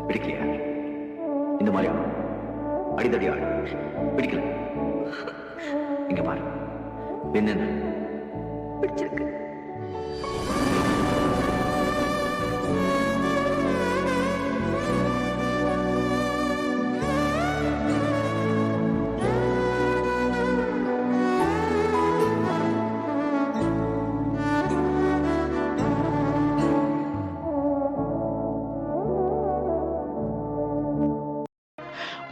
பிடிக்கலையா? இந்த மாதிரி ஆள் அடிதடி ஆள் பிடிக்கல. இங்க பாரு, என்னென்ன பிடிச்சிருக்கு.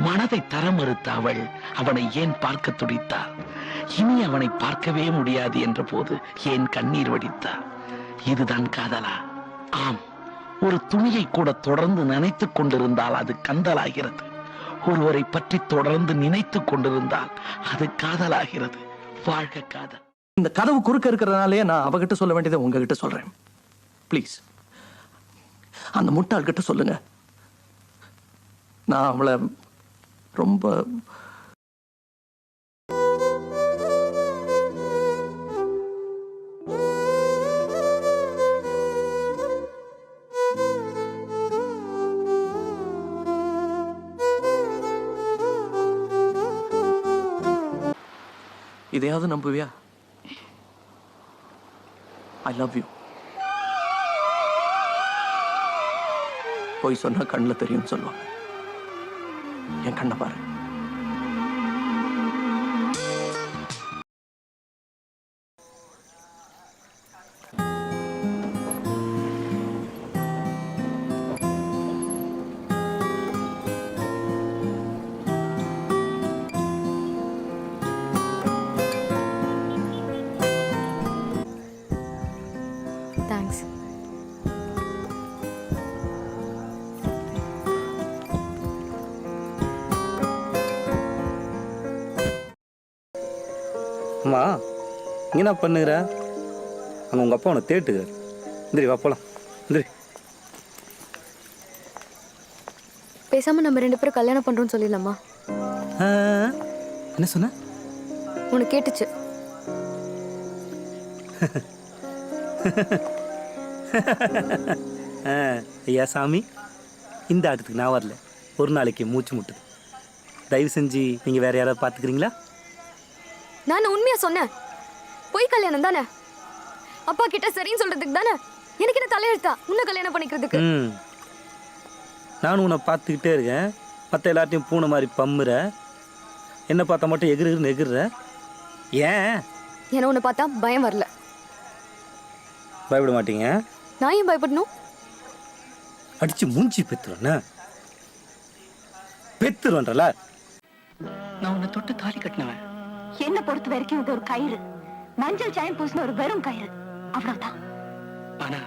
மனதை தர மறுத்த அவள் அவனை ஏன் பார்க்க துடித்தாள்? இனி அவனை பார்க்கவே முடியாது என்ற போது ஏன் கண்ணீர் வடித்தாள்? இதுதான் காதலா? ஆம், ஒரு துணியை கூட தொடர்ந்து நினைத்துக் கொண்டிருந்தால் அது கந்தலாகிறது. ஒருவரை பற்றி தொடர்ந்து நினைத்துக் கொண்டிருந்தால் அது காதலாகிறது. வாழ்க காதல். இந்த கதவு குறுக்க இருக்கிறதுனாலே நான் அவகிட்ட சொல்ல வேண்டியதை உங்ககிட்ட சொல்றேன். ப்ளீஸ் அந்த முட்டாள் கிட்ட சொல்லுங்க. நான் அவளை ரொம்ப இதையாவது நம்புவியா? I love you. போய் சொன்னா கண்ணில் தெரியும் சொல்லுவாங்க. என் கண்ணை பாரு. தேங்க்ஸ். அம்மா இங்கே என்ன பண்ணுகிற? அங்கே உங்கள் அப்பா உனக்கு தேட்டுக்கார். இந்திரி வா போகலாம். இந்திரி. பேசாம நம்ம 2 பேரும் கல்யாணம் பண்றோம்னு சொல்லிடலாமா? என்ன சொன்ன? உனக்கு கேட்டுச்சு. ஐயா சாமி, இந்த ஆட்டத்துக்கு நான் வரல. ஒரு நாளைக்கு மூச்சு முட்டுது. தயவு செஞ்சு நீங்கள் வேறு யாராவது பார்த்துக்கிறீங்களா? நான் உண்மையா சொன்னேன். பொய் கல்யாணம் தானே? அப்பா கிட்ட சரின்னு சொல்றதுக்கு தானே. எனக்கு என்ன தலையெழுத்தா உன்னை கல்யாணம் பண்ணிக்கிறதுக்கு? நானும் உன்னை பார்த்துக்கிட்டே இருக்கேன். மற்ற எல்லாத்தையும் பூனை மாதிரி பம்முற. என்ன பார்த்தா மட்டும் எகிறுன்னு எகிற. ஏன்? ஏன்னா உன்னை பார்த்தா பயம் வரல. பயப்பட மாட்டீங்க? நான் ஏன் பயப்படணும்? அடிச்சு மூஞ்சி பெத்துருவேண்ணா. பெத்துருவன்றல. நான் உன்னை தொட்டு தாலி கட்டினவன். என்ன பொறுத்த வரைக்கும் இது ஒரு கயிறு. மஞ்சள் சாயம் பூசின ஒரு வெறும் கயிறு, அவ்வளவுதான். ஆனா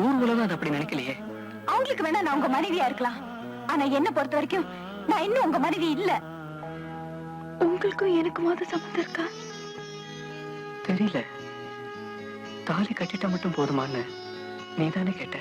ஊர் உலகம் அது அப்படி நினைக்கலையே. அவங்களுக்கு வேணா நான் உங்க மனைவியா இருக்கலாம். ஆனா என்ன பொறுத்த வரைக்கும் நான் இன்னும் உங்க மனைவி இல்ல. உங்களுக்கும் எனக்குமாவது சம்மந்தம் இருக்கா? தெரியல. தாலி கட்டிட்ட மட்டும் போதுமான்னு நீதானே கேட்ட.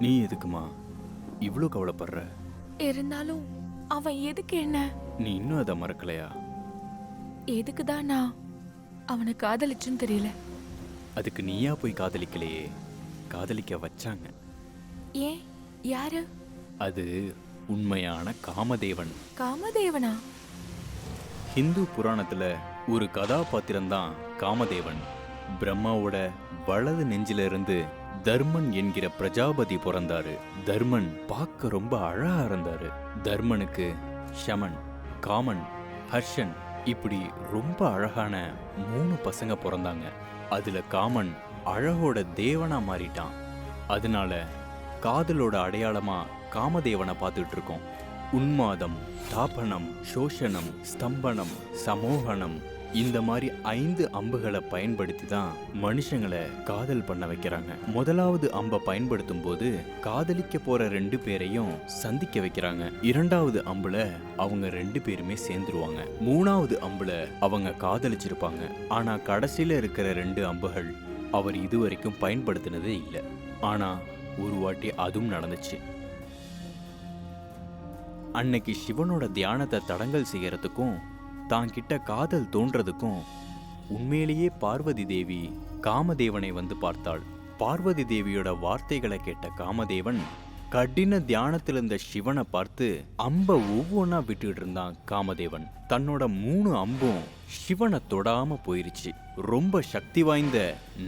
நீ எதுக்குமா இவ்வளோ கவலைப்படுற? இருந்தாலும் அவன் எதுக்கு என்ன? நீ இன்னும் அதை மறக்கலையா? எதுக்குதான் நான் அவனை காதலிச்சுன்னு தெரியல. அதுக்கு நீயா போய் காதலிக்கலையே, காதலிக்க வச்சாங்க. ஏன்? யாரு? அது உண்மையான காமதேவன். காமதேவனா? ஹிந்து புராணத்துல ஒரு கதாபாத்திரம்தான் காமதேவன். பிரம்மாவோட வலது நெஞ்சில இருந்து தர்மன் என்கிற பிரஜாபதி பிறந்தாரு. தர்மன் பார்க்க ரொம்ப அழகா இருந்தாரு. தர்மனுக்கு ஷமன், காமன், ஹர்ஷன் இப்படி ரொம்ப அழகான 3 பசங்க பிறந்தாங்க. அதுல காமன் அழகோட தேவனா மாறிட்டான். அதனால காதலோட அடையாளமா காமதேவனை பார்த்துட்டு இருக்கோம். உன்மாதம், தாபனம், சோஷனம், ஸ்தம்பனம், சமோகனம் இந்த மாதிரி 5 அம்புகளை பயன்படுத்தி தான் மனுஷங்களை காதல் பண்ண வைக்கிறாங்க. முதலாவது அம்பை பயன்படுத்தும் போது காதலிக்க போற 2 பேரையும் சந்திக்க வைக்கிறாங்க. 2வது அம்புல அவங்க 2 பேருமே சேர்ந்துருவாங்க. 3வது அம்புல அவங்க காதலிச்சிருப்பாங்க. ஆனா கடைசியில இருக்கிற 2 அம்புகள் அவர் இதுவரைக்கும் பயன்படுத்தினதே இல்லை. ஆனா ஒரு வாட்டி அதுவும் நடந்துச்சு. அன்னைக்கு சிவனோட தியானத்தை தடங்கல் செய்யறதுக்கும் தான் கிட்ட காதல் தோன்றதுக்கும் உண்மையிலேயே பார்வதி தேவி காமதேவனை வந்து பார்த்தாள். பார்வதி தேவியோட வார்த்தைகளை கேட்ட காமதேவன் கடின தியானத்தில் இருந்த சிவனை பார்த்து அம்பை ஒவ்வொன்றா விட்டுட்டு இருந்தான். காமதேவன் தன்னோட 3 அம்பும் சிவனை தொடாம போயிருச்சு. ரொம்ப சக்தி வாய்ந்த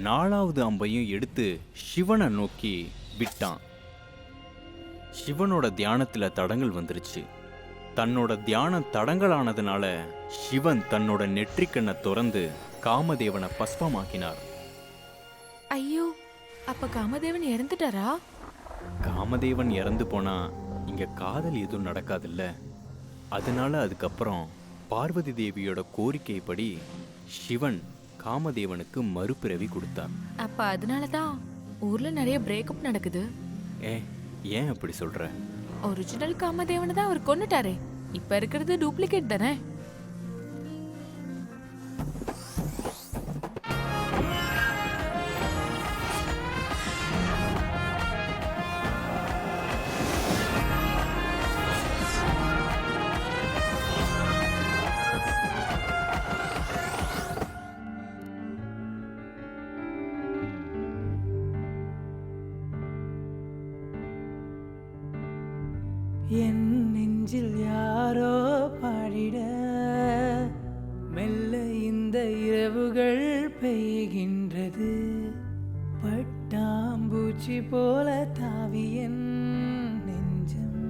4வது அம்பையும் எடுத்து சிவனை நோக்கி விட்டான். சிவனோட தியானத்துல தடங்கல் வந்துருச்சு. தன்னோட தியானம் தடங்கலானதுனால சிவன் தன்னோட நெற்றிக்கண்ணை திறந்து காமதேவனை பஸ்பமாக்கினார். ஐயோ, அப்ப காமதேவன் இறந்துட்டாரா? காமதேவன் இறந்து போனா இங்க காதல் எதுவும் நடக்காதுல்ல. அதனால அதுக்கப்புறம் பார்வதி தேவியோட கோரிக்கைப்படி சிவன் காமதேவனுக்கு மறுபிறவி கொடுத்தார். அப்ப அதனாலதான் ஊர்ல நிறைய பிரேக்கப் நடக்குது. ஏன் அப்படி சொல்ற? ஒரிஜினல் காமதேவனை தான் அவர் கொன்னுட்டாரே. இப்ப இருக்கிறது டூப்ளிகேட் தானே? என் நெஞ்சில் யாரோ பாடிட மெல்ல இந்த இரவுகள் பெய்கின்றது. பட்டாம்பூச்சி போல தாவியன் நெஞ்சம்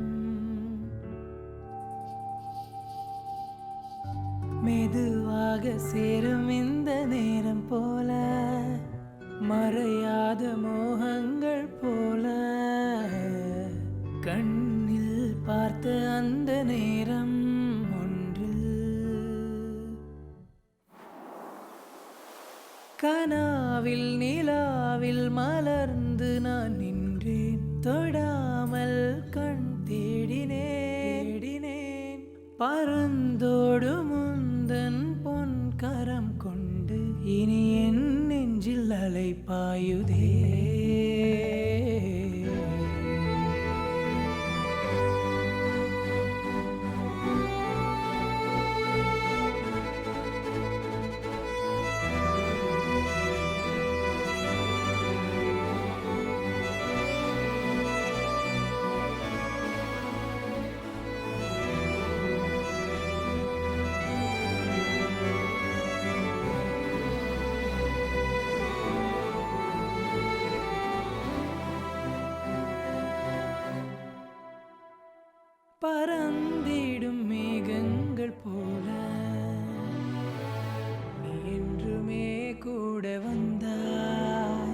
மெதுவாக சேரும் இந்த நேரம் போல மறையாத மோகங்கள் போல கண்ணில் பார்த்த அந்த நேரம் ஒன்றில் கனாவில் நிலாவில் மலர்ந்து நான் நின்றேன். தொடாமல் கண் தேடினேன் பறந்தோடு முந்தன் பொன் கரம் கொண்டு இனி என் நெஞ்சில் அலை பாயுதே. பறந்திடும் மேகங்கள் போல நீ என்றுமே கூட வந்தாய்.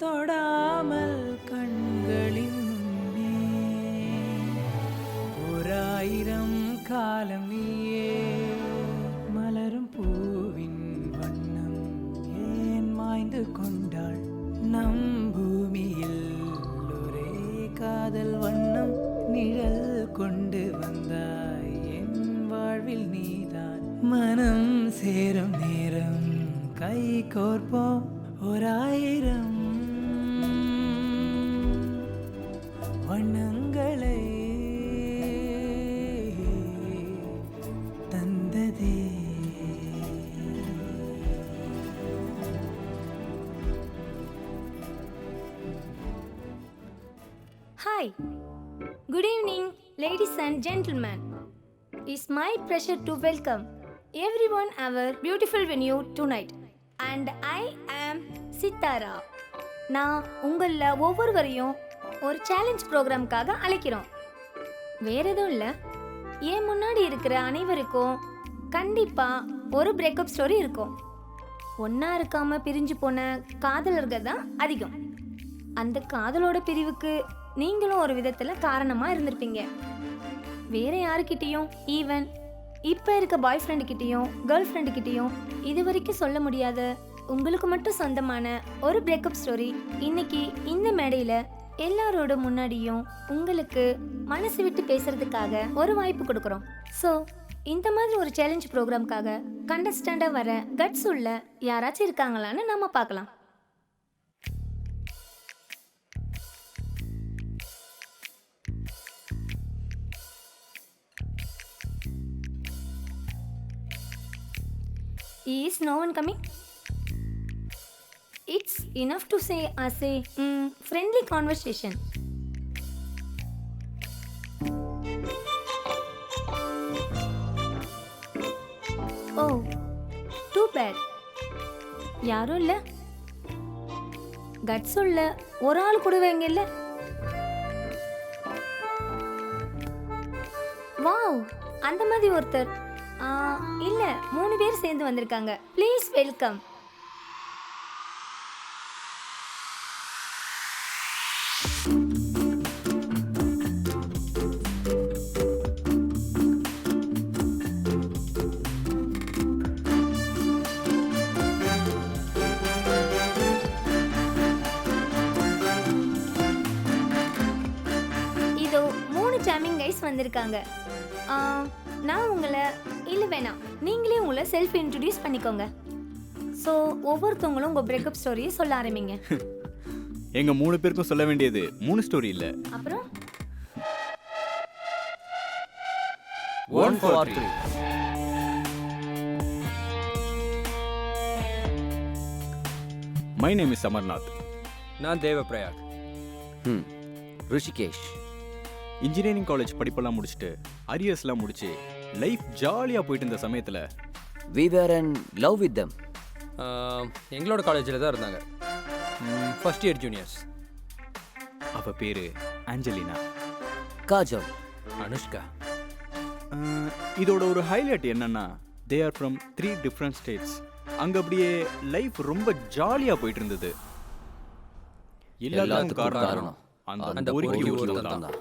தொடாமல் கண்களின் முன்னே 1000 காலம் நீயே. மலரும் பூவின் வண்ணம் ஏன் மாய்ந்து கொண்டாள்? நம் பூமியில் ஒரே காதல் வண்ணம் நிழல் கொண்டு வந்தாய். என் வாழ்வில் நீதான். மனம் சேரும் நேரம் கை கோர்ப்போம் 1000 வண்ணங்களை தந்ததே. Hi, good evening, ladies and gentlemen. It's my pleasure to welcome everyone our beautiful venue tonight. And I am Sitara. நான் உங்களில் ஒவ்வொருவரையும் ஒரு சேலஞ்ச் ப்ரோக்ராம்காக அழைக்கிறோம். வேற எதுவும் இல்லை, ஏன் முன்னாடி இருக்கிற அனைவருக்கும் கண்டிப்பாக ஒரு பிரேக்கப் ஸ்டோரி இருக்கும். ஒன்றா இருக்காமல் பிரிஞ்சு போன காதலர்கள் தான் அதிகம். அந்த காதலோட பிரிவுக்கு நீங்களும் ஒரு விதத்தில் காரணமாக இருந்திருப்பீங்க. வேற யாருக்கிட்டேயும் ஈவன் இப்போ இருக்க பாய் ஃப்ரெண்டு கிட்டேயும் கேர்ள் ஃப்ரெண்டு கிட்டேயும் இது வரைக்கும் சொல்ல முடியாத உங்களுக்கு மட்டும் சொந்தமான ஒரு பிரேக்கப் ஸ்டோரி இன்னைக்கு இந்த மேடையில் எல்லாரோட முன்னாடியும் உங்களுக்கு மனசு விட்டு பேசுறதுக்காக ஒரு வாய்ப்பு கொடுக்குறோம். ஸோ இந்த மாதிரி ஒரு சேலஞ்ச் ப்ரோக்ராம்காக கண்டஸ்டண்டாக வர கட்ஸ் உள்ள யாராச்சும் இருக்காங்களான்னு நம்ம பார்க்கலாம். Is no one coming? It's enough to say as a friendly conversation. Oh, too bad. யாரும் இல்ல, கட்ஸ் உள்ள ஒரு ஆள் கூட வைங்க இல்ல. வாவ், அந்த மாதிரி ஒருத்தர் இல்ல 3 பேர் சேர்ந்து வந்திருக்காங்க. Please welcome. இதோ 3 சாமிங் கைஸ் வந்திருக்காங்க. நான் உங்களை இல்லை வேணாம், நீங்களே உங்களை செல்ஃப் இன்ட்ரடியூஸ் பண்ணிக்கோங்க. ஸோ ஒவ்வொருத்தவங்களும் உங்கள் பிரேக்கப் ஸ்டோரியை சொல்ல ஆரம்பிங்க. எங்க 3 பேருக்கும் சொல்ல வேண்டியது 3 ஸ்டோரி இல்ல. அப்புறம் 1 4 3. My name is Amarnath. நான் தேவப்பிரயாக். ரிஷிகேஷ். இன்ஜினியரிங் காலேஜ் படிப்பெல்லாம் முடிச்சுட்டு அரியர்ஸ்லாம் முடிச்சு லைஃப் ஜாலியாக போயிட்டு இருந்த சமயத்தில் We were in love with them. எங்களோட காலேஜில் தான் இருந்தாங்க. First year juniors. அவ பேரு ஆஞ்சலினா. காஜல். அனுஷ்கா. இதோட ஒரு ஹைலைட் என்னன்னா they are from 3 different states. அங்கே அப்படியே லைஃப் ரொம்ப ஜாலியாக போயிட்டு இருந்தது. எல்லாத்துக்கும் காரணம் அந்த பொறுக்கி ஒருத்தன் தான்.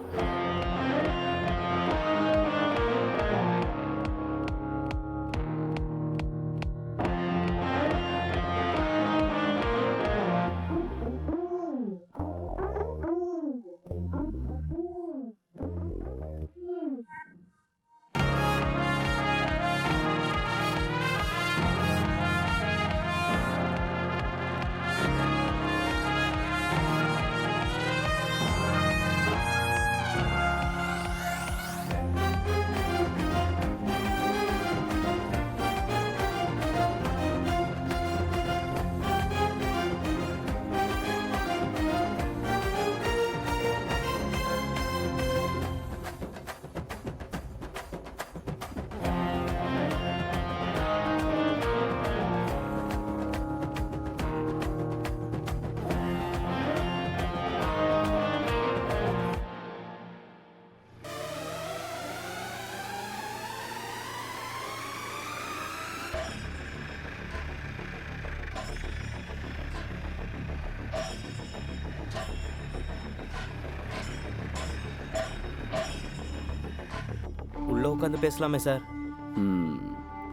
உள்ள உட்காந்து பேசலாமே சார்.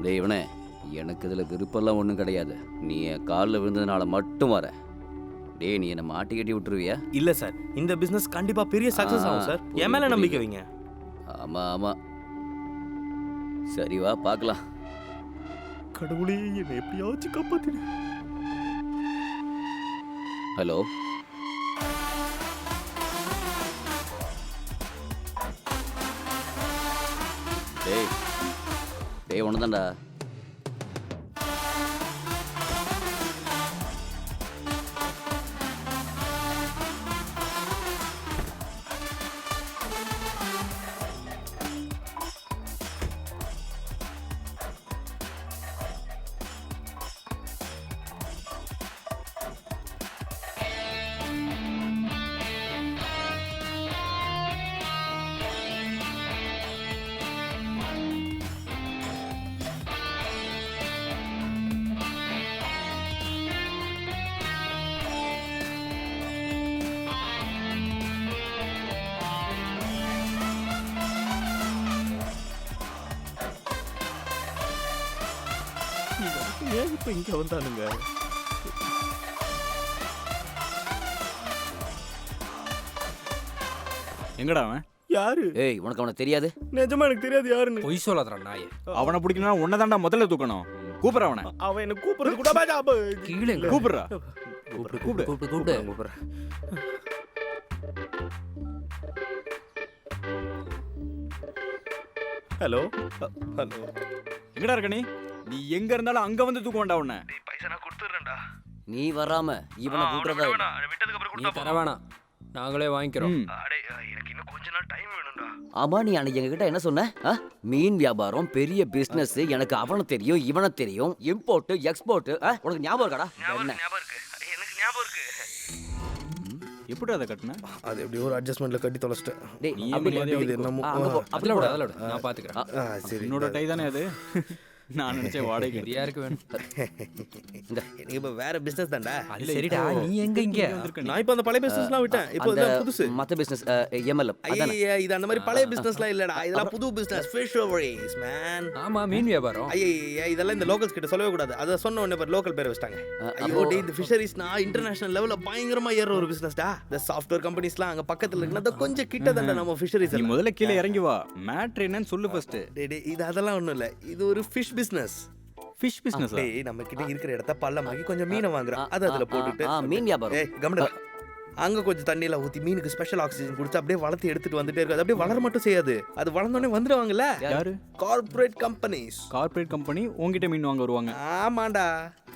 தேவனே, எனக்கு இதில் விருப்பம்லாம் ஒன்றும் கிடையாது. நீ என் காலில் விழுந்ததுனால மட்டும் வர. டேய், நீ என்னை மாட்டி கட்டி விட்டுருவியா? இல்ல சார், இந்த பிசினஸ் கண்டிப்பா பெரிய சக்சஸ் ஆகும் சார். என் மேல நம்பிக்கை வைங்க. ஆமா ஆமா, சரி வா பார்க்கலாம். கடவுளே, என்னை எப்படியாச்சும் காப்பாத்திடு. ஹலோ, டேய் டேய், ஒன்று தான்டா. ஏன் இப்போ இங்கே வந்தானுங்க? எங்கடா அவன்? யாரு? ஏய் உனக்கு அவனை தெரியாது? நிஜமா எனக்கு தெரியாது யாருன்னு. பொய் சொல்லாதடா நாயே. அவனை பிடிக்கணும்னா உன்னை தாண்டா முதல்ல தூக்கணும். கூப்பிட்ற அவனை. அவன் என்ன கூப்பிடுறது கூட கீழே கூப்பிடுறா. கூப்பிடு கூப்பிடு. ஹலோ ஹலோ, எங்கடா இருக்க நீ? நீ எங்க இருந்தாலும் அங்க வந்து தூக்க வேண்டாம் உன்னை. பைசா நான் கொடுத்துறேன்டா. நீ வராம இவனை கூப்பிடுறதா இல்ல. விட்டதுக்கு அப்புறம் நீ தர வேணாம், நாங்களே வாங்கிக்கிறோம். எனக்கு இன்னும் கொஞ்ச நாள் டைம் வேணும்டா. ஆமா நீ அன்னைக்கு எங்ககிட்ட என்ன சொன்ன? மீன் வியாபாரம் பெரிய பிசினஸ், எனக்கு அவனை தெரியும் இவனை தெரியும், இம்போர்ட் எக்ஸ்போர்ட். உனக்கு ஞாபகம் இருக்காடா? என்ன ஞாபகம் இருக்கு, எனக்கு ஞாபகம் இருக்கு. எப்படி அதை கட்டின? அது எப்படியோ ஒரு அட்ஜஸ்ட்மெண்ட்ல கட்டி தொலைச்சிட்டேன். டேய் நீ அப்படி மரியாதையா இது என்னமோ. அங்க போ, அப்படி அதில் விட போடா. அதில் விட, நான் பார்த்துக்கிறேன். சரி, என்னோட டை தானே அது. நான் நினைச்சேன் வாடகை. இது யாருக்கு வேணும்? எனக்கு இப்ப வேற பிசினஸ் தான்டா. அது சரிடா, நீ எங்க இங்க? நான் இப்ப அந்த பழைய பிசினஸ்லாம் விட்டேன். இப்போ அந்த இதான் புதுசு. மத்த பிசினஸ் எம்எல்எம் அதானே? ஐயா, இது அந்த மாதிரி பழைய பிசினஸ்லாம் இல்லடா. இதெல்லாம் புது பிசினஸ், ஃபிஷ் ஓவரீஸ் மேன். ஆமா, மீன் வியாபாரம். ஐயா, இதெல்லாம் இந்த லோக்கல்ஸ் கிட்ட சொல்லவே கூடாது. அத சொன்ன உடனே லோக்கல் பேர் வச்சிட்டாங்க. ஐயோ டேய், இந்த ஃபிஷரிஸ்னா இன்டர்நேஷனல் லெவல்ல பயங்கரமா ஏற ஒரு பிசினஸ்டா. இந்த சாஃப்ட்வேர் கம்பெனிஸ்லாம் அங்க பக்கத்துல இருக்குனா கொஞ்சம் கிட்ட தான்டா நம்ம ஃபிஷரிஸ். நீ முதல்ல கீழே இறங்கி வா. மேட்ரு என்னன்னு சொல்லு ஃபர்ஸ்ட். டேய், இது அதெல்லாம் ஒண்ணும் இல்ல. இது ஒரு ஃபிஷ் பிசினஸ். Fish business. டேய், நம்ம கிட்ட இருக்கிற இடத்த பள்ளமாக்கி கொஞ்சம் மீனை வாங்குறோம். அது அதுல போட்டுட்டு மீன் வியாபாரம். ஏய் கம்முனு. அங்க கொஞ்சம் தண்ணியில ஊத்தி மீனுக்கு ஸ்பெஷல் ஆக்சிஜன் கொடுத்து அப்படியே வளர்த்து எடுத்துட்டு வந்துட்டே இருக்கு. அது அப்படியே வளர மட்டும் செய்யாது, அது வளர்ந்தோடனே வந்துடுவாங்கல்ல யாரு? Corporate companies. கார்ப்பரேட் கம்பெனி உங்ககிட்ட மீன் வாங்க வருவாங்க. ஆமாண்டா,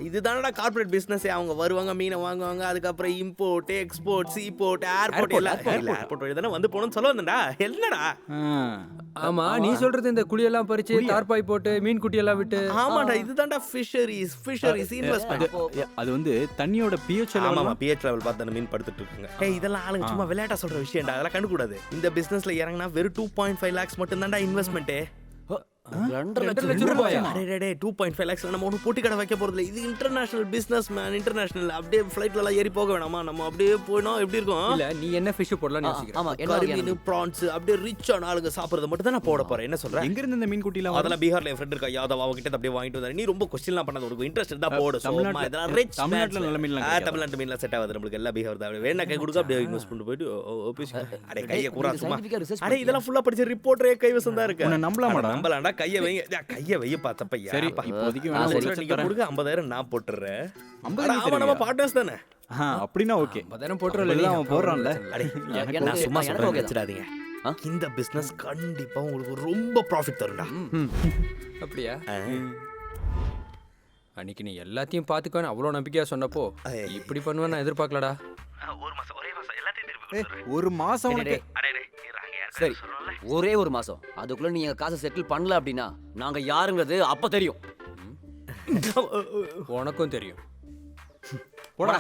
இதுதானடா கார்ப்பரேட் பிசினஸ். அவங்க வருவாங்க, மீனை வாங்குவாங்க, அதுக்கப்புறம் இம்போர்ட் எக்ஸ்போர்ட் சீபோர்ட் ஏர்போர்ட் எல்லாம் ஏர்போர்ட் வழி தானே வந்து போகணும்னு சொல்ல வந்தேன்டா. என்னடா? ஆமா, நீ சொல்றது இந்த குழியெல்லாம் பறிச்சு தார்பாய் போட்டு மீன் குட்டி எல்லாம் விட்டு. ஆமாடா, இதுதான்டா ஃபிஷரிஸ் இன்வெஸ்ட்மெண்ட். அது வந்து தண்ணியோட pH ஆமா லெவல். pH லெவல் பார்த்து அந்த மீன் படுத்துட்டு இருக்காங்க. ஏய், இதெல்லாம் ஆளுங்க சும்மா விளையாட்டா சொல்ற விஷயம்டா, அதெல்லாம் கண்டு கூடாது. இந்த பிசினஸ்ல இறங்கினா வெறும் 2.5 lakhs மட்டும் தான்டா இன்வெஸ்ட்மெண்ட். 2.5 லட்சம் ரூபாயா? 2.5 lakhs நம்ம ஒன்றும் பொட்டி கடை வைக்க போறது இல்லை. இது இன்டர்நேஷனல் பிசினஸ் மேன். இன்டர்நேஷனல் அப்படியே ஃபிளைட்ல எல்லாம் ஏறி போக வேணாமா? நம்ம அப்படியே போயிடும் எப்படி இருக்கும்? இல்ல, நீ என்ன ஃபிஷ் போடலாம்னு யோசிக்கிறேன். ஆமா, என்ன கறிமீன் ப்ரான்ஸ் அப்படியே ரிச்சான ஆளுங்க சாப்பிடுறது மட்டும் தான் நான் போட போறேன். என்ன சொல்ற? எங்க இருந்து இந்த மீன் குட்டிலாம்? அதெல்லாம் பீகார்ல என் ஃப்ரெண்ட் இருக்கா யாதவ், அவகிட்ட அப்படியே வாங்கிட்டு வந்தாரு. நீ ரொம்ப கொஸ்டின்லாம் பண்ணாத, உனக்கு இன்ட்ரெஸ்ட் இருந்தா போடு. தமிழ்நாட்டுல- இதெல்லாம் ரிச் தமிழ்நாட்டுல நல்ல மீன்லாம் கிடைக்காதா? தமிழ்நாட்டு மீன்லாம் செட் ஆகாது நம்மளுக்கு. எல்லாம் பீகார் தான். வேணா கை கொடுக்க அப்படியே இன்வெஸ்ட் பண்ணிட்டு போயிட்டு அடே கையை கூறா சும்மா. அடே இதெல்லாம் ஃபுல்லா படிச்ச ரிப்போர்ட்டரே கைவசம் தான் இருக்கு. உன்னை நம்பலாமாடா? நம்பலாம்டா. கையை வைங்க, கையை வைய பார்த்தப்பையா. சரி, இப்போதைக்கு வேணா ஒரு லட்சம் நீங்க தரேன். கொடுங்க, 50,000 நான் போட்டுறேன். 50,000 ஆமா, நம்ம பார்ட்னர்ஸ் தானே. அப்படின்னா ஓகே. பதனம் போட்டுறல, எல்லாம் அவன் போடுறான்ல. அடே நான் சும்மா சொல்றேன், வச்சிடாதீங்க. இந்த பிசினஸ் கண்டிப்பா உங்களுக்கு ரொம்ப ப்ராஃபிட் தரும்டா. அப்படியா? அன்னைக்கு நீ எல்லாத்தையும் பார்த்துக்கோன்னு அவ்வளோ நம்பிக்கையா சொன்னப்போ இப்படி பண்ணுவேன் நான் எதிர்பார்க்கலடா. ஒரு மாசம் ஒரே மாசம் எல்லாத்தையும் திருப்பி ஒரு மாசம் உனக்கு. சரி, ஒரே ஒரு மாசம். அதுக்குள்ள நீங்க காசை செட்டில் பண்ணல அப்படின்னா நாங்க யாருங்கிறது அப்ப தெரியும். உனக்கும் தெரியும். போடா.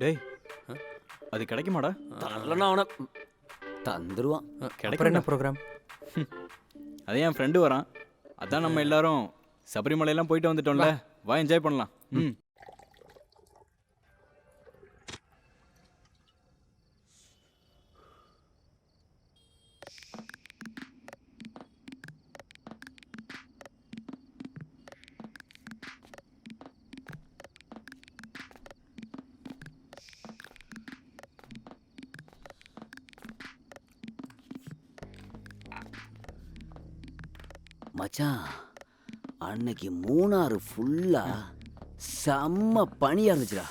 டேய், அது கிடைக்குமாடா? தரலன்னா அவனை தந்துருவான். அப்புறம் என்ன ப்ரோக்ராம்? அதே என் ஃப்ரெண்டு வரான். அதான் நம்ம எல்லாரும் சபரிமலையெல்லாம் போயிட்டு வந்துட்டோம்ல. வா, என்ஜாய் பண்ணலாம். மச்சான், அன்னைக்கு மூணாறு ஃபுல்லா செம்ம பனியா இருந்துச்சுடா.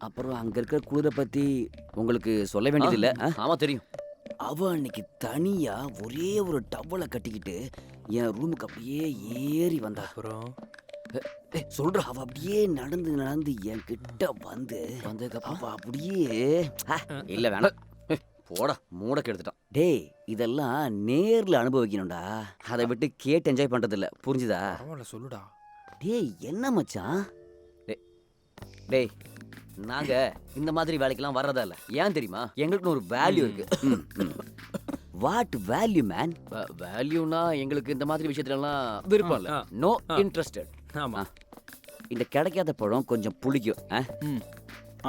அப்புறம் அங்க இருக்கிற குளிரை பத்தி உங்களுக்கு சொல்ல வேண்டியதில்லை. ஆமா தெரியும். அவ அன்னைக்கு தனியா ஒரே ஒரு டவலை கட்டிக்கிட்டு என் ரூமுக்கு அப்படியே ஏறி வந்தா. அப்புறம் சொல்ற, அவ அப்படியே நடந்து நடந்து என் கிட்ட வந்ததுக்கப்புறம் அவ அப்படியே இல்ல வேணாம் போடா, மூட கெடுத்துட்டான். டேய், இதெல்லாம் நேர்ல அனுபவிக்கணும்டா, அதை விட்டு கேட்டு என்ஜாய் பண்றது இல்ல, புரிஞ்சுதா? பரவாயில்ல, சொல்லுடா. டேய் என்ன மச்சான்? டேய், நாங்க இந்த மாதிரி வேலைக்கெல்லாம் வர்றதா இல்ல. ஏன் தெரியுமா? எங்களுக்கு ஒரு வேல்யூ இருக்கு. What value man? வேல்யூனா எங்களுக்கு இந்த மாதிரி விஷயத்துலலாம் விருப்பம் இல்ல. No interested. ஆமா, இந்த கிடைக்காத பழம் கொஞ்சம் புளிக்கும்.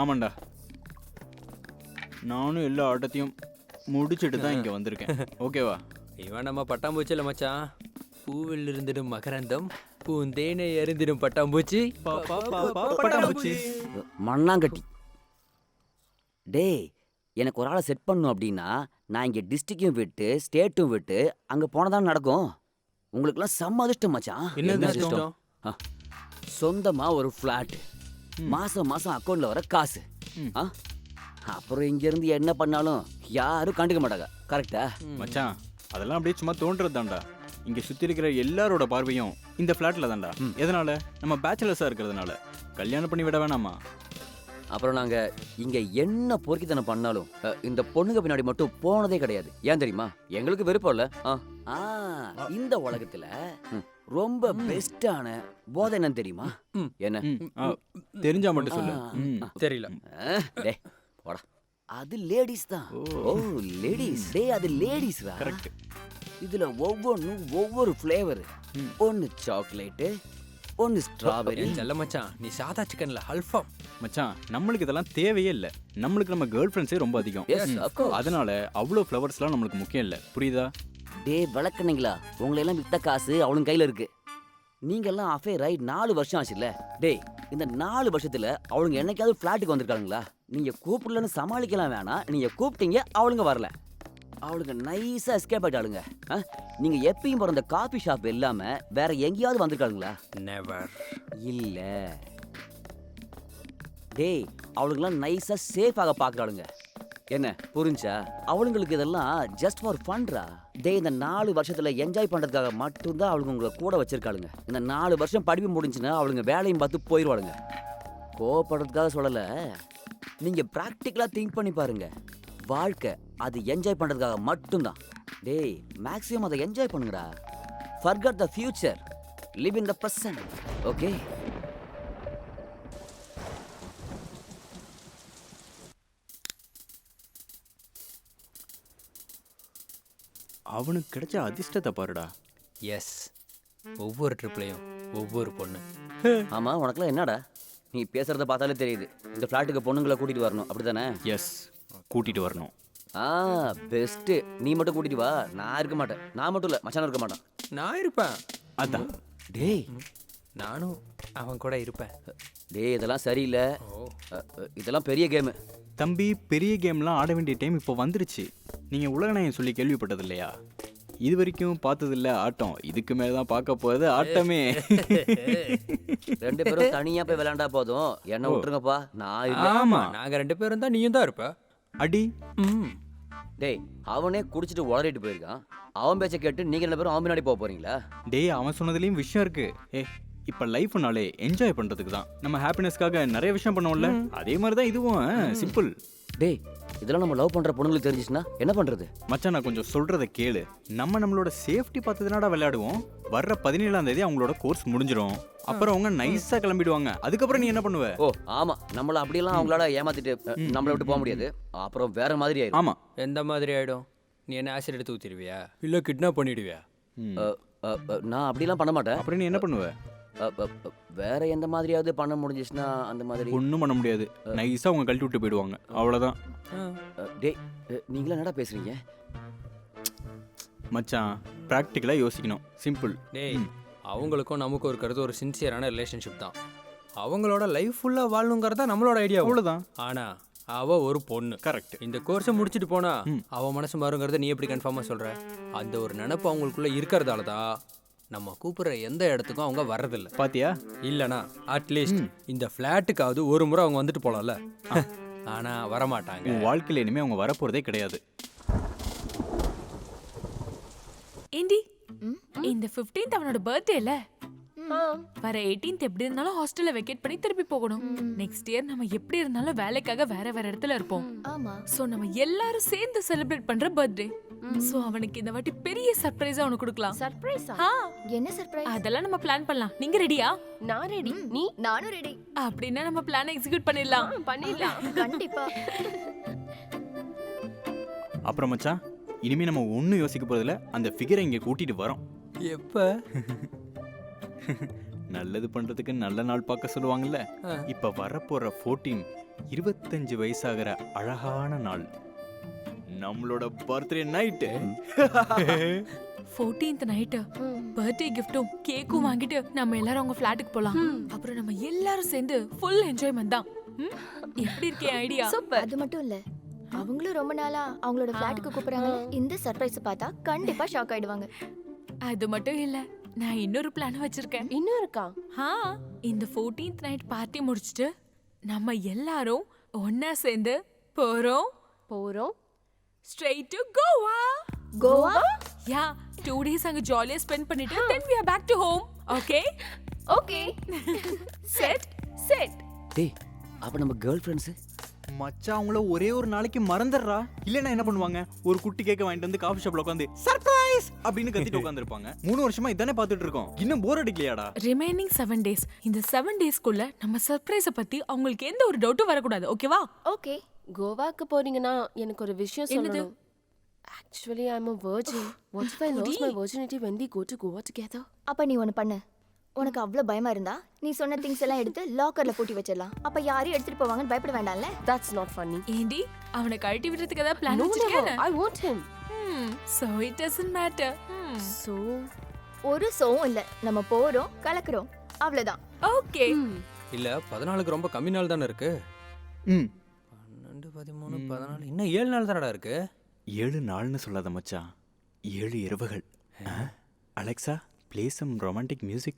ஆமாண்டா, நானும் எல்லா ஆட்டத்தையும் முடிச்சுட்டு தான் இங்கே வந்திருக்கேன். ஓகேவா? இவன் நம்ம பட்டாம்பூச்சி இல்லை மச்சான். பூவில் இருந்திடும் மகரந்தம், பூந்தேனை எறிந்திடும் பட்டாம்பூச்சி. பட்டாம்பூச்சி. மண்ணாங்கட்டி. டேய், எனக்கு ஒரு ஆளை செட் பண்ணும் அப்படின்னா நான் இங்கே டிஸ்ட்ரிக்டையும் விட்டு ஸ்டேட்டும் விட்டு அங்கே போனதான் நடக்கும். உங்களுக்குலாம் செம்ம அதிர்ஷ்டம் மச்சான். என்ன அதிர்ஷ்டம்? ஆ, சொந்தமா ஒரு ஃப்ளாட், மாசம் மாசம் அக்கௌண்ட்ல வர காசு. ஆ, அப்புறம் இங்க இருந்து என்ன பண்ணாலும் யாரும் கண்டுக்க மாட்டாங்க. கரெக்டா? மச்சான், அதெல்லாம் அப்படியே சும்மா தோன்றது தான்டா. இங்க சுத்தி இருக்கிற எல்லாரோட பார்வையும் இந்த ஃபிளாட்ல தான்டா. எதனால? நம்ம பேச்சுலர்ஸா இருக்கிறதுனால. கல்யாணம் பண்ணி விட வேணாமா? அப்புறம் நாங்க இங்க என்ன பொறுக்கித்தனம் பண்ணாலும் இந்த பொண்ணுங்க பின்னாடி மட்டும் போனதே கிடையாது. ஏன் தெரியுமா? எங்களுக்கு விருப்பம் இல்ல. இந்த உலகத்துல ரொம்ப பெஸ்டான போதை என்னன்னு தெரியுமா? என்ன? தெரிஞ்சா மட்டும் சொல்லு. தெரியல. டேய் போடா. அது லேடிஸ் தான். ஓ லேடிஸ். டேய் அது லேடிஸ்ரா. கரெக்ட். இதுல ஒவ்வொன்றும் ஒவ்வொரு ஃப்ளேவர். ஒன்னு சாக்லேட்டு, ஒன்னு ஸ்ட்ராபெரி. செல்ல மச்சான், நீ சாதா சிக்கன்ல அல்ஃபா. மச்சான், நம்மளுக்கு இதெல்லாம் தேவையே இல்லை. நம்மளுக்கு நம்ம கேர்ள் ஃப்ரெண்ட்ஸே ரொம்ப அதிகம். அதனால அவ்வளோ ஃப்ளவர்ஸ்லாம் நம்மளுக்கு முக்கியம் இல்லை. புரியுதா? டே விளக்குனீங்களா? உங்களை எல்லாம் வித்த காசு அவளுங்க கையில இருக்கு. நீங்க எல்லாம் அஃபேர் ஆகி 4 வருஷம் ஆச்சுல்ல? டேய், இந்த 4 வருஷத்துல அவளுங்க என்னைக்காவது ஃபிளாட்டுக்கு வந்திருக்காங்களா? நீங்க கூப்பிடலன்னு சமாளிக்கலாம் வேணாம். நீங்க கூப்பிட்டீங்க, அவளுங்க வரல. அவளுங்க நைஸா எஸ்கேப் ஆயிட்டாளுங்க. நீங்க எப்பயும் போற அந்த காபி ஷாப் இல்லாம வேற எங்கேயாவது வந்திருக்காளுங்களா? நெவர். இல்ல. டேய், அவளுங்கெல்லாம் நைஸா சேஃபாக பாக்குறாளுங்க. என்ன புரிஞ்சா? அவளுங்களுக்கு இதெல்லாம் ஜஸ்ட் ஃபார் ஃபன்ரா. டேய், இந்த 4 வருஷத்துல என்ஜாய் பண்றதுக்காக மட்டும்தான் அவளுங்க உங்களை கூட வச்சிருக்காளுங்க. இந்த 4 வருஷம் படிப்பு முடிஞ்சுன்னா அவளுங்க வேலையும் பார்த்து போயிடுவாளுங்க. கோவப்படுறதுக்காக சொல்லல, நீங்க பிராக்டிக்கலா திங்க் பண்ணி பாருங்க. வாழ்க்கை அது என்ஜாய் பண்றதுக்காக மட்டும்தான். டேய், மேக்ஸிமம் அதை என்ஜாய் பண்ணுங்கடா. Forget the future, live in the present. Okay? அவனுக்கு கிடைச்ச அதிர்ஷ்டத்தை பாருடா. எஸ், ஒவ்வொரு ட்ரிப்லையும் ஒவ்வொரு பொண்ணு. ஆமா, உனக்குலாம் என்னடா? நீ பேசுறத பார்த்தாலே தெரியுது இந்த ஃப்ளாட்டுக்கு பொண்ணுங்களை கூட்டிட்டு வரணும். அப்படிதானே? எஸ், கூட்டிட்டு வரணும். பெஸ்ட். நீ மட்டும் கூட்டிட்டு வா, நான் இருக்க மாட்டேன். நான் மட்டும் இல்ல, மச்சான் இருக்க மாட்டான். நான் இருப்பேன். அதான். டேய், நானும் அவன் கூட இருப்பேன். டேய், இதெல்லாம் சரியில்லை. இதெல்லாம் பெரிய கேமு. தம்பி, பெரிய கேம்லாம் ஆட வேண்டிய டைம் இப்போ வந்துருச்சு. நீங்கள் உலகநாயகம் சொல்லி கேள்விப்பட்டது இல்லையா? இது வரைக்கும் பார்த்ததில்ல ஆட்டம். இதுக்கு மேலே தான் பார்க்க போகிறது ஆட்டமே. 2 பேரும் தனியா போய் விளையாண்டா போதும். என்ன விட்டுருங்கப்பா, நான் இல்ல. ஆமா, நாங்க 2 பேரும் தான், நீயும் தான் இருப்ப. அடி. டேய், அவனே குடிச்சிட்டு உளறிட்டு போயிருக்கான். அவன் பேச்ச கேட்டு நீங்க 2 பேரும் அவன் பின்னாடி போக போறீங்களா? டேய், அவன் சொன்னதுலேயும் விஷயம் இருக்கு. இப்போ லைஃப்னாலே என்ஜாய் பண்ணுறதுக்கு தான். நம்ம ஹாப்பினஸ்க்காக நிறைய விஷயம் பண்ணுவோம்ல, அதே மாதிரி தான் இதுவும். சிம்பிள். டேய், இதெல்லாம் நம்ம லவ் பண்ற பொண்ணுங்களுக்கு தெரிஞ்சிச்சுன்னா என்ன பண்றது? மச்சான், நான் கொஞ்சம் சொல்றத கேளு. நம்மளோட சேஃப்டி பார்த்துனாடா விளையாடுவோம். வர்ற 17ஆம் தேதி அவங்களோட கோர்ஸ் முடிஞ்சிடும். அப்புறம் அவங்க நைஸா கிளம்பிடுவாங்க. அதுக்கப்புறம் நீ என்ன பண்ணுவ? ஓ ஆமா, நம்மள அப்படியெல்லாம் அவங்களால ஏமாத்திட்டு நம்மள விட்டு போக முடியாது. அப்புறம் வேற மாதிரி ஆயிடும். ஆமா. எந்த மாதிரி ஆயிடும்? நீ என்ன ஆசிட் எடுத்து ஊத்திடுவியா, இல்ல கிட்னாப் பண்ணிடுவியா? நான் அப்படிலாம் பண்ண மாட்டேன். அப்புறம் நீ என்ன பண்ணுவ? வேற எந்த மாதிரியாவது பண்ண முடிஞ்சிச்சுன்னா அந்த மாதிரி ஒன்றும் பண்ண முடியாது. நைஸா அவங்க கழட்டி விட்டு போயிடுவாங்க. அவ்வளோதான். டேய், நீங்களா என்னடா பேசுறீங்க? மச்சான், ப்ராக்டிக்கலாக யோசிக்கணும். சிம்பிள். டேய், அவங்களுக்கும் நமக்கும் இருக்கிறது ஒரு சின்சியரான ரிலேஷன்ஷிப் தான். அவங்களோட லைஃப் ஃபுல்லாக வாழணுங்கிறதா நம்மளோட ஐடியா. அவ்வளோதான். ஆனா அவ ஒரு பொண்ணு. கரெக்ட். இந்த கோர்ஸை முடிச்சுட்டு போனா அவ மனசு மாறுங்கிறத நீ எப்படி கன்ஃபார்மாக சொல்ற? அந்த ஒரு நினப்பு அவங்களுக்குள்ள இருக்கிறதால தான் நம்ம கூப்பிடுற எந்த இடத்துக்கும் அவங்க வர்றதில்ல. பாத்தியா? இல்லனா அட்லீஸ்ட் இந்த ஃப்ளாட்டுக்காவது ஒரு முறை அவங்க வந்துட்டு போலாம்ல. ஆனா வரமாட்டாங்க. உன் வாழ்க்கையில் இனிமே அவங்க வரப்போறதே கிடையாது. ஏண்டி, இந்த 15th அவனோட பர்த்டேல, வர 18th எப்படி இருந்தாலும் ஹாஸ்டல்ல வெக்கேட் பண்ணி திருப்பி போகணும். நெக்ஸ்ட் இயர் நம்ம எப்படி இருந்தாலும் வேலைக்காக வேற வேற இடத்துல இருப்போம். ஆமா. சோ நம்ம எல்லாரும் சேர்ந்து செலிப்ரேட் பண்ற பர்த்டே. சோ அவனுக்கு இந்த வாட்டி பெரிய சர்ப்ரைஸா அவனுக்கு கொடுக்கலாம். சர்ப்ரைஸா? என்ன சர்ப்ரைஸ்? அதெல்லாம் நம்ம பிளான் பண்ணலாம். நீங்க ரெடியா? நான் ரெடி. நானும் ரெடி. அப்படின்னா நம்ம பிளானை எக்ஸிக்யூட் பண்ணிடலாம். பண்ணிடலாம். கண்டிப்பா. அப்புறம் மச்சான், இனிமே நம்ம ஒன்றும் யோசிக்க போறதில்ல. அந்த ஃபிகரை இங்கே கூட்டிட்டு வரோம். எப்ப? நல்லது பண்றதுக்கு நல்ல நாள் பார்க்க சொல்லுவாங்கல்ல. இப்ப வரப்போற 14 25 வயசாகிற அழகான நாள். நம்மளோட birthday night 14th night birthday கிஃப்ட்டும் கேக்கும் வாங்கிட்டு நம்ம எல்லாரும் அவங்க ஃபிளாட்டுக்கு போலாம். அப்புறம் நம்ம எல்லாரும் சேர்ந்து ஃபுல் என்ஜாய்மெண்ட் தான். எப்படி இருக்கே ஐடியா? சூப்பர். அது மட்டும் இல்ல, அவங்களும் ரொம்ப நாளா அவங்களோட ஃபிளாட்டுக்கு கூப்பிடுறாங்க. இந்த சர்ப்ரைஸ் பார்த்தா கண்டிப்பா ஷாக் ஆயிடுவாங்க. அது மட்டும் இல்ல, நான் இன்னொரு பிளான் வச்சிருக்கேன். இன்னும் இருக்கா? இந்த 14th நைட் பார்ட்டி முடிச்சிட்டு நம்ம எல்லாரும் ஒண்ணா சேர்ந்து போறோம் straight to Goa. Goa? Yeah, 2 days அங்க ஜாலியா ஸ்பெண்ட் பண்ணிட்டு then we are back to home. Okay? Okay. Set. டேய் அப்ப நம்ம கேர்ள் ஃப்ரெண்ட்ஸ் மச்சான் அவங்கள ஒரே ஒரு நாளைக்கு மறந்துடுறா. இல்லைன்னா என்ன பண்ணுவாங்க? ஒரு குட்டி கேக்க வாங்கிட்டு வந்து காஃபி ஷாப்ல உட்காந்து சர்ப்ரைஸ் அப்படின்னு கத்திட்டு உட்காந்துருப்பாங்க. 3 வருஷமா இதானே பார்த்துட்டு இருக்கோம். இன்னும் போர் அடிக்கலையாடா? Remaining 7 days. இந்த 7 daysக்குள்ள நம்ம சர்ப்ரைஸ பத்தி அவங்களுக்கு எந்த ஒரு டவுட்டும் வரக்கூடாது. ஓகேவா? ஓகே. கோவாக்கு போறீங்கன்னா எனக்கு ஒரு விஷயம் சொல்லணும். Actually, I'm a virgin. What if I lose my virginity when we go to Goa together? அப்ப நீ ஒன்னு பண்ணு. உனக்கு அவ்வளவு பயமா இருந்தா நீ சொன்ன திங்ஸ் எல்லாம் எடுத்து லாக்கர்ல பூட்டி வச்சிடலாம். அப்ப யாரையும் எடுத்துட்டு போவாங்கன்னு பயப்பட வேண்டாம்ல. That's not funny. ஏண்டி அவனை கழட்டி விடுறதுக்கு ஏதாவது பிளான் No, வச்சிருக்கியா? never. I want him. So it doesn't matter. So, ஒரு சோவும் இல்ல. நம்ம போறோம், கலக்குறோம். அவ்வளவுதான். Okay. இல்ல 14க்கு ரொம்ப கம்மி நாள் தானே இருக்கு. 12, 13, 14 இன்னும் 7 நாள் தானடா இருக்கு. 7 நாள்னு சொல்லாத மச்சான், 7 இரவுகள். Alexa, play some romantic music.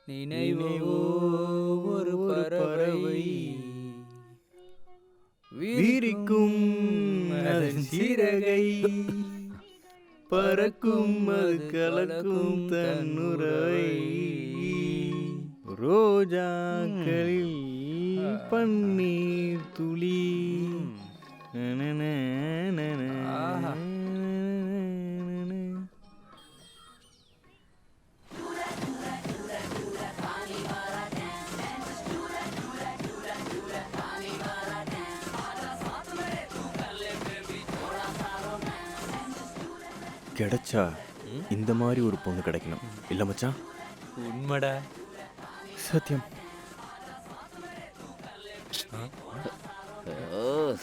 நினைவோ ஒரு பறவை வீரிக்கும் அதன் சிறகை, பறக்கும் அது கலக்கும் தன்னுரை, ரோஜாக்களில் பன்னீர் துளி. கிடைச்சா இந்த மாதிரி ஒரு பொண்ணு கிடைக்கணும் இல்ல மச்சான்? உண்மைடா. சத்தியம்.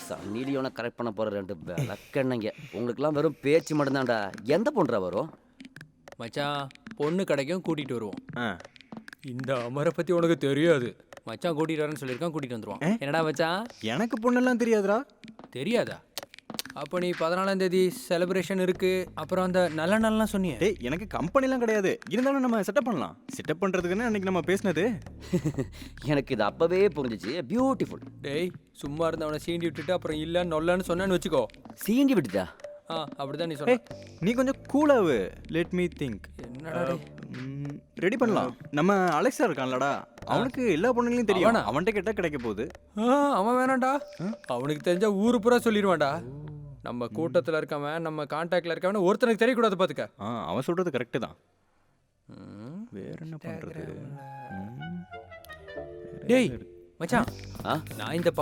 சன்னி லியோனை கரெக்ட் பண்ண போற 2 விளக்கண்ணங்க. உங்களுக்குலாம் வெறும் பேச்சு மட்டும்தான்டா. எந்த பொண்ணா வரும்? மச்சான் பொண்ணு கிடைக்கும், கூட்டிட்டு வருவோம். இந்த அமரை பத்தி உனக்கு தெரியாது. மச்சான் கூட்டிட்டு வரேன்னு சொல்லியிருக்கான், கூட்டிட்டு வந்துருவான். என்னடா மச்சான்? எனக்கு பொண்ணெல்லாம் தெரியாதுடா. தெரியாதா? அப்போ நீ 14ஆம் தேதி செலிப்ரேஷன் இருக்கு, அப்புறம் அந்த நல்ல நாள்லாம் சொன்னியே. டேய் எனக்கு கம்பெனிலாம் கிடையாது. இருந்தாலும் நம்ம செட்டப் பண்ணலாம். செட்டப் பண்றதுக்குன்னு அன்னைக்கு நம்ம பேசினது. எனக்கு இது அப்பவே புரிஞ்சிச்சு. பியூட்டிஃபுல். டேய் சும்மா இருந்தவனை சீண்டி விட்டுட்டு அப்புறம் இல்ல நொல்லன்னு சொன்னேன்னு வச்சுக்கோ. சீண்டி விட்டுட்டா? அப்படிதான் நீ சொன்ன. நீ கொஞ்சம் கூலாவு. Let me think. என்னடா ரெடி பண்ணலாம். நம்ம அலெக்ஸா இருக்கான்லடா, அவனுக்கு எல்லா பொண்ணுங்களையும் தெரியும். அவன்கிட்ட கேட்டா கிடைக்க போகுது. அவன் வேணாண்டா, அவனுக்கு தெரிஞ்சா ஊரு பூரா சொல்லிடுவான்டா. நம்ம கூட்டத்தில் இருக்கவன், நம்ம கான்டாக்ட்ல இருக்கவன் ஒருத்தனுக்கு தெரியக்கூடாது பாத்துக்க. அவன் சொல்றது கரெக்டு தான். வேற என்ன பண்றது? டேய் மச்சான், நான் இந்த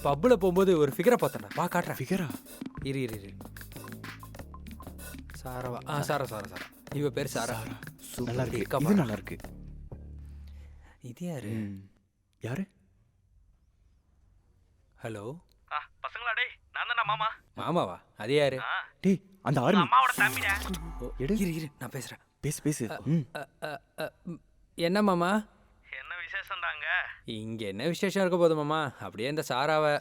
பப்ல போகும்போது ஒரு ஃபிகரை பார்த்தேன்டா. வா காட்டுறேன். ஃபிகரா? இரு. சாரவா? சாரா. இவ பேர் சாரா. நல்லா இருக்கு. இது நல்லா இருக்கு. இது யாரு? யாரு? ஹலோ பசங்களா? டேய் நான் தான் மாமா. மாமாவா? அது யாரு? டேய் அந்த ஆர்மி அம்மாவோட தம்பிடா. இரு நான் பேசுறேன். பேசு. என்ன மாமா? என்ன விசேஷம் தாங்க? இங்க என்ன விசேஷம் இருக்க போகுது மாமா? அப்படியே இந்த சாராவை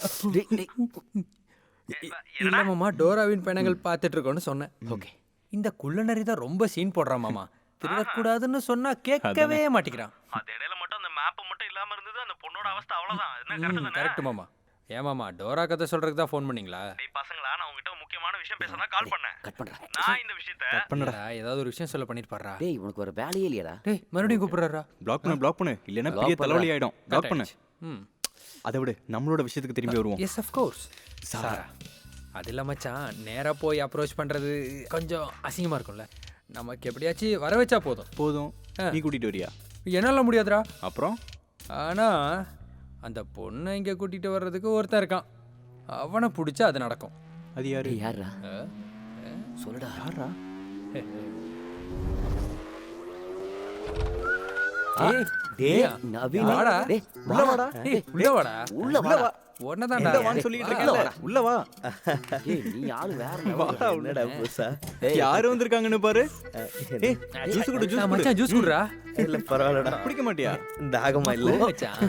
இல்ல மாமா, டோராவின் பயணங்கள் பார்த்துட்டு இருக்கோன்னு சொன்னேன். ஓகே. இந்த குள்ளநரி தான் ரொம்ப சீன் போடுறான் மாமா. திருடக்கூடாதுன்னு சொன்னா கேட்கவே மாட்டேங்கிறான். அது இடையில மட்டும் அந்த மேப் மட்டும் இல்லாம இருந்தது அந்த பொண்ணோட அவஸ்தை அவ்வளவுதான். என்ன கரெக்ட் தானே? கரெக்ட் மாமா. ஏமாமா டோரா கதை சொல்றதுக்கு தான் ஃபோன் பண்ணீங்களா? டேய் பசங்களா, நான் உங்ககிட்ட முக்கியமான விஷயம் பேசதான் கால் பண்ணேன். கட் பண்றா. நான் இந்த விஷயத்தை கட் பண்ணடா. ஏதாவது ஒரு விஷயம் சொல்ல பண்ணிருப்பாரா? டேய் உனக்கு ஒரு வேலையே இல்லையாடா? டேய் மறுபடியும் கூப்பிடுறாரா? பிளாக் பண்ணு. இல்லைன்னா பெரிய தலைவலி ஆயிடும். பிளாக் பண்ணு. அதை விட நம்மளோட விஷயத்துக்கு திரும்பி வருவோம். Yes of course. சாரா அது இல்லை மச்சான், நேராக போய் அப்ரோச் பண்ணுறது கொஞ்சம் அசிங்கமாக இருக்கும்ல. நமக்கு எப்படியாச்சும் வர வச்சா போதும். நீ கூட்டிகிட்டு வரியா? என்னால் முடியாதுடா. அப்புறம்? ஆனால் அந்த பொண்ணை இங்கே கூட்டிகிட்டு வர்றதுக்கு ஒருத்தன் இருக்கான். அவனை பிடிச்சா அது நடக்கும். அது யாரு? யாரா சொல்லுடா. யாரா? டேய் நவீன் வாடா. டேய் உள்ள வாடா. உள்ள வாடா. உள்ள வாடா ஒன்னதான்டா. வான்னு சொல்லிட்டு இருக்கல உள்ள வா. ஏய் நீ ஆளு வேற வாடா உள்ளடா புதுசா. யாரு வந்திருக்காங்கன்னு பாரு. ஏய் ஜூஸ் குடு ஜூஸ் குடு. மச்சான் ஜூஸ் குடுறா. இல்ல பரவாயில்லடா. குடிக்க மாட்டியா? தாகமா இல்ல. மச்சான்.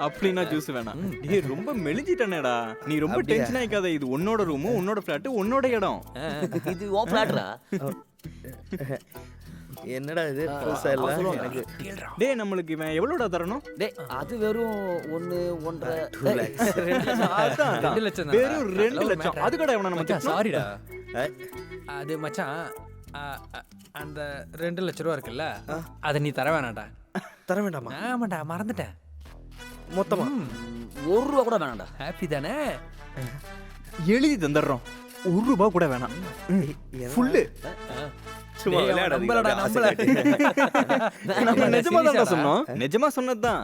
அப்படினா ஜூஸ் வேணாம். டேய் ரொம்ப மெலிஞ்சிட்டனேடா. நீ ரொம்ப டென்ஷன் ஆயிக்காத. இது உன்னோட ரூம், உன்னோட ஃபிளாட், உன்னோட இடம். இது ஓ ஃபிளாட்ரா. என்னடா இது புதுசா இல்ல எனக்கு. டேய் நம்மளுக்கு இவன் எவ்வளவுடா தரணும்? டேய் அது வெறும் 1 1.5 2 lakhs. 2 லட்சம் தான். வெறும் 2 லட்சம். அதுக்கடா இவன நம்ம மச்சான் சாரிடா. அது மச்சான் அந்த 2 லட்சம் ரூபா இருக்குல்ல அதை நீ தர வேணாம்டா. தர வேண்டாமா? ஆமாடா மறந்துட்டேன். மொத்தமா 1 ரூபா கூட வேணாம்டா. ஹாப்பி தானே? எழுதி தந்துடுறோம். 1 ரூபாய் கூட வேணாம். ஃபுல்லு. சும்மா விளையாடாதீங்க. நம்ம நிஜமா தான் சொன்னோம். நிஜமா சொன்னதுதான்.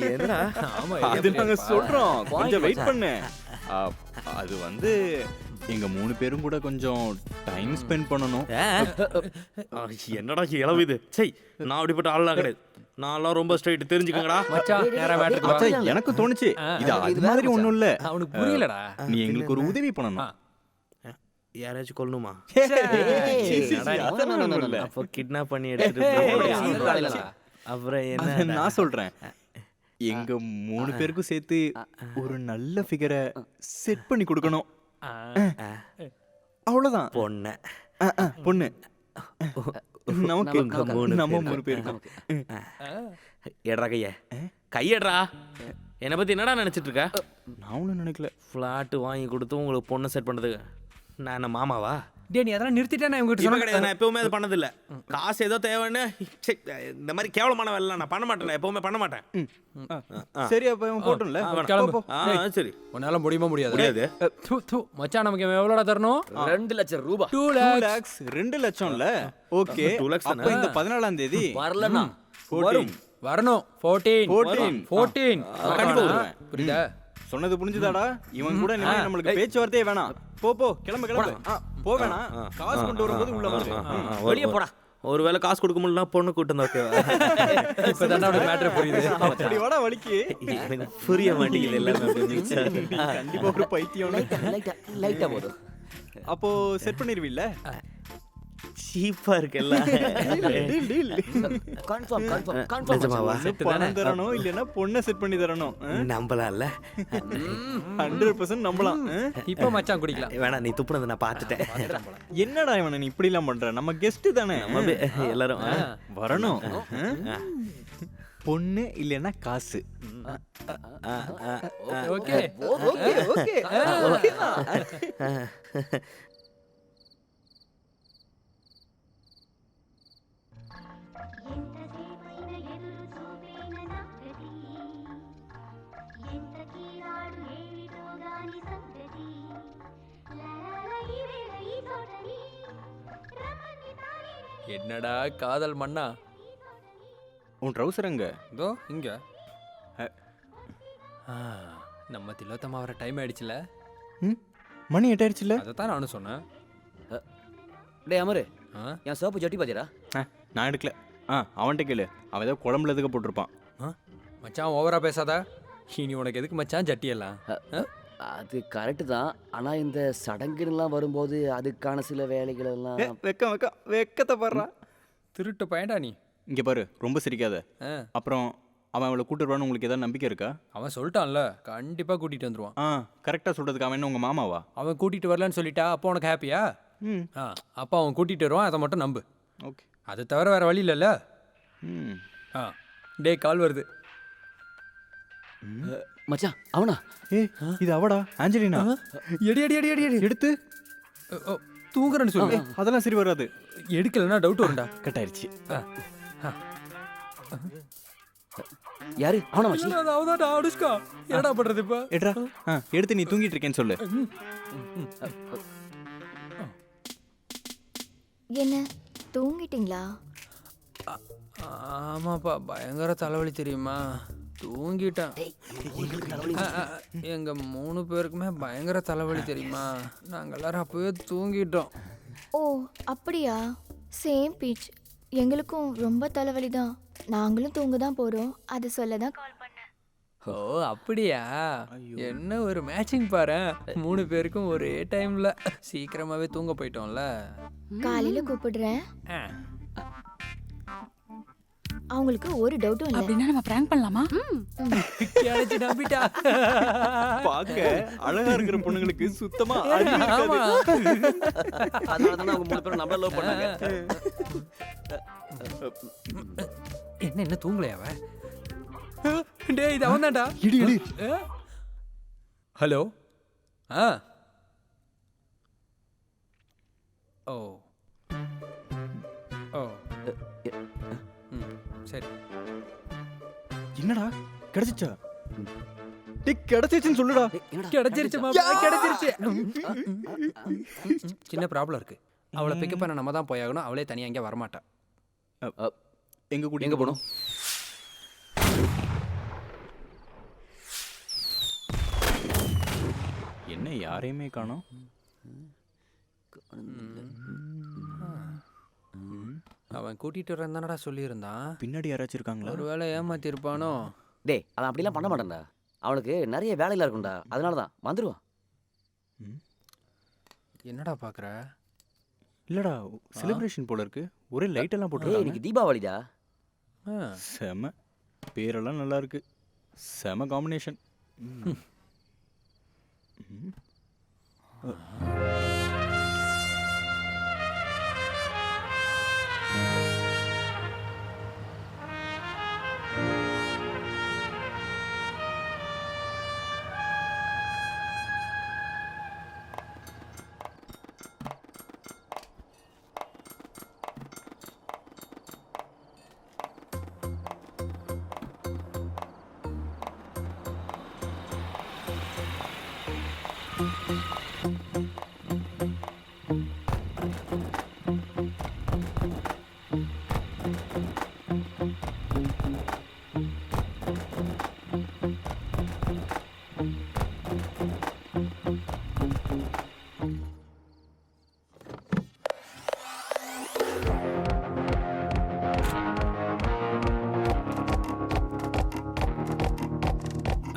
என்னடா? ஆமா அது நாங்க சொல்றோம். கொஞ்சம் வெயிட் பண்ணு. அது வந்து எங்க 3 பேரும் கூட கொஞ்சம் டைம் ஸ்பெண்ட் பண்ணனும். என்னடா இளவு இது? சை நான் அப்படிப்பட்ட ஆளலாம் கிடையாது. நான்லாம் ரொம்ப ஸ்ட்ரைட் தெரிஞ்சுக்கங்கடா. மச்சான் நேரா மேட்டருக்கு வா. மச்சான் எனக்கு தோணுச்சு இது அது மாதிரி ஒண்ணும் இல்ல. அவனுக்கு புரியலடா. நீ எங்களுக்கு ஒரு உதவி பண்ணணும். யாராச்சும் கொல்லணுமா? அதெல்லாம் ஒண்ணும் இல்ல. அப்போ கிட்னாப் பண்ணி எடுத்துட்டு அப்புறம் என்ன? நான் சொல்றேன். எங்க 3 பேருக்கும் சேர்த்து ஒரு நல்ல ஃபிகரை செட் பண்ணி கொடுக்கணும். அவ்வளவுதான். பொண்ணு பொண்ணு நமக்கு நம்ம 3 பேருக்கும். ஏடா கையேடுறா. என்னை பத்தி என்னடா நினைச்சிட்டு இருக்க? நான் ஒன்றும் நினைக்கல. ஃப்ளாட் வாங்கி கொடுத்து உங்களுக்கு பொண்ணு செட் பண்ணதுக்கு நான் என்ன மாமாவா? டேய் நீ அதெல்லாம் நிறுத்திட்டேன். நான் இப்ப கிடையாது. நான் எப்பவுமே அது பண்ணதில்ல. காசு ஏதோ தேவைன்னு இந்த மாதிரி கேவலமான வேலை நான் பண்ண மாட்டேன். எப்பவுமே பண்ண மாட்டேன். சரி அப்ப இவன் போட்டும்ல. கிளம்பு. சரி உன்னால முடியுமா முடியாது? முடியாது. மச்சான் நமக்கு எவ்வளோடா தரணும்? 2 லட்சம் ரூபாய். 2 2 lakhs. lakhs 2 லட்சம்ல. ஓகே 2 lakhs அப்ப இந்த 14ஆம் தேதி வரலனா 14 வரணும். 14 கண்டிப்பா வருவேன். புரியுதா? சொன்னது புரிஞ்சுதாடா? இவன் கூட இனிமே நம்மளுக்கு பேச்சுவார்த்தையே வேணாம். போ கிளம்பு. போ வேணாம். காசு கொண்டு வரும்போது உள்ள வந்து வெளிய போடா. ஒருவேளை காசு கொடுக்க முடியலனா பொண்ணு கூட்டம் ஓகேவா? இப்பதான் அவனுக்கு மேட்டர் புரியுது. அப்படி வாடா வலிக்கு. எனக்கு புரிய மாட்டேங்குது எல்லாமே. கண்டிப்பா ஒரு பைத்தியம். லைட்டா போடு. அப்போ செட் பண்ணிருவீல்ல? சீப்பா இருக்குல்ல. கன்ஃபார்ம் நிஜமாவா? பணம் தரணும் இல்லனா பொண்ணை செட் பண்ணி தரணும். நம்பலாம்ல? 100% நம்பலாம். இப்போ மச்சான் குடிக்கலாம். வேணா நீ துப்புனது நான் பார்த்துட்டேன். என்னடா இவனை நீ இப்படி எல்லாம் பண்ற? நம்ம கெஸ்ட் தானே. எல்லாரும் வரணும். பொண்ணு இல்லனா காசு. ஓகே என்னடா காதல் மண்ணா? உன் ட்ரவுசர் எங்க? இதோ இங்க. நம்ம திலோத்தமா வர டைம் ஆயிடுச்சுல. மணி 8 ஆயிடுச்சுல. அதான் நானும் சொன்னேன். டேய் அமரு, என் சோப்பு ஜட்டி பாத்தியா? நான் எடுக்கல. அவன்கிட்ட கேளு. அவன் ஏதோ குழம்புல எதுக்கு போட்டிருப்பான். மச்சான் ஓவரா பேசாத. இனி உனக்கு எதுக்கு மச்சான் ஜட்டி எல்லாம்? அது கரெக்டு தான். ஆனா இந்த சடங்குலாம் வரும்போது அதுக்கான சில வேலைகள் எல்லாம். வெக்கத்தை பாடுறா. திருட்டு பையன்டா நீ. இங்க பாரு, ரொம்ப சிரிக்காத. அப்புறம் அவன் அவளை கூட்டு வருவான்னு உங்களுக்கு ஏதாவது நம்பிக்கை இருக்கா? அவன் சொல்லிட்டான்ல, கண்டிப்பா கூட்டிட்டு வந்துருவான். கரெக்டா சொல்றதுக்கு அவன் என்ன உங்க மாமாவா? அவன் கூட்டிட்டு வரலன்னு சொல்லிட்டா அப்போ உனக்கு ஹாப்பியா? அப்போ அவன் கூட்டிட்டு வருவான், அதை மட்டும் நம்பு. ஓகே. அது தவிர வேற வழி இல்லைல்ல. டே கால் வருது. மச்சான் அவனா? இது அவடா, ஆஞ்சலினா. எடி எடி எடி எடி எடுத்து தூங்குறேன்னு சொல்லு. அதெல்லாம் சரி வராது. எடுக்கலன்னா டவுட் வரும்டா. கட் ஆயிடுச்சு. யாரு அவனா மச்சி? அவதான்டா அனுஷ்கா. என்னடா பண்றது இப்ப? எட்ரா. எடுத்து நீ தூங்கிட்டு இருக்கேன்னு சொல்லு. என்ன தூங்கிட்டீங்களா? ஆமாப்பா, பயங்கர தலைவலி தெரியுமா? தூங்கிட்டேன். எங்க 3 பேருக்குமே பயங்கர தலைவலி தெரியுமா? நாங்க எல்லாரும் அப்பவே தூங்கிட்டோம். ஓ அப்படியா? Same beach. எங்களுக்கும் ரொம்ப தலைவலி தான். நாங்களும் தூங்க தான் போறோம். அது சொல்ல தான் கால் பண்ணேன். ஓ அப்படியா? என்ன ஒரு மேட்சிங் பாரு. 3 பேருக்கும் ஒரே டைம்ல சீக்கிரமாவே தூங்க போயிட்டோம்ல. காலையில கூப்பிடுறேன். ஆ. அவங்களுக்கு ஒரு டவுட்டும் இல்ல. அப்படின்னா நம்ம பிராங்க் பண்ணலாமா? கிடைச்சு நம்பிட்டா. பார்க்க அழகா இருக்கிற பொண்ணுங்களுக்கு சுத்தமா ஆமா. அதனால தானே அவங்க 3 பேரும் நம்மள லவ் பண்ணாங்க. என்ன தூங்கலையா அவ? டேய் இது அவன் தான்டா. இடி இடி. ஹலோ. ஆ. ஓ. ஓ. சரி. என்னடா கிடைச்சிச்சா? டேய் கிடைச்சிச்சுன்னு சொல்லுடா. கிடைச்சிருச்சு மாமா, கிடைச்சிருச்சு. சின்ன ப்ராப்ளம் இருக்கு. அவளை பிக்கப் பண்ண நம்ம தான் போயாகணும். அவளே தனியா இங்கே வரமாட்டா. எங்க போகணும்? என்ன யாரையுமே காணோம்? அவன் கூட்டிட்டு வரேன் தானடா சொல்லியிருந்தான். பின்னாடி யாராச்சும் இருக்காங்களா? ஒருவேளை ஏமாத்தி இருப்பானோ? டேய் அவன் அப்படிலாம் பண்ண மாட்டான்டா. அவனுக்கு நிறைய வேலையில இருக்கும்டா. அதனால தான் வந்துருவான். என்னடா பாக்குற? இல்லடா செலிப்ரேஷன் போல இருக்கு. ஒரே லைட் எல்லாம் டேய் போட்டுருக்காங்க. இன்னைக்கு தீபாவளிடா. செம. பேரெல்லாம் நல்லா இருக்கு. செம காம்பினேஷன்.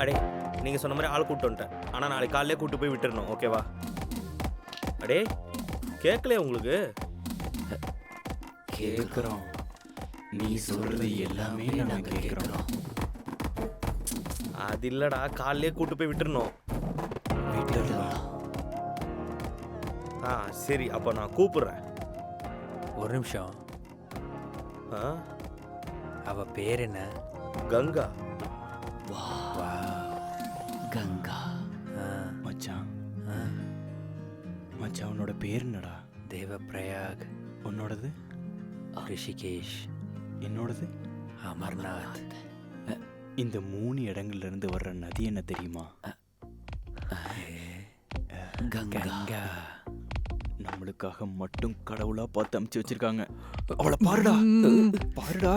அடே நீங்க சொன்ன மாதிரி ஆள் கூட்டு வந்துட்டேன். ஆனா நாளைக்கு காலையிலே கூட்டு போய் விட்டுறணும். ஓகேவா? அடே கேட்கலையே உங்களுக்கு? கேக்குறோம். நீ சொல்றது எல்லாமே நாங்க கேக்குறோம். அது இல்லடா, காலையிலே கூட்டு போய் விட்டுறணும். ஆ சரி, அப்போ நான் கூப்பிடுறேன். ஒரு நிமிஷம். ஆ அவ பேர் என்ன? கங்கா. கங்கா. மச்சான். மச்சான் உன்னோட பேர் என்னடா? தேவப்பிரயாக். உன்னோடது? ரிஷிகேஷ். என்னோடது? அமர்நாத். இந்த 3 இடங்கள்ல இருந்து வர்ற நதி என்ன தெரியுமா? கங்கா. நம்மளுக்காக மட்டும் கடவுளா பார்த்து அமுச்சு வச்சிருக்காங்க. அவளை பாருடா. பாருடா.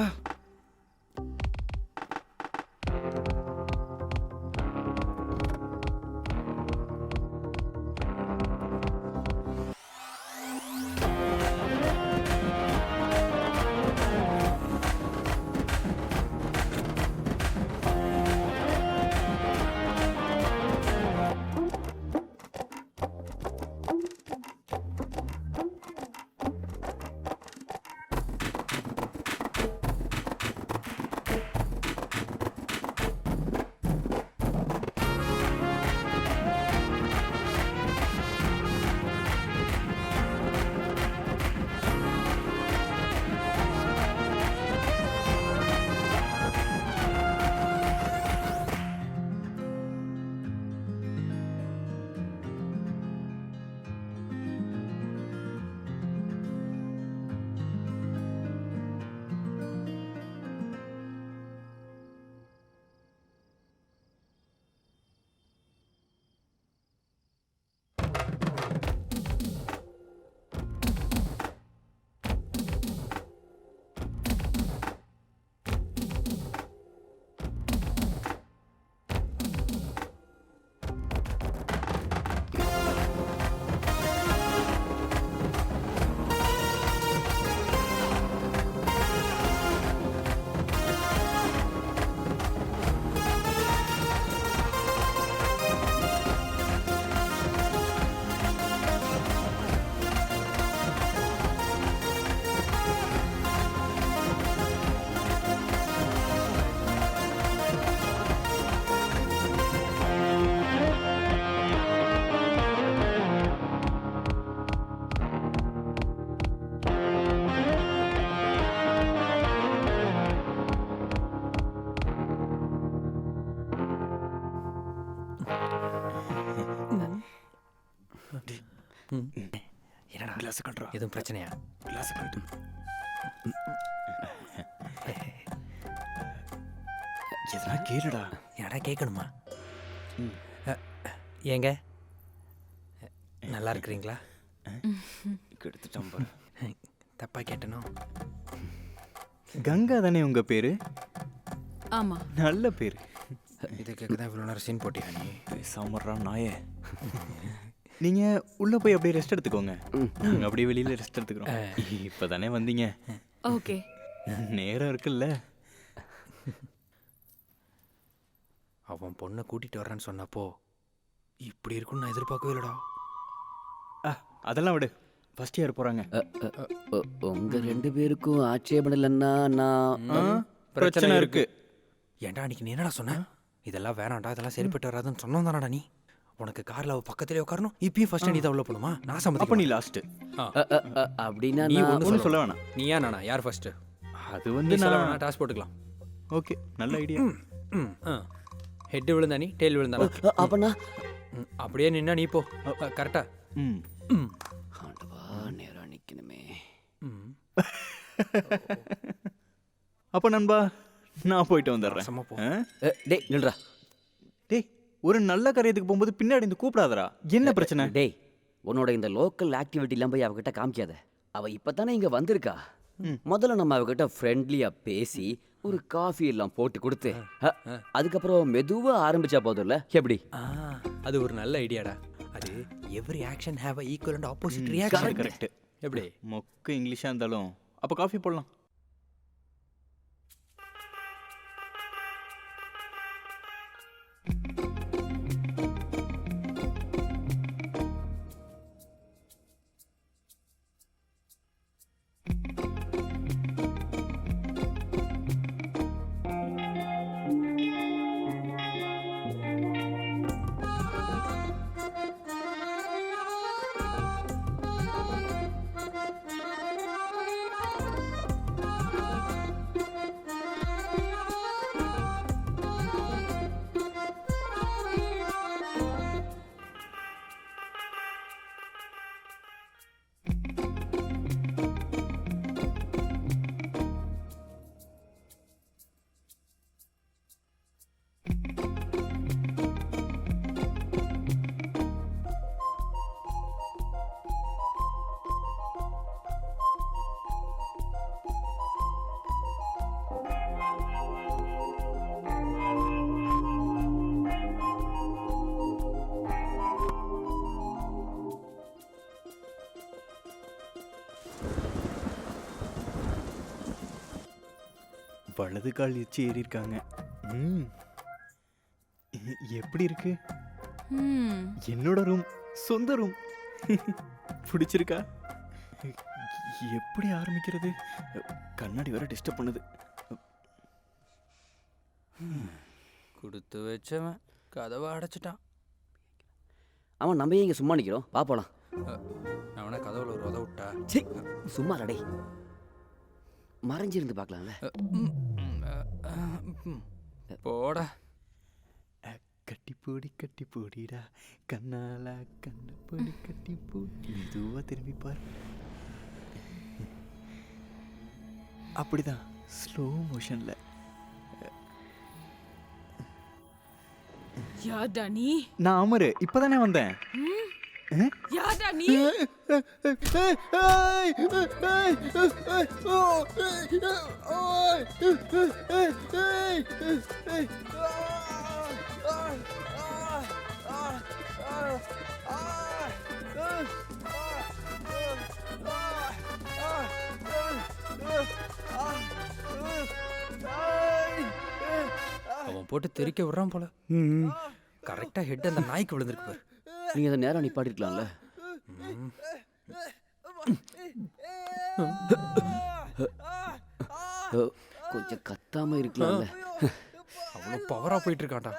கிளாஸ் கட்டுறா. எதுவும் பிரச்சனையா? கிளாஸ் கட்டு. எதனா கேளுடா. என்னடா கேட்கணுமா? ஏங்க நல்லா இருக்கிறீங்களா? கெடுத்துட்டான் பாரு. தப்பா கேட்டனோ? கங்கா தானே உங்க பேரு? ஆமா. நல்ல பேரு. இது கேட்க தான் இவ்வளோ நேரம் சீன் போட்டியா நீ? பேசாமறா நாயே. நீங்க உள்ள போய் அப்படியே ரெஸ்ட் எடுத்துக்கோங்க. நாங்க அப்படியே வெளியில ரெஸ்ட் எடுத்துக்கிறோம். இப்பதானே வந்தீங்க. ஓகே. நேரம் இருக்குல்ல. அவன் பொண்ணை கூட்டிட்டு வர்றேன்னு சொன்னப்போ இப்படி இருக்குன்னு நான் எதிர்பார்க்கவே இல்லடா. அதெல்லாம் விடு. ஃபர்ஸ்ட் இயர் போறாங்க. உங்க 2 பேருக்கும் ஆட்சேபம் இல்லைன்னா நான் பிரச்சனை இருக்கு. ஏன்டா அன்னைக்கு நீ என்னடா சொன்ன? இதெல்லாம் வேணாம்டா, இதெல்லாம் சரிப்பட்டு வராதுன்னு சொன்னோம் தானடா நீ. உனக்கு கார்ல அவ பக்கத்திலே உட்காரணும். இப்பயும் ஃபர்ஸ்ட் நீ தான் உள்ள போணுமா? நான் சம்மதி. அப்ப நீ லாஸ்ட். அப்படின்னா நீ ஒன்றும் சொல்ல வேணாம். நீ ஏன் நானா? யார் ஃபர்ஸ்ட்? அது வந்து சொல்ல நான் வேணாம், டாஸ் போட்டுக்கலாம். ஓகே, நல்ல ஐடியா. ஹெட் விழுந்தா நீ, டெயில் விழுந்தானா? அப்பனா அப்படியே நின்னா நீ போ. கரெக்டா? ஆண்டவா, நேரம் நிக்கணுமே. அப்ப நண்பா நான் போயிட்டு வந்துடுறேன். சம போ. டேய் நில்றா. டேய், ஒரு நல்ல காரியத்துக்கு போகும்போது பின்னாடி இந்த கூப்பிடாதடா. என்ன பிரச்சனை? டேய், உன்னோட இந்த லோக்கல் ஆக்டிவிட்டிலாம் போய் அவகிட்ட காமிக்காத. அவ இப்பதானே இங்க வந்திருக்கா. முதல்ல நம்ம அவகிட்ட ஃப்ரெண்ட்லியா பேசி ஒரு காஃபி எல்லாம் போட்டு கொடுத்து அதுக்கப்புறம் மெதுவா ஆரம்பிச்சா போதும்ல. எப்படி? அது ஒரு நல்ல ஐடியாடா. அது every action have a equal and opposite reaction. Correct. எப்படி? மொக்க இங்கிலீஷா இருந்தாலும் அப்ப காஃபி போடலாம். வலது கால் எச்சி ஏறி இருக்காங்க. எப்படி இருக்கு? என்னோட ரூம், சொந்த ரூம். பிடிச்சிருக்கா? எப்படி ஆரம்பிக்கிறது? கண்ணாடி வேற டிஸ்டர்ப் பண்ணுது. கொடுத்து வச்சவன் கதவை அடைச்சிட்டான். அவன் நம்ம இங்க சும்மா நிக்கிறோம். வா போலாம். அவனை கதவுல ஒரு உத விட்டா. சும்மா டேய், மறைஞ்சிருந்து பார்க்கலாம்ல. போடா. கட்டி போடிடா கண்ணால கண்ண பொடி கட்டி போடி. மெதுவா திரும்பி பாரு. அப்படிதான் ஸ்லோ மோஷன்ல. யார்டா நீ? நான் அமரு, இப்பதானே வந்தேன். யார்டா நீ? அவன் போட்டு தெறிக்க விடுறான் போல. கரெக்டா ஹெட் அந்த நாய்க்கு விழுந்திருக்கு பாரு. நீங்க அதை நேரம் நிப்பாட்டிருக்கலாம்ல. கொஞ்சம் கத்தாம இருக்கலாம்ல. அவ்வளோ பவரா போயிட்டு இருக்கான்டா.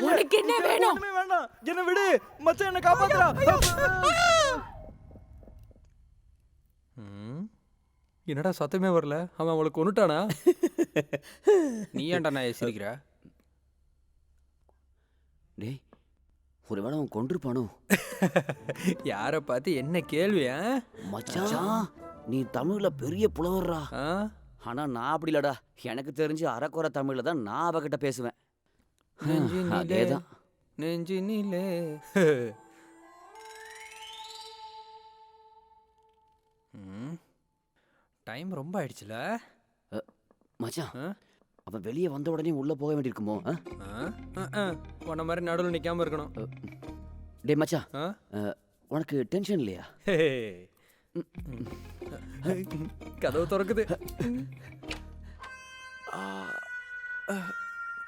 உனக்கு என்ன வேணும்? வேண்டாம், என்ன விடு மச்சான், என்ன காப்பாத்துடா. என்னடா சத்தமே வரல? அவன் அவளை கொன்னுட்டானா? நீ ஏன்டா நான் சிரிக்கிற? டேய் ஒருவேளை அவன் கொண்டிருப்பானோ? யாரை பார்த்து என்ன கேள்வியா? மச்சான் நீ தமிழ்ல பெரிய புலவர்ரா. ஆனா நான் அப்படி இல்லடா. எனக்கு தெரிஞ்சு அரைக்குறை தமிழ்ல தான் நான் அவகிட்ட பேசுவேன். அதேதான். நெஞ்சினிலே. டைம் ரொம்ப ஆயிடுச்சுல மச்சான். அவன் வெளியே வந்த உடனே உள்ள போக வேண்டியிருக்குமோ? உன்ன மாதிரி நடுவில் நிக்காம இருக்கணும். டே மச்சான், உனக்கு டென்ஷன் இல்லையா? கதவு திறக்குது.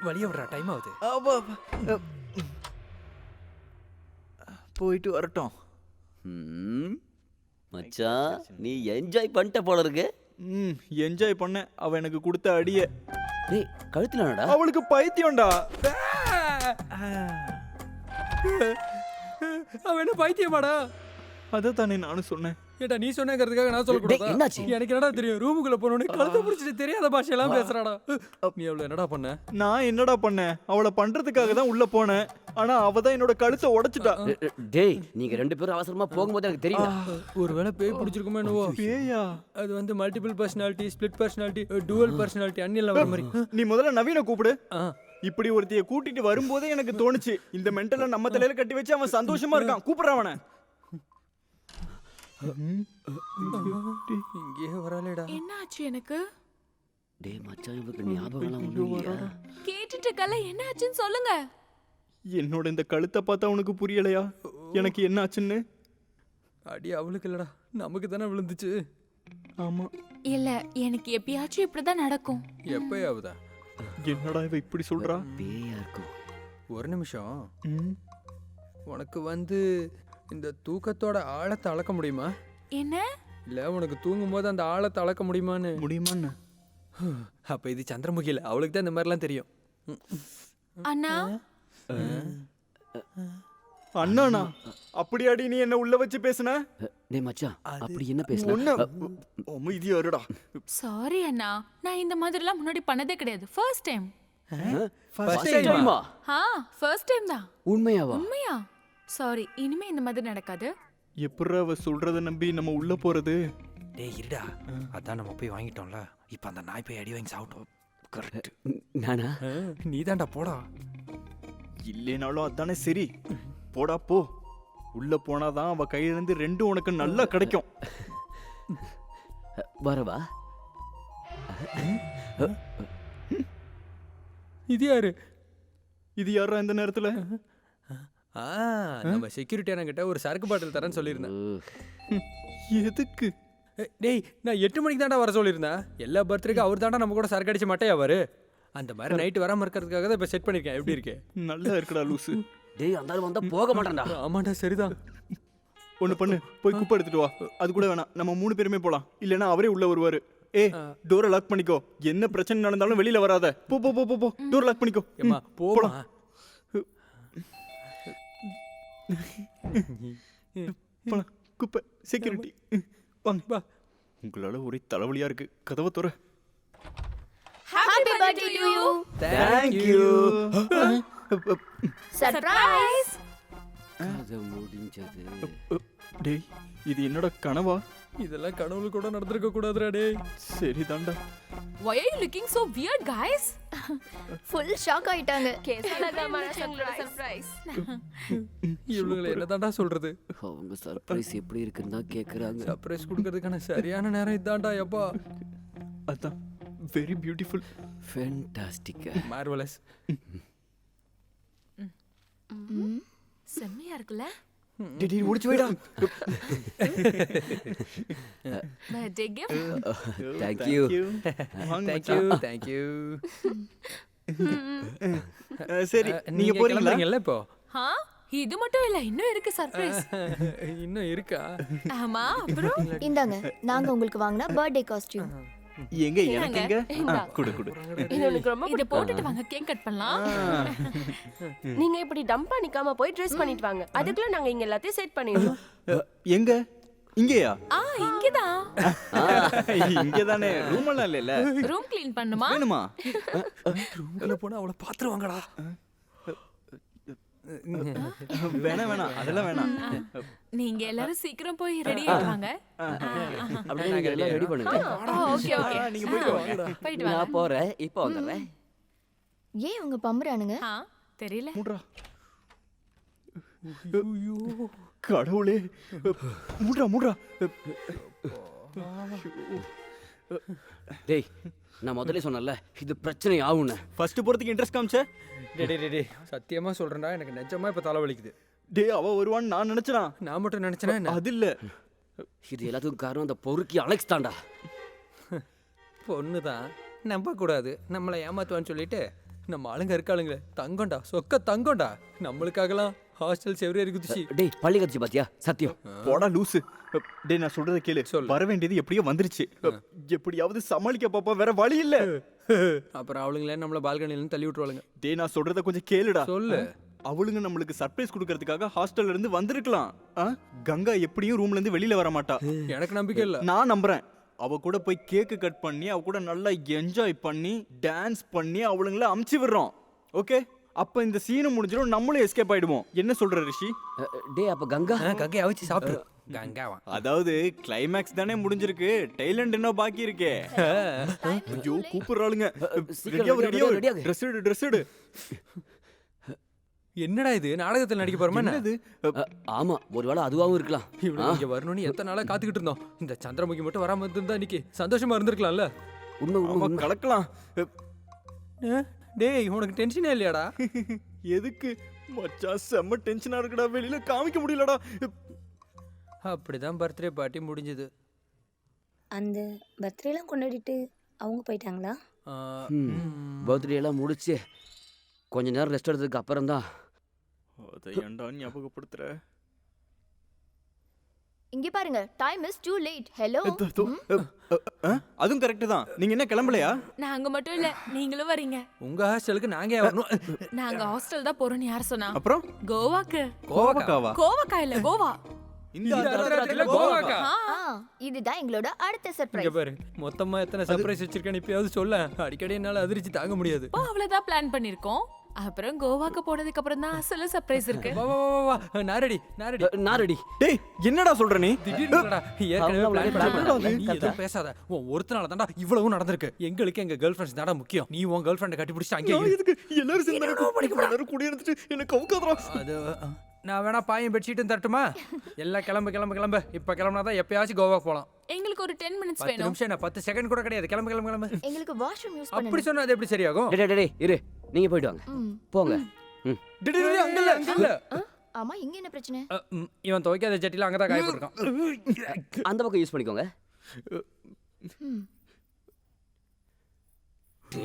வழிய விடுறா, டைம் ஆகுது. போயிட்டு வரட்டும். மச்சான் நீ என்ஜாய் பண்ணிட்ட போல இருக்கு. என்ஜாய் பண்ண. அவ எனக்கு கொடுத்த அடிய. டேய் கழுத்துலடா. அவளுக்கு பைத்தியம்டா. அவ என்ன பைத்தியமாடா? அதைத்தானே நானும் சொன்னேன். ஏட்டா நீ சொன்னங்கிறதுக்காக நான் சொல்லக்கூடாதா? என்னாச்சு? எனக்கு என்னடா தெரியும்? ரூமுக்குள்ள போனோடனே கழுத்தை பிடிச்சிட்டு தெரியாத பாஷையெல்லாம் பேசுறாடா. நீ அவளை என்னடா பண்ண? நான் என்னடா பண்ணேன்? அவளை பண்றதுக்காக தான் உள்ள போனேன். ஆனா அவ தான் என்னோட கழுத்தை உடைச்சிட்டா. டேய் நீங்க ரெண்டு பேரும் அவசரமா போகும்போது எனக்கு தெரியும். ஒருவேளை பேய் பிடிச்சிருக்குமோ என்னவோ? பேயா? அது வந்து multiple personality, split personality, dual personality அன்னியெல்லாம் வர மாதிரி. நீ முதல்ல நவீன கூப்பிடு. இப்படி ஒருத்தைய கூட்டிட்டு வரும்போதே எனக்கு தோணுச்சு இந்த மென்டலை நம்ம தலையில கட்டி வச்சு அவன் சந்தோஷமா இருக்கான். கூப்பிடுறான் அவனை. இங்கே வரலடா. என்ன ஆச்சு எனக்கு? டேய் மச்சான் இவருக்கு ஞாபகம்லாம் ஒண்ணும் இல்லையா? கேட்டுட்டு இருக்கல, என்ன ஆச்சுன்னு சொல்லுங்க. என்னோட இந்த கழுத்தை பார்த்தா உனக்கு புரியலையா எனக்கு என்ன ஆச்சுன்னு? அடி அவளுக்கு இல்லடா, நமக்கு தானே விழுந்துச்சு. ஆமா. இல்ல எனக்கு எப்பயாச்சும் இப்படிதான் நடக்கும். எப்பயாவதா? என்னடா இவ இப்படி சொல்றா? பேயா இருக்கும். ஒரு நிமிஷம். உனக்கு வந்து இந்த தூக்கத்தோட ஆழத்தை அளக்க முடியுமா? என்ன? இல்ல உனக்கு தூங்கும் போது அந்த ஆழத்தை அளக்க முடியுமான்னு. முடியுமான்னு? அப்ப இது சந்திரமுகி இல்ல, அவளுக்கு தான் இந்த மாதிரிலாம் தெரியும். அண்ணா அண்ணாண்ணா அப்படியாடி நீ என்ன உள்ள வச்சு பேசுன? டேய் மச்சான் அப்படி என்ன பேசுன? அமைதியா இருடா. சாரி அண்ணா, நான் இந்த மாதிரிலாம் முன்னாடி பண்ணதே கிடையாது. First time. ஃபர்ஸ்ட் டைமா? ஃபர்ஸ்ட் டைம் தான். உண்மையாவா? உண்மையா? சாரி, இனிமே இந்த மாதிரி நடக்காது. எப்பறா அவ சொல்றத நம்பி நம்ம உள்ள போறது? டேய் இருடா, அதான் நம்ம போய் வாங்கிட்டோம்ல. இப்போ அந்த நாய் போய் அடி வாங்கி சாப்பிட்டோம். கரெக்ட். நானா? நீ தான்டா போடா. இல்லேனாலும் அதானே சரி. போடா போ. உள்ள போனாதான் அவ கையிலிருந்து ரெண்டும் உனக்கு நல்லா கிடைக்கும். வரவா? இது யாரு? இது யாரா இந்த நேரத்துல? நம்ம செக்யூரிட்டி அண்ணங்கிட்ட ஒரு சரக்கு பாட்டில் தரேன்னு சொல்லியிருந்தேன். எதுக்கு? டேய் நான் 8 மணிக்கு தாண்டா வர சொல்லியிருந்தேன். எல்லா பர்த்டேக்கு அவர் தாண்டா நம்ம கூட சரக்கு அடிச்சு மாட்டே அவரு. அந்த மாதிரி நைட்டு வராம இருக்கிறதுக்காக தான் இப்போ செட் பண்ணிருக்கேன். எப்படி இருக்கு? நல்லா இருக்குடா லூசு. டேய் அந்த ஆள் வந்தா போக மாட்டான்டா. ஆமாண்டா சரிதான். ஒண்ணு பண்ணு, போய் குப்பை எடுத்துட்டு வா. அது கூட வேணாம், நம்ம 3 பேருமே போலாம். இல்லனா அவரே உள்ள வருவாரு. டோரை லாக் பண்ணிக்கோ. என்ன பிரச்சனை நடந்தாலும் வெளியில வராத. போ போ போ போ. டோர் லாக் பண்ணிக்கோ. ஏம்மா போலாம். போலாம். குப்பை செக்யூரிட்டி வாங்க. வா. உங்களால ஒரே தலைவலியா இருக்கு. கதவை திற. Happy birthday to you. Thank you. Surprise. கதை முடிஞ்சது. டேய் இது என்னோட கனவா? இதெல்லாம் கனவுல கூட நடந்துக்க கூடாதுடா டேய். சரிதான்டா. Why are you looking so weird guys? Full shock ஆயிட்டாங்க. சர்ப்ரைஸ். இவளுங்களை என்னதான்டா சொல்றது? அவங்க சர்ப்ரைஸ் எப்படி இருக்குன்னு தான் கேக்குறாங்க. சர்ப்ரைஸ் கொடுக்கிறதுக்கான சரியான நேரம் இதான்டா. எப்பா அதான் வெரி பியூட்டிஃபுல். ஃபேண்டாஸ்டிக். மார்வலஸ். செம்மையா இருக்குல்ல? டேடி ஓடிச்சு வைடா. Birthday gift. Thank you. Thank you. சரி நீங்க போறீங்களா இப்போ? இது மட்டும் இல்ல, இன்னும் இருக்கு சர்ப்ரைஸ். இன்னும் இருக்கா? ஆமா. அப்புறம் இந்தாங்க, நாங்க உங்களுக்கு வாங்குன பர்த்டே காஸ்டியூம். எங்க எனக்கு எங்க? குடு குடு. எனக்கு ரொம்ப இத போட்டுட்டு வாங்க, கேக் கட் பண்ணலாம். நீங்க இப்படி டம்பா நிக்காம போய் ட்ரெஸ் பண்ணிட்டு வாங்க. அதுக்குள்ள நாங்க இங்க எல்லாத்தையும் செட் பண்ணிடுவோம். எங்க? இங்கயா? இங்கதான். இங்கதானே. ரூம் எல்லாம் இல்லல. ரூம் க்ளீன் பண்ணுமா? வேணுமா? ரூம்ல போனா அவளை பாத்துருவாங்கடா. வேணாம் வேணாம் அதெல்லாம் வேணாம். நீங்க எல்லாரும் சீக்கிரம் போய் ரெடி ஆயிடுவாங்க. அப்படியே நீங்க எல்லாம் ரெடி பண்ணுங்க. Okay okay. நீங்க போயிட்டு வாங்க. போயிட்டு வாங்க. நான் போறேன், இப்போ வந்துடுறேன். ஏன் அவங்க பம்புறானுங்க? தெரியல. மூடுறா. கடவுளே, மூடுறா மூடுறா. டேய், நான் முதல்ல சொன்னேன்ல இது பிரச்சனை ஆகும்னு. ஃபர்ஸ்ட் போறதுக்கு இன்ட்ரெஸ்ட் காமிச்ச. டே சத்தியமா சொல்றேன்டா, எனக்கு நிஜமா இப்ப தலை வலிக்குது. டேய், அவ வருவான்னு நான் நினைச்சனா? நான் மட்டும் நினைச்சேனா? அது இல்ல, இது எல்லாத்துக்கும் காரணம் அந்த பொறுக்கி அலெக்ஸ் தான்டா. பொண்ணு தான் நம்ப கூடாது, நம்மளை ஏமாத்துவான்னு சொல்லிட்டு நம்ம ஆளுங்க இருக்காளுங்க தங்கம்டா, சொக்க தங்கம்டா. நம்மளுக்காகலாம் ஹாஸ்டல் செவரேறி குதிச்சு. டேய், பள்ளி கட்சி பாத்தியா? சத்தியம். போடா லூசு. டேய், நான் சொல்றத கேளு. வர வேண்டியது எப்படியோ வந்துருச்சு. எப்படியாவது சமாளிக்க பாப்பா, வேற வழி இல்ல. அப்புறம் அவளுங்களே நம்மள பால்கனில இருந்து தள்ளி விட்டுருவாளுங்க. டேய், நான் சொல்றத கொஞ்சம் கேளுடா. சொல்லு. அவளுங்க நம்மளுக்கு சர்ப்ரைஸ் கொடுக்கறதுக்காக ஹாஸ்டல்ல இருந்து வந்திருக்கலாம். கங்கா எப்படியும் ரூம்ல இருந்து வெளியில வர மாட்டா. எனக்கு நம்பிக்கை இல்ல. நான் நம்புறேன். அவ கூட போய் கேக்கு கட் பண்ணி அவ கூட நல்லா என்ஜாய் பண்ணி டான்ஸ் பண்ணி அவளுங்கள அமுச்சு விடுறோம். ஓகே, அப்ப இந்த சீன் முடிஞ்சிடும், நம்மளும் எஸ்கேப் ஆயிடுவோம். என்ன சொல்ற ரிஷி? டேய், அப்ப கங்கா கங்கை அவிச்சு சாப்பிடு. கங்காவா? அதாவது கிளைமேக்ஸ் தானே முடிஞ்சிருக்கு, டெய்லண்ட் இன்னும் பாக்கி இருக்கே. ஐயோ, கூப்பிடுறாளுங்க. ரெடியா ட்ரெஸ் எடு. என்னடா இது, நாடகத்தில் நடிக்க போறோமா? என்னது? ஆமா, ஒருவேளை அதுவாகவும் இருக்கலாம். இவனுக்கு இங்க வரணும்னு எத்தனை நாளா காத்துக்கிட்டு இருந்தோம். இந்த சந்திரமுகி மட்டும் வராம இருந்தா இன்னைக்கு சந்தோஷமா இருந்திருக்கலாம்ல. உண்மை கலக்கலாம். டேய், உனக்கு டென்ஷனே இல்லையாடா? எதுக்கு மச்சான்? செம்ம டென்ஷனா இருக்குடா, வெளியில காமிக்க முடியலடா. அப்படிதான் பர்த்டே பார்ட்டி முடிஞ்சது. அந்த பர்த்டேலாம் கொண்டாடிட்டு அவங்க போயிட்டாங்களா? பர்த்டே எல்லாம் முடிச்சு கொஞ்ச நேரம் ரெஸ்ட் எடுத்ததுக்கு அப்புறம் தான். அதை ஏன்டா ஞாபகப்படுத்துற? இங்க பாருங்க, time is too late. Hello. அதுவும் கரெக்ட் தான். நீங்க என்ன கிளம்பலையா? நாங்க மட்டும் இல்ல, நீங்களும் வரீங்க. உங்க ஹாஸ்டலுக்கு நாங்க வரணும். நாங்க ஹாஸ்டல் தான் போறோம்னு யார் சொன்னா? அப்புறம் கோவாக்கு. கோவாக்காவா? கோவாக்கா இல்ல, கோவா. இந்த ராத்திரில கோவாக்கா? இதுதான் எங்களோட அடுத்த இங்க சர்ப்ரைஸ். பாரு, மொத்தமா எத்தனை சர்ப்ரைஸ் வச்சிருக்கேன்னு இப்பயாவது சொல்ல. அடிக்கடி என்னால அதிர்ச்சி தாங்க முடியாது. அவ்வளவுதான் பிளான் பண்ணிருக்கோம். அப்புறம் கோவாக்கு போனதுக்கு அப்புறம் தான் அசல சர்ப்ரைஸ் இருக்கு. வா வா வா வா, நான் ரெடி. நான் ரெடி. டேய், என்னடா சொல்ற நீ? திடீர்னுடா, ஏற்கனவே பிளான் பண்ணி நீ எதுவும் பேசாத. உன் ஒருத்தனால தான்டா இவ்வளவு நடந்திருக்கு. எங்களுக்கு எங்க கேர்ள் ஃப்ரெண்ட்ஸ் தான்டா முக்கியம். நீ உன் கேர்ள் ஃப்ரெண்டை கட்டி பிடிச்சி அங்கே இதுக்கு எல்லாரும் சேர்ந்து கூட இருந்துட்டு என்ன கவுக்காதடா. அது நான் வேணா பாயும் பெட்ஷீட்டும் தரட்டுமா? எல்லாம் கிளம்பு. இப்ப கிளம்புனாதான் எப்பயாச்சும் கோவா போலாம். எங்களுக்கு ஒரு 10 minutes 10 வேணும். நிமிஷம், 10 செகண்ட் கூட கிடையாது. கிளம்பு. எங்களுக்கு வாஷ்ரூம் யூஸ் அப்படி பண்ணனும். சொன்னா அது எப்படி சரியாகும்? டேய், இரு, நீங்க போயிட்டு வாங்க. போங்க. அங்கல்ல. ஆமா, இங்க என்ன பிரச்சனை? இவன் துவைக்காத ஜட்டில அங்கதான் காய போட்டுருக்கான். அந்த பக்கம் யூஸ் பண்ணிக்கோங்க.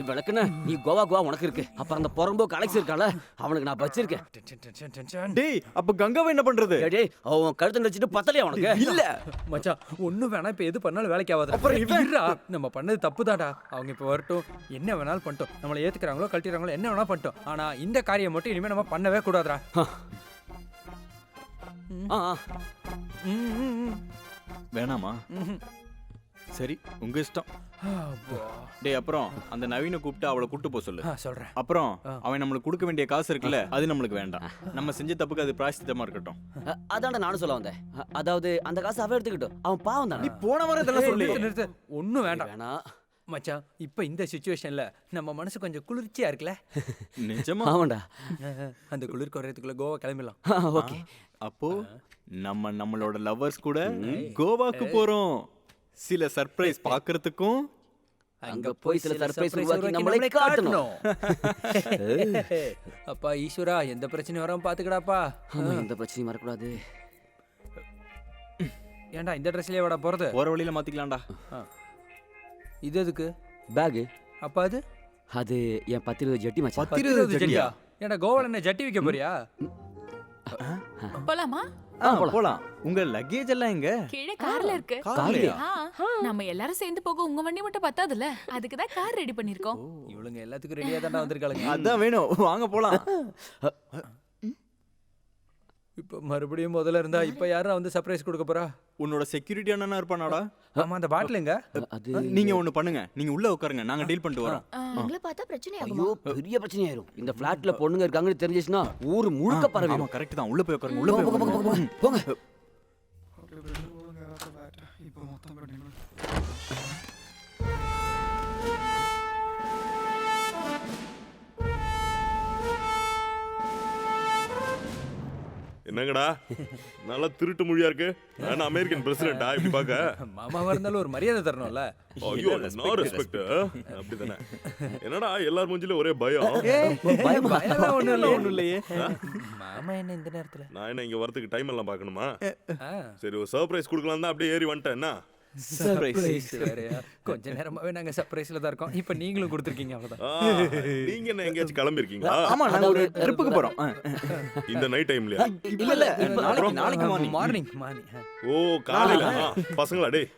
விளக்குன நீ கோவா உனக்கு இருக்கு. அப்புறம் அந்த புறம்போக்கு அலெக்ஸ் இருக்கால, அவனுக்கு நான் வச்சிருக்கேன். டேய், அப்ப கங்காவை என்ன பண்றது? டேய், அவன் கழுத்து நடிச்சிட்டு பத்தலையா உனக்கு? இல்ல மச்சான், ஒண்ணும் வேணாம். இப்ப எது பண்ணாலும் வேலைக்கு ஆகாது. அப்புறம் இருடா, நம்ம பண்ணது தப்புதாடா. அவங்க இப்ப வரட்டும், என்ன வேணாலும் பண்ணிட்டோம். நம்மளை ஏத்துக்கிறாங்களோ கழட்டிடுறாங்களோ என்ன வேணா பண்ணிட்டோம். ஆனா இந்த காரியம் மட்டும் இனிமே நம்ம பண்ணவே கூடாதுடா. வேணாமா? சரி, உங்க இஷ்டம். டேய், அப்புறம் அந்த நவீன கூப்பிட்டு அவளை கூட்டு போக சொல்லு. சொல்றேன். அப்புறம் அவன் நம்மளுக்கு கொடுக்க வேண்டிய காசு இருக்குல்ல, அது நம்மளுக்கு வேண்டாம். நம்ம செஞ்ச தப்புக்கு அது பிராயச்சித்தமா இருக்கட்டும். அதான்டா நானும் சொல்ல வந்தேன். அதாவது அந்த காசு அவன் எடுத்துக்கிட்டோம். அவன் பாவம் தானே. நீ போன வாரம் இதெல்லாம் சொல்லி. நிறுத்து. ஒண்ணும் வேண்டாம். மச்சான், இப்ப இந்த சிச்சுவேஷன்ல நம்ம மனசு கொஞ்சம் குளிர்ச்சியா இருக்குல்ல? நிஜமா? ஆமாண்டா. அந்த குளிர் குறையத்துக்குள்ள கோவா கிளம்பிடலாம். ஓகே. அப்போ நம்மளோட லவ்வர்ஸ் கூட கோவாக்கு போறோம். சில சர்ப்ரைஸ் பாக்குறதுக்கும் அங்க போய் சில சர்ப்ரைஸ் உருவாக்கி நம்மளை காட்டணும். அப்பா ஈஸ்வரா, எந்த பிரச்சனையும் வராம பாத்துக்கடாப்பா. ஆமா, எந்த பிரச்சனையும் வரக்கூடாது. ஏன்டா இந்த ட்ரெஸ்லயே வாடா போறது? போற வழியில மாத்திக்கலாம்டா. இது எதுக்கு? பேக். அப்பா அது என் 10-20 ஜட்டி மச்சான். 10-20 ஜட்டியா? ஏன்டா கோவால என்ன ஜட்டி வைக்க போறியா? போலாமா? போலாம். உங்க லக்கேஜ் எல்லாம் எங்க? கீழே கார்ல இருக்கு. கார்லயா? நம்ம எல்லாரும் சேர்ந்து போக உங்க வண்டி மட்டும் பத்தாதுல, அதுக்கு தான் கார் ரெடி பண்ணிருக்கோம். இவளுங்க எல்லாத்துக்கும் ரெடியா தான்டா வந்திருக்காளுங்க. அதான் வேணும், வாங்க போலாம். இப்போ மறுபடியும் முதல்ல இருந்தா இப்போ யாரா வந்து சர்ப்ரைஸ் கொடுக்க போறா? உன்னோட செக்யூரிட்டி அண்ணனா இருப்பானாடா? ஆமா, அந்த பாட்டிலுங்க. அது நீங்க ஒண்ணு பண்ணுங்க, நீங்க உள்ள உட்காருங்க, நாங்க டீல் பண்ணிட்டு வரோம். எங்களை பார்த்தா பிரச்சனை ஐயோ ஆகுமா? பெரிய பிரச்சனை ஆயிரும். இந்த ஃபிளாட்ல பொண்ணுங்க இருக்காங்கன்னு தெரிஞ்சிச்சுன்னா ஊர் முழுக்க ஆமா பரவிடும். கரெக்ட் தான், உள்ள போய் உட்காருங்க, உள்ள போய் உட்காருங்க. போங்க. என்னங்கடா நல்லா திருட்டு மொழியா இருக்கு. நான் அமெரிக்கன் பிரசிடென்டா இப்படி பார்க்க? மாமாவா இருந்தாலும் ஒரு மரியாதை தரணும்ல. ஐயோ நோ ரெஸ்பெக்ட். அப்படிதானே? என்னடா எல்லார் மூஞ்சில ஒரே பயம். பயம்லாம் ஒண்ணும் இல்லையே. மாமா என்ன இந்த நேரத்துல? நான் என்ன இங்க வரதுக்கு டைம் எல்லாம் பார்க்கணுமா? சரி ஒரு சர்ப்ரைஸ் கொடுக்கலாம் தான் அப்படியே ஏறி வந்துட்டேன். என்ன சர்ப்ரைஸ் வேறயா? கொஞ்ச நேரமாவே நாங்க சர்ப்ரைஸ்ல தான் இருக்கோம். இப்போ நீங்களும் கொடுத்துருக்கீங்க அவ்வளவுதான். நீங்க என்ன எங்கேயாச்சும் கிளம்பி இருக்கீங்களா? ஆமா நாங்க ஒரு ட்ரிப்புக்கு போறோம். இந்த நைட் டைம்லயா? இல்ல நாளைக்கு மார்னிங். ஓ காலையில. பசங்களா டேய்,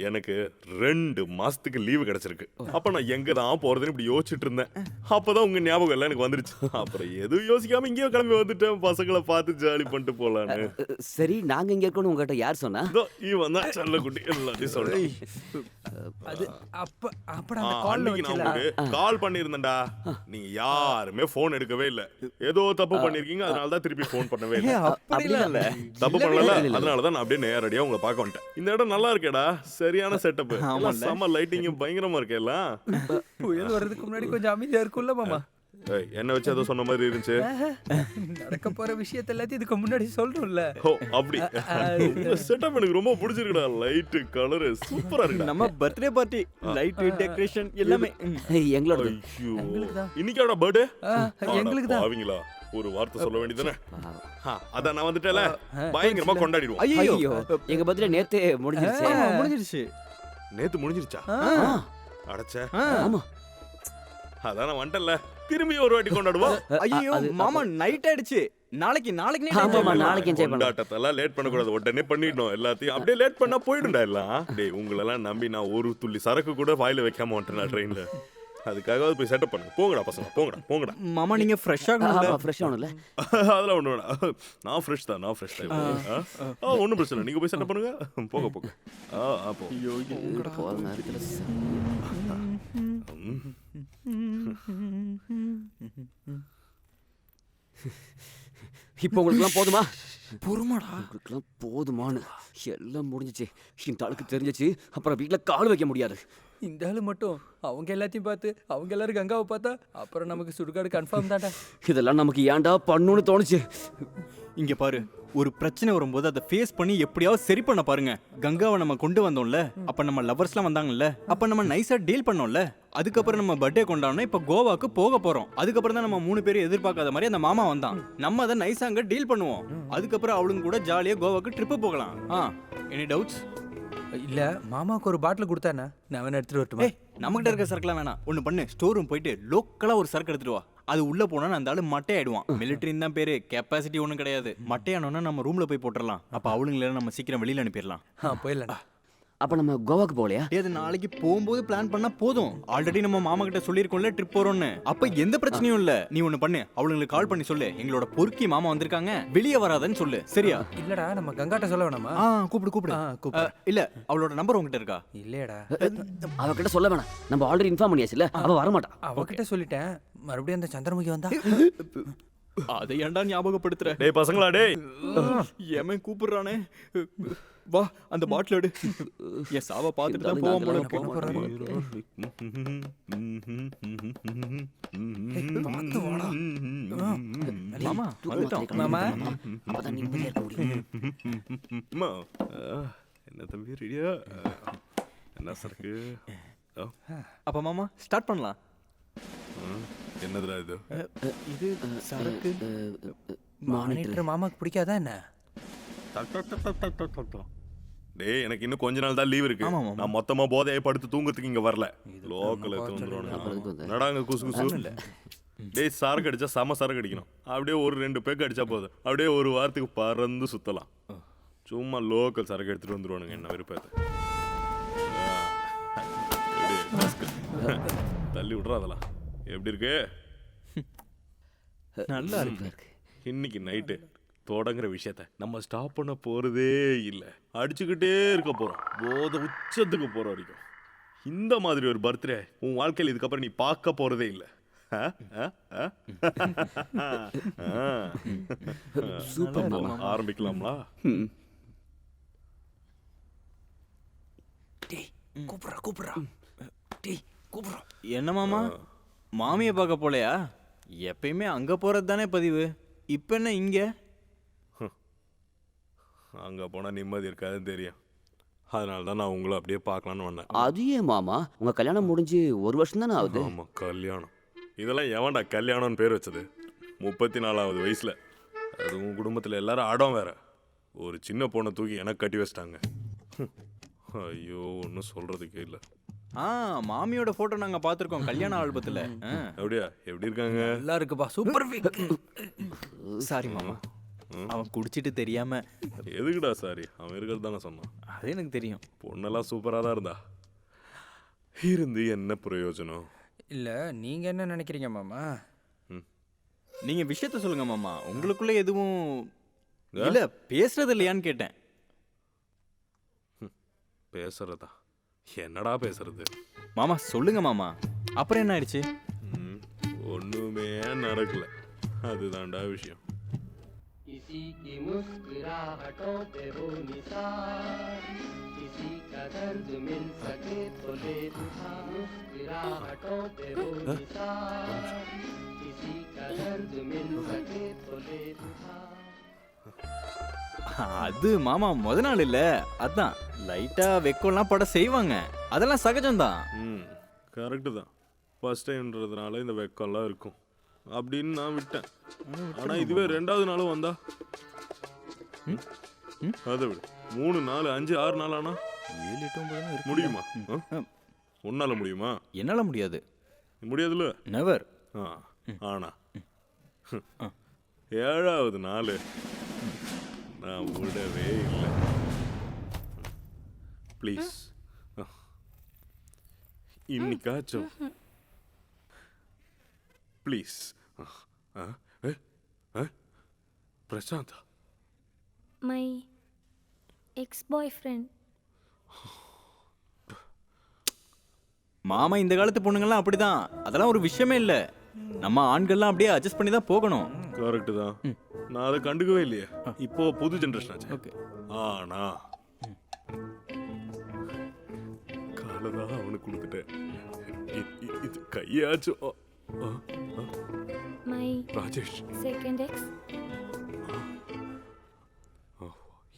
எனக்கு 2 மாசத்துக்கு லீவு கிடைச்சிருக்கு. அப்ப நான் எங்க தான் போறதுன்னு இப்படி யோசிச்சுட்டு இருந்தேன். அப்பதான் உங்க ஞாபகம் எல்லாம் எனக்கு வந்துருச்சு. அப்புறம் எதுவும் யோசிக்காம இங்கேயே கிளம்பி வந்துட்டேன், பசங்களை பார்த்து ஜாலி பண்ணிட்டு போலான்னு. சரி நாங்க இங்க இருக்கணும் உங்ககிட்ட யார் சொன்னா? இவன் தான் செல்லக்குட்டி எல்லாத்தையும் சொல்றேன். அது அப்பட அந்த கால்ல வச்சல கால் பண்ணிருந்தேன்டா, நீங்க யாருமே போன் எடுக்கவே இல்ல. ஏதோ தப்பு பண்ணிருக்கீங்க, அதனால தான் திருப்பி போன் பண்ணவே இல்ல. அப்படி இல்ல. தப்பு பண்ணல, அதனால தான் நான் அப்படியே நேரடியா உங்களை பார்க்க வந்துட்டேன். இந்த இடம் நல்லா இருக்கேடா, சரியான செட்டப். செம்ம லைட்டிங் பயங்கரமா இருக்கு எல்லாம். புயல் வர்றதுக்கு முன்னாடி கொஞ்சம் அமைதியா இருக்கும்ல மாமா? என்ன வச்சு ஏதோ சொன்ன மாதிரி இருந்துச்சு. நடக்க போற விஷயத்தை எல்லாத்தையும் இதுக்கு முன்னாடி சொல்றோம்ல. ஓ அப்படி. இந்த செட்டப் எனக்கு ரொம்ப பிடிச்சிருக்குடா. லைட் கலர் சூப்பரா இருக்கு. நம்ம பர்த்டே பார்ட்டி, லைட் டெக்கரேஷன் எல்லாமே எங்களோட. ஐயோ இன்னைக்கோட பர்த்டே எங்களுக்கு தான். பாவீங்களா, ஒரு வார்த்தை சொல்ல வேண்டியதானே? அதான் நான் வந்துட்டேல, பயங்கரமா கொண்டாடிடுவோம். ஐயோ எங்க பர்த்டே நேத்தே முடிஞ்சிருச்சு. நேத்து முடிஞ்சிருச்சா? அடச்சே. ஆமா அதான் நான் வந்துட்டேன்ல, திரும்பி ஒரு வாட்டி கொண்டாடுவோம். ஐயோ மாமா நைட் ஆயிடுச்சு. நாளைக்கு நாளைக்கு என்ஜாய் பண்ணலாம். கொண்டாட்டத்தெல்லாம் லேட் பண்ணக்கூடாது, உடனே பண்ணிடணும் எல்லாத்தையும். அப்படியே லேட் பண்ணா போயிடும்டா எல்லாம். டேய் உங்களெல்லாம் நம்பி நான் ஒரு துள்ளி சரக்கு கூட வாயில வைக்காம வந்துட்டேன் ட்ரெயின்ல. அதுக்காக போய் செட்டப் பண்ணுங்க. போங்கடா பசங்க, போங்கடா. மாமா நீங்க ஃப்ரெஷ்ஷா ஃப்ரெஷ் ஆகணும்ல? அதெல்லாம் ஒண்ணு வேணாம், நான் ஃப்ரெஷ் தான். ஒன்றும் பிரச்சனை இல்லை, நீங்க போய் செட்டப் பண்ணுங்க. போங்க போ. ஐயோ இப்போ உங்களுக்குலாம் போதுமா? பொறுமாடா. உங்களுக்குலாம் போதுமானு எல்லாம் முடிஞ்சிச்சு. இந்த ஆளுக்கு தெரிஞ்சிச்சு, அப்புறம் வீட்டில் கால் வைக்க முடியாது. இந்த ஆளு மட்டும் அவங்க எல்லாத்தையும் பார்த்து அவங்க எல்லாரும் கங்காவை பார்த்தா அப்புறம் நமக்கு சுடுகாடு கன்ஃபார்ம் தான்டா. இதெல்லாம் நமக்கு ஏன்டா பண்ணுன்னு தோணுச்சு. இங்க பாரு, ஒரு பிரச்சனை வரும்போது அதை ஃபேஸ் பண்ணி எப்படியாவது சரி பண்ண பாருங்க. கங்காவை நம்ம கொண்டு வந்தோம்ல, அப்ப நம்ம லவர்ஸ்லாம் வந்தாங்கல்ல, அப்ப நம்ம நைஸா டீல் பண்ணோம்ல. அதுக்கப்புறம் நம்ம பர்த்டே கொண்டாடணும், இப்ப கோவாக்கு போக போறோம். அதுக்கப்புறம் தான் நம்ம 3 பேரும் எதிர்பார்க்காத மாதிரி அந்த மாமா வந்தான். நம்ம அதை நைஸா அங்க டீல் பண்ணுவோம். அதுக்கப்புறம் அவளுங்க கூட ஜாலியா கோவாக்கு ட்ரிப்பு போகலாம். Any doubts? இல்ல மாமாவுக்கு ஒரு பாட்டில் கொடுத்தானே, நான் வேணா எடுத்துட்டு வரட்டுமா? நம்மகிட்ட இருக்க சரக்குலாம் வேணாம். ஒண்ணு பண்ணு, ஸ்டோர் ரூம் போயிட்டு லோக்கலா ஒரு சரக்கு எடுத்துட்டு வா. அது உள்ள போனா அந்த ஆளு மட்டையாயிடுவான். மிலிட்டரின்னு தான் பேரு, கெப்பாசிட்டி ஒன்றும் கிடையாது. மட்டையானோன்னா நம்ம ரூம்ல போய் போட்டுடலாம். அப்ப அவளுங்கள நம்ம சீக்கிரம் வெளியில அனுப்பிடலாம். போயிடலாம்டா. அப்ப நம்ம கோவாக்கு போகலையா? அது நாளைக்கு போகும்போது பிளான் பண்ணா போதும். ஆல்ரெடி நம்ம மாமா கிட்ட சொல்லியிருக்கோம்ல ட்ரிப் போறோம்னு. அப்ப எந்த பிரச்சனையும் இல்ல. நீ ஒண்ணு பண்ணு, அவளுங்களுக்கு கால் பண்ணி சொல்லு, எங்களோட பொறுக்கி மாமா வந்திருக்காங்க, வெளியே வராதன்னு சொல்லு. சரியா? இல்லடா நம்ம கங்காட்ட சொல்ல வேணாமா? கூப்பிடு. இல்ல அவளோட நம்பர் உங்ககிட்ட இருக்கா? இல்லையடா. அவகிட்ட சொல்ல வேணாம், நம்ம ஆல்ரெடி இன்ஃபார்ம் பண்ணியாச்சுல, அவ வரமாட்டா. அவகிட்ட சொல்லிட்டேன். மறுபடியும் அந்த சந்திரமுகி வந்தா அதை ஏன்டா ஞாபகப்படுத்துற? டேய் பசங்களா, டேய் ஏன் கூப்பிடுறானே? வா அந்த பாட்டில் எடு. எஸ் சாவ பார்த்துட்டு தான் போவோம் போல. மாமா வந்துட்டோம். மாமா அப்பதான் நிம்மதியா இருக்க முடியும். என்ன தம்பி ரெடியா? என்ன சரக்கு? அப்ப மாமா ஸ்டார்ட் பண்ணலாம். என்னதுடா இது? இது சரக்கு. மானிட்டர் மாமாக்கு பிடிக்காதா என்ன? டேய் எனக்கு இன்னும் கொஞ்ச நாள் தான் லீவ் இருக்கு. நான் மொத்தமா போதையை படுத்து தூங்கறதுக்கு இங்க வரல. லோக்கல் எடுத்து நடாங்க குசு குசு. டேய் சரக்கு அடிச்சா செம சரக்கு அடிக்கணும். அப்படியே ஒரு 2 பேக்கு அடிச்சா போதும். அப்படியே ஒரு வாரத்துக்கு பறந்து சுத்தலாம். சும்மா லோக்கல் சரக்கு எடுத்துட்டு வந்துருவானுங்க என்ன விருப்பத்தை. தள்ளி விட்றா அதெல்லாம். எப்படி இருக்கு? நல்லா இருக்கு. இன்னைக்கு நைட்டு தொடங்குற விஷயத்த நம்ம ஸ்டாப் பண்ண போறதே இல்லை. அடிச்சுக்கிட்டே இருக்க போறோம், போத உச்சத்துக்கு போற வரைக்கும். இந்த மாதிரி ஒரு பர்த்டே உன் வாழ்க்கையில் இதுக்கப்புறம் நீ பார்க்க போறதே இல்லை. சூப்பர் மாமா. ஆரம்பிக்கலாம்ல? என்ன மாமா, மாமியை பார்க்க போலையா? எப்பயுமே அங்க போறது தானே பதிவு. இப்ப என்ன இங்க? அங்க போனா நிம்மதி இருக்காதுன்னு தெரியும். அதனால தான் நான் உங்களை அப்படியே பார்க்கலான்னு வந்தேன். அது ஏன் மாமா, உங்க கல்யாணம் முடிஞ்சு 1 வருஷம் தானே ஆகுது? ஆமா, கல்யாணம். இதெல்லாம் எவன்டா கல்யாணம்னு பேர் வச்சது? 34வது வயசுல. அது உன் குடும்பத்தில் எல்லாரும் அடம் வேற. ஒரு சின்ன பொண்ணை தூக்கி எனக்கு கட்டி வச்சிட்டாங்க. ஐயோ, ஒன்றும் சொல்றதுக்கே இல்லை. மாமியோட போட்டோ நாங்க பார்த்திருக்கோம் கல்யாண ஆல்பத்துல. அப்படியா? எப்படி இருக்காங்க? நல்லா இருக்குப்பா, சூப்பர். சாரி மாமா, அவன் குடிச்சிட்டு தெரியாம. எதுக்குடா சாரி? அவன் இருக்கிறது தானே சொன்னான். அது எனக்கு தெரியும். பொண்ணெல்லாம் சூப்பராக தான் இருந்தா. இருந்து என்ன பிரயோஜனம்? இல்ல, நீங்க என்ன நினைக்கிறீங்க மாமா? நீங்க விஷயத்த சொல்லுங்க மாமா. உங்களுக்குள்ள எதுவும் இல்ல பேசுறது இல்லையான்னு கேட்டேன். பேசுறதா? என்னடா பேசுறது? மாமா சொல்லுங்க மாமா. அப்புறம் என்ன ஆயிடுச்சு? ஒண்ணுமே நடக்கல, அதுதான்டா விஷயம். किसी की मुस्कुराहटों पे हो निसार, किसी का दर्द मिल सके तो ले उठा। मुस्कुराहटों पे हो निसार, किसी का दर्द मिल सके तो ले उठा। அது மாமா முத நாள் இல்ல, அதான் லைட்டா வெக்கம்லாம் பட செய்வாங்க. அதெல்லாம் சகஜம்தான். கரெக்டு தான். ஃபர்ஸ்ட் டைம்ன்றதுனால இந்த வெக்கம்லாம் இருக்கும் அப்படின்னு நான் விட்டேன். ஆனா இதுவே 2வது நாளும் வந்தா அதை விட 3, 4, 5, 6 நாள் ஆனா 7, 8, 9 முடியுமா? உன்னால முடியுமா? என்னால முடியாது. முடியாதுல்ல? நெவர். ஆனா 7வது நாள் நான் விடவே இல்லை. ப்ளீஸ் இன்னைக்காச்சும் ப்ளீஸ். Prashant, My ex-boyfriend. மாமா இந்த காலத்து பொண்ணுங்கள்லாம் அப்படிதான். அதெல்லாம் ஒரு விஷயமே இல்ல. நம்ம ஆண்கள்லாம் அப்படியே அட்ஜஸ்ட் பண்ணி தான் போகணும். கரெக்ட் தான். நான் அதை கண்டுக்கவே இல்லையே. இப்போ புது ஜெனரேஷன் ஆச்சு. ஓகே. ஆனா காலதான் அவனுக்கு கொடுத்துட்டேன். இது கையாச்சும். My Rajesh second ex.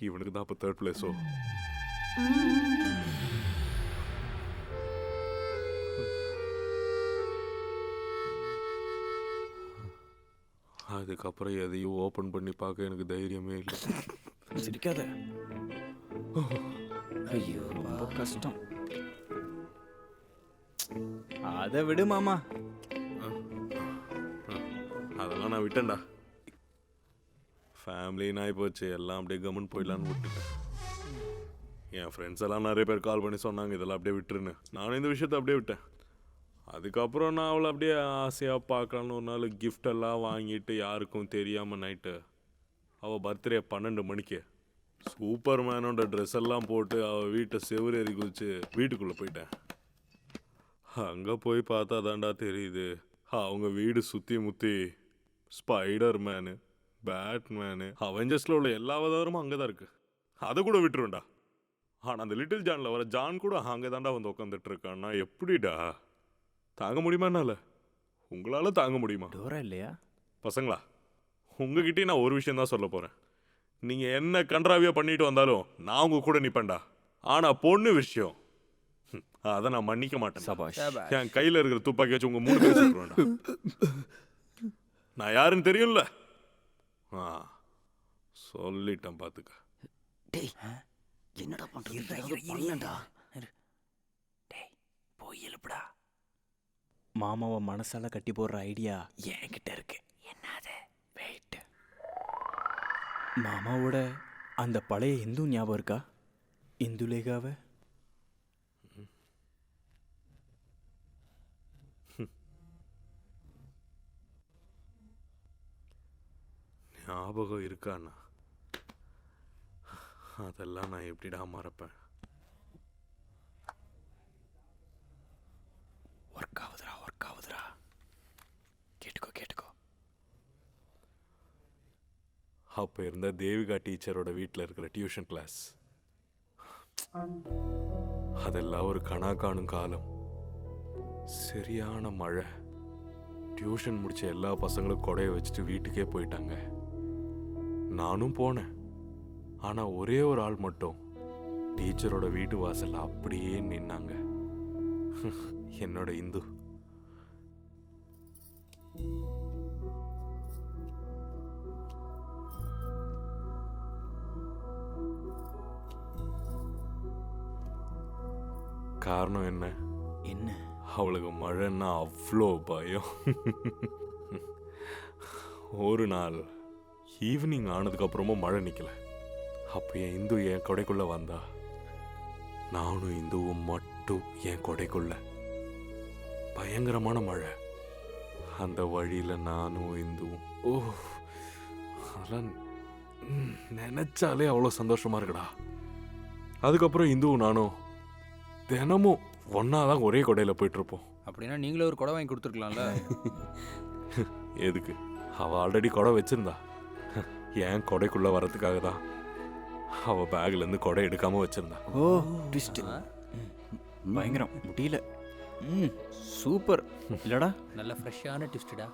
இவனுக்கு தான் அப்போ 3rd பிளேஸோ? அதுக்கப்புறம் எதையும் ஓப்பன் பண்ணி பார்க்க எனக்கு தைரியமே இல்லை. சிரிக்காத. ஐயோ, ரொம்ப கஷ்டம். அதை விடு மாமா. அதெல்லாம் நான் விட்டேன்டா. ஃபேமிலி நாய் போச்சு, எல்லாம் அப்படியே கவர்மெண்ட் போயிடலான்னு விட்டுட்டேன். என் ஃப்ரெண்ட்ஸ் எல்லாம் நிறைய பேர் கால் பண்ணி சொன்னாங்க இதெல்லாம் அப்படியே விட்டுருன்னு. நானும் இந்த விஷயத்த அப்படியே விட்டேன். அதுக்கப்புறம் நான் அவளை அப்படியே ஆசையாக பார்க்கலான்னு ஒரு நாள் கிஃப்டெல்லாம் வாங்கிட்டு யாருக்கும் தெரியாமல் நைட்டு அவள் பர்த்டே 12 மணிக்கு சூப்பர் மேனோட ட்ரெஸ் எல்லாம் போட்டு அவள் வீட்டை செவுரு ஏறி குதிச்சு வீட்டுக்குள்ளே போயிட்டேன். அங்கே போய் பார்த்தா தாண்டா தெரியுது அவங்க வீடு சுற்றி முற்றி ஸ்பைடர் மேனு, பேட்மேனு, அவெஞ்சர்ஸில் உள்ள எல்லா அவதாரமும் அங்கே தான் இருக்குது. அதை கூட விட்டுருவேன்டா. ஆனால் அந்த லிட்டில் ஜானில் வர ஜான் கூட அங்கே தாண்டா வந்து உட்காந்துட்டு இருக்கான்னா எப்படிடா தாங்க முடியுமா? என்னால உங்களால் தாங்க முடியுமா? டோரா இல்லையா? பசங்களா, உங்ககிட்டயும் நான் ஒரு விஷயம் தான் சொல்ல போகிறேன். நீங்கள் என்ன கன்றாவியாக பண்ணிட்டு வந்தாலும் நான் உங்கள் கூட நிற்பேன்டா. ஆனால் பொண்ணு விஷயம் அதை நான் மன்னிக்க மாட்டேன். சபாஷ். என் கையில் இருக்கிற துப்பாக்கி வச்சு உங்கள் 3 பேர் சொல்லுவேன்டா. நான் யாருன்னு தெரியும்ல? சொல்லிட்டேன் பார்த்துக்க. டேய், என்னடா பண்றீங்க? போய் எழுப்புடா. மாமாவை மனசால கட்டி போடுற ஐடியா என்கிட்ட இருக்கு. என்னது? வெயிட். மாமாவோட அந்த பழைய இந்து ஞாபகம் இருக்கா? இந்துலேகாவை ஞாபகம் இருக்காண்ணா? அதெல்லாம் நான் எப்படிடா மறப்பேன்? ஒர்க் ஆகுதுடா. கேட்டுக்கோ. அப்போ இருந்த தேவிகா டீச்சரோட வீட்டில் இருக்கிற டியூஷன் கிளாஸ், அதெல்லாம் ஒரு கணா காணும் காலம். சரியான மழை. டியூஷன் முடிச்ச எல்லா பசங்களும் கொடையை வச்சுட்டு வீட்டுக்கே போயிட்டாங்க. நானும் போனேன். ஆனால் ஒரே ஒரு ஆள் மட்டும் டீச்சரோட வீட்டு வாசல்ல அப்படியே நின்னாங்க. என்னோட இந்து. காரணம் என்ன? அவளுக்கு மழைன்னா அவ்வளோ பயம். ஒரு நாள் ஈவினிங் ஆனதுக்கு அப்புறமும் மழை நிக்கல. அப்போ என் இந்து என் கொடைக்குள்ள வந்தா. நானும் இந்துவும் மட்டும் என் கொடைக்குள்ள. பயங்கரமான மழை. அந்த வழியில நானும் இந்துவும் அதெல்லாம் நினைச்சாலே அவ்வளோ சந்தோஷமா இருக்குடா. அதுக்கப்புறம் இந்துவும் நானும் தினமும் ஒன்னாதான் ஒரே கொடையில போயிட்டு இருப்போம். அப்படின்னா நீங்களே ஒரு கொடை வாங்கி கொடுத்துருக்கலாம்ல. எதுக்கு? அவ ஆல்ரெடி கொடை வச்சிருந்தா. ஏன் கொடைக்குள்ள வரதுக்காக தான் அவ பேக்ல இருந்து கொடை எடுக்காம வச்சிருந்தா. ட்விஸ்ட். பயங்கரம். முடியல. சூப்பர் இல்லடா? நல்ல ஃப்ரெஷ்ஷான ட்விஸ்டடா.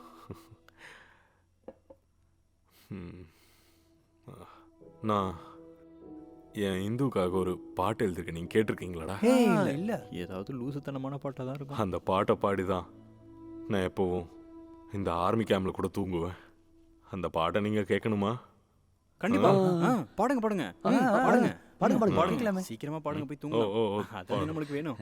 நான் என் இந்துக்காக ஒரு பாட்டு எழுதிருக்கேன். நீங்க கேட்டிருக்கீங்களாடா? இல்ல, ஏதாவது லூசுத்தனமான பாட்டா தான் இருக்கும். அந்த பாட்டை பாடிதான் நான் எப்பவும் இந்த ஆர்மி கேம்ப்ல கூட தூங்குவேன். அந்த பாட்டை நீங்க கேட்கணுமா? கண்டிப்பா. பாடுங்க. சீக்கிரமா பாடுங்க, போய் தூங்க. அதான் நம்மளுக்கு வேணும்.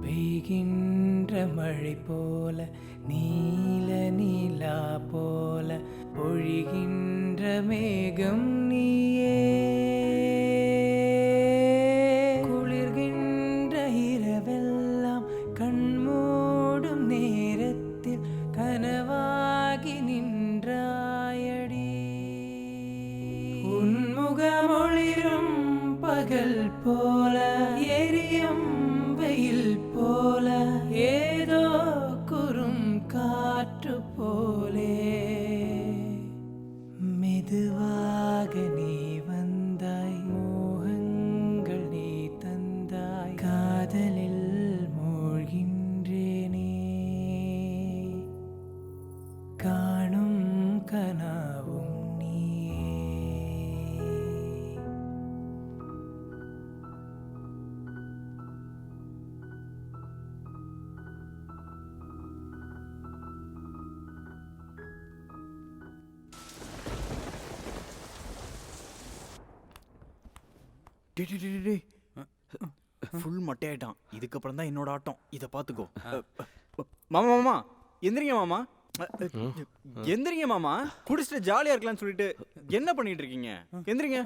பெய்கின்ற மழை போல நீல நீலா போல பொழிகின்ற மேகம் நீயே, குளிர்கின்ற இரவெல்லாம் கண்மூடும் நேரத்தில் கனவாகி நின்றாயடி, உன்முகமொளிரும் பகல் போல எரியும் வெயில் போல ஏதோ குறும் காற்று போலே மெதுவாக நீ வந்தாய், மோகங்கள் நீ தந்தாய், காதலில் மூழ்கின்றேனே, காணும் கனாவும் ஃபுல் மட்டையாயிட்டான். இதுக்கப்புறம் தான் என்னோட ஆட்டம். இதை பார்த்துக்கோ. மாமா எந்திரிங்க மாமா. எந்திரிங்க மாமா. குடிச்சிட்டு ஜாலியா இருக்கலாம்னு சொல்லிட்டு என்ன பண்ணிட்டு இருக்கீங்க? எந்திரிங்க.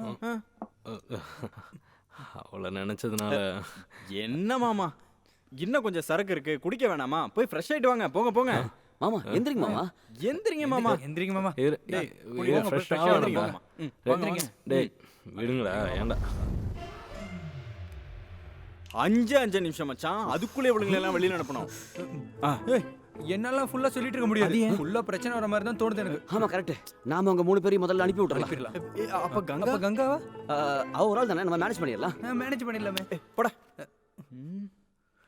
அவளை நினைச்சதுனால. என்ன மாமா, இன்னும் கொஞ்சம் சரக்கு இருக்கு, குடிக்க வேணாமா? போய் ஃப்ரெஷ் ஆயிட்டு வாங்க. போங்க. மாமா எந்திரிங்க மாமா. எந்திரிங்க மாமா. விடுங்கடா. ஏன்டா 5 நிமிஷம் மச்சான், அதுக்குள்ளே இவளுங்களை எல்லாம் வெளியில அனுப்பணும். என்னெல்லாம் ஃபுல்லா சொல்லிட்டு இருக்க முடியாது. ஃபுல்லா பிரச்சனை வர மாதிரி தான் தோணுது எனக்கு. ஆமா கரெக்ட். நாம அவங்க 3 பேரையும் முதல்ல அனுப்பி விட்டுறலாம். அப்ப கங்காவா? அவ ஒரு ஆள் தானே, நம்ம மேனேஜ் பண்ணிடலாம். மேனேஜ் பண்ணிடலாமே. போடா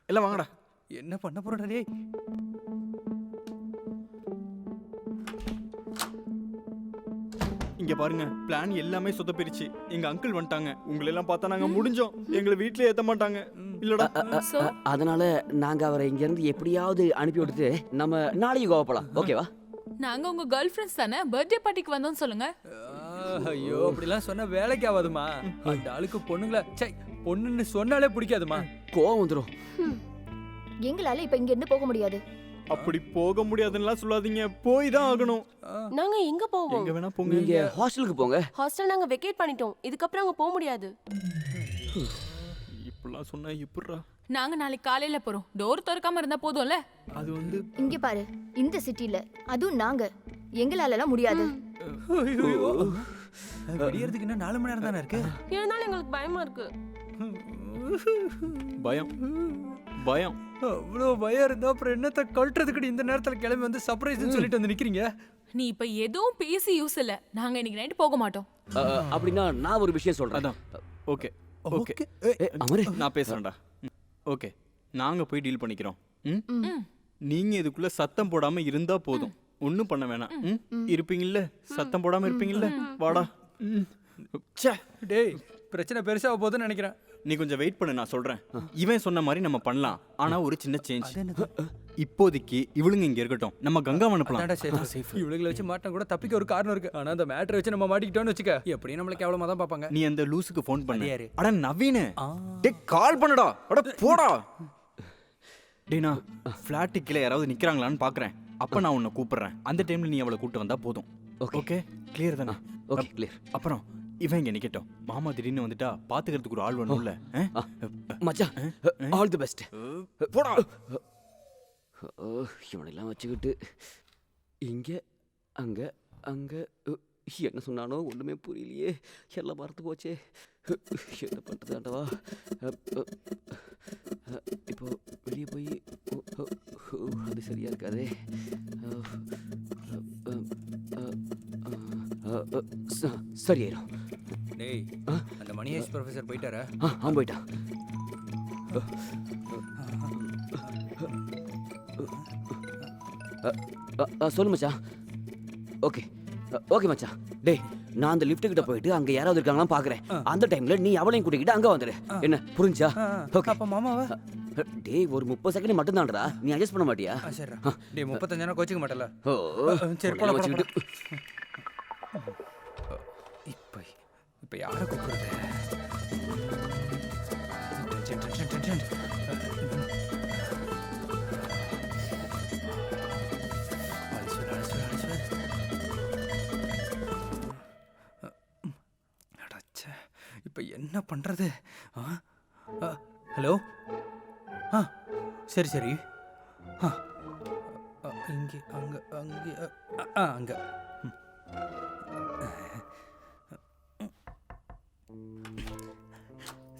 எல்லாம் வாங்கடா. என்ன பண்ண போறடா டேய்? இங்க பாருங்க, பிளான் எல்லாமே சொதப்பிருச்சு. எங்க அங்கிள் வந்துட்டாங்க. உங்களை எல்லாம் பார்த்தா நாங்க முடிஞ்சோம். எங்களை வீட்லயே ஏத்த மாட்டாங்க இல்லடா. அதனால நாங்க அவரை இங்க இருந்து எப்படியாவது அனுப்பி விட்டுட்டு நம்ம நாளைக்கு கோவா போலாம். ஓகேவா? நாங்க உங்க கேர்ள் ஃப்ரெண்ட்ஸ் தானே, பர்த்டே பார்ட்டிக்கு வந்தோம்னு சொல்லுங்க. ஐயோ அப்படிலாம் சொன்னா வேலைக்கு ஆகாதுமா. அந்த ஆளுக்கு பொண்ணுங்கள பொண்ணுன்னு சொன்னாலே பிடிக்காதுமா, கோவம் வந்துடும். எங்களால இப்ப இங்க இருந்து போக முடியாது. அப்படி போக முடியாதுன்னா சொல்லாதீங்க, போய் தான் ஆகணும். நாங்க எங்க போவோம்? எங்க வேணா போங்க. நீங்க ஹாஸ்டலுக்கு போங்க. ஹாஸ்டல் நாங்க வெக்கேட் பண்ணிட்டோம், இதுக்கப்புறம் அங்க போக முடியாது. இப்படிலாம் சொன்னா எப்படிரா? நாங்க நாளைக்கு காலையில போறோம், டோர் திறக்காம இருந்தா போதும்ல. அது வந்து இங்க பாரு, இந்த சிட்டில அதுவும் நாங்க எங்களாலலாம் முடியாது. விடியறதுக்கு இன்னும் 4 மணி நேரம் தானே இருக்கு. இருந்தாலும் எங்களுக்கு பயமா இருக்கு. பயம் பயம் அவ்வளோ பயம் இருந்தா அப்புறம் என்னத்த கழட்டுறதுக்கு இந்த நேரத்துல கிளம்பி வந்து சர்ப்ரைஸ்னு சொல்லிட்டு வந்து நிக்கிறீங்க? நீ இப்ப எதுவும் பேசி யூஸ் இல்ல, நாங்க இன்னைக்கு நைட் போக மாட்டோம். அப்படின்னா நான் ஒரு விஷயம் சொல்றேன். அதான் ஓகே ஓகே அமரே, நான் பேசுறேன்டா. ஓகே, நாங்க போய் டீல் பண்ணிக்கிறோம். நீங்க இதுக்குள்ள சத்தம் போடாம இருந்தா போதும், ஒன்னும் பண்ண வேணாம். இருப்பீங்கல்ல, சத்தம் போடாம இருப்பீங்கல்ல? வாடா. டேய், பிரச்சனை பெருசா போகுதுன்னு நினைக்கிறேன். நீ கொஞ்சம் வெயிட் பண்ணு, நான் சொல்றேன். இவன் சொன்ன மாதிரி நம்ம பண்ணலாம், ஆனா ஒரு சின்ன சேஞ்ச். இப்போதைக்கு இவளுங்க இங்க இருக்கட்டும், நம்ம கங்கா அனுப்பலாம். இவளுங்களை வச்சு மாட்டினா கூட தப்பிக்க ஒரு காரணம் இருக்கு. ஆனா அந்த மேட்டரை வச்சு நம்ம மாட்டிக்கிட்டோம்னு வச்சுக்க, எப்படியும் நம்மள கேவலமா தான் பாப்பாங்க. நீ அந்த லூசுக்கு ஃபோன் பண்ணு. அட நவீன், டேய் கால் பண்ணுடா. அட போடா. டேய், நான் ஃபிளாட் கீழ யாராவது நிக்கறாங்களான்னு பாக்குறேன். அப்ப நான் உன்னை கூப்பிடுறேன். அந்த டைம்ல நீ அவளை கூட்டி வந்தா போதும். ஓகே, கிளியர் தானே? Okay, clear. அப்புறம் இவன் இங்க நிக்கட்டும். மாமா திடீர்னு வந்துட்டா பாத்துக்கிறதுக்கு ஒரு ஆள் வேணும்ல. மச்சான், ஆல் தி பெஸ்ட். போடா. இவனெல்லாம் வச்சுக்கிட்டு இங்க அங்க அங்க என்ன சொன்னானோ ஒண்ணுமே புரியலையே, எல்லாம் மறந்து போச்சே. என்ன பண்றதாண்டவா? இப்போ வெளியே போய் அது சரியா இருக்காதே. சரியாயிரும். டேய், அந்த மணியேஷ் ப்ரொஃபசர் போயிட்டாரா? போயிட்டான். சொல்லு மச்சான். ஓகே ஓகே மச்சான். டேய், நான் அந்த லிஃப்ட் கிட்ட போயிட்டு அங்க யாராவது இருக்காங்களான்னு பாக்குறேன். அந்த டைம்ல நீ அவளையும் கூட்டிக்கிட்டு அங்க வந்துரு. என்ன, புரிஞ்சா? ஓகே. அப்ப மாமாவா? டேய், ஒரு 30 செகண்ட் மட்டும் தான்டா, நீ அட்ஜஸ்ட் பண்ண மாட்டியா? சரிடா. டேய், 35 கோச்சிக்க மாட்டல. சரி, போலாம் வச்சுக்கிட்டு. இப்ப யாரை கூப்பிடுறது? இப்ப என்ன பண்றது? ஹலோ. சரி சரி. இங்கே அங்க அங்கே அங்க.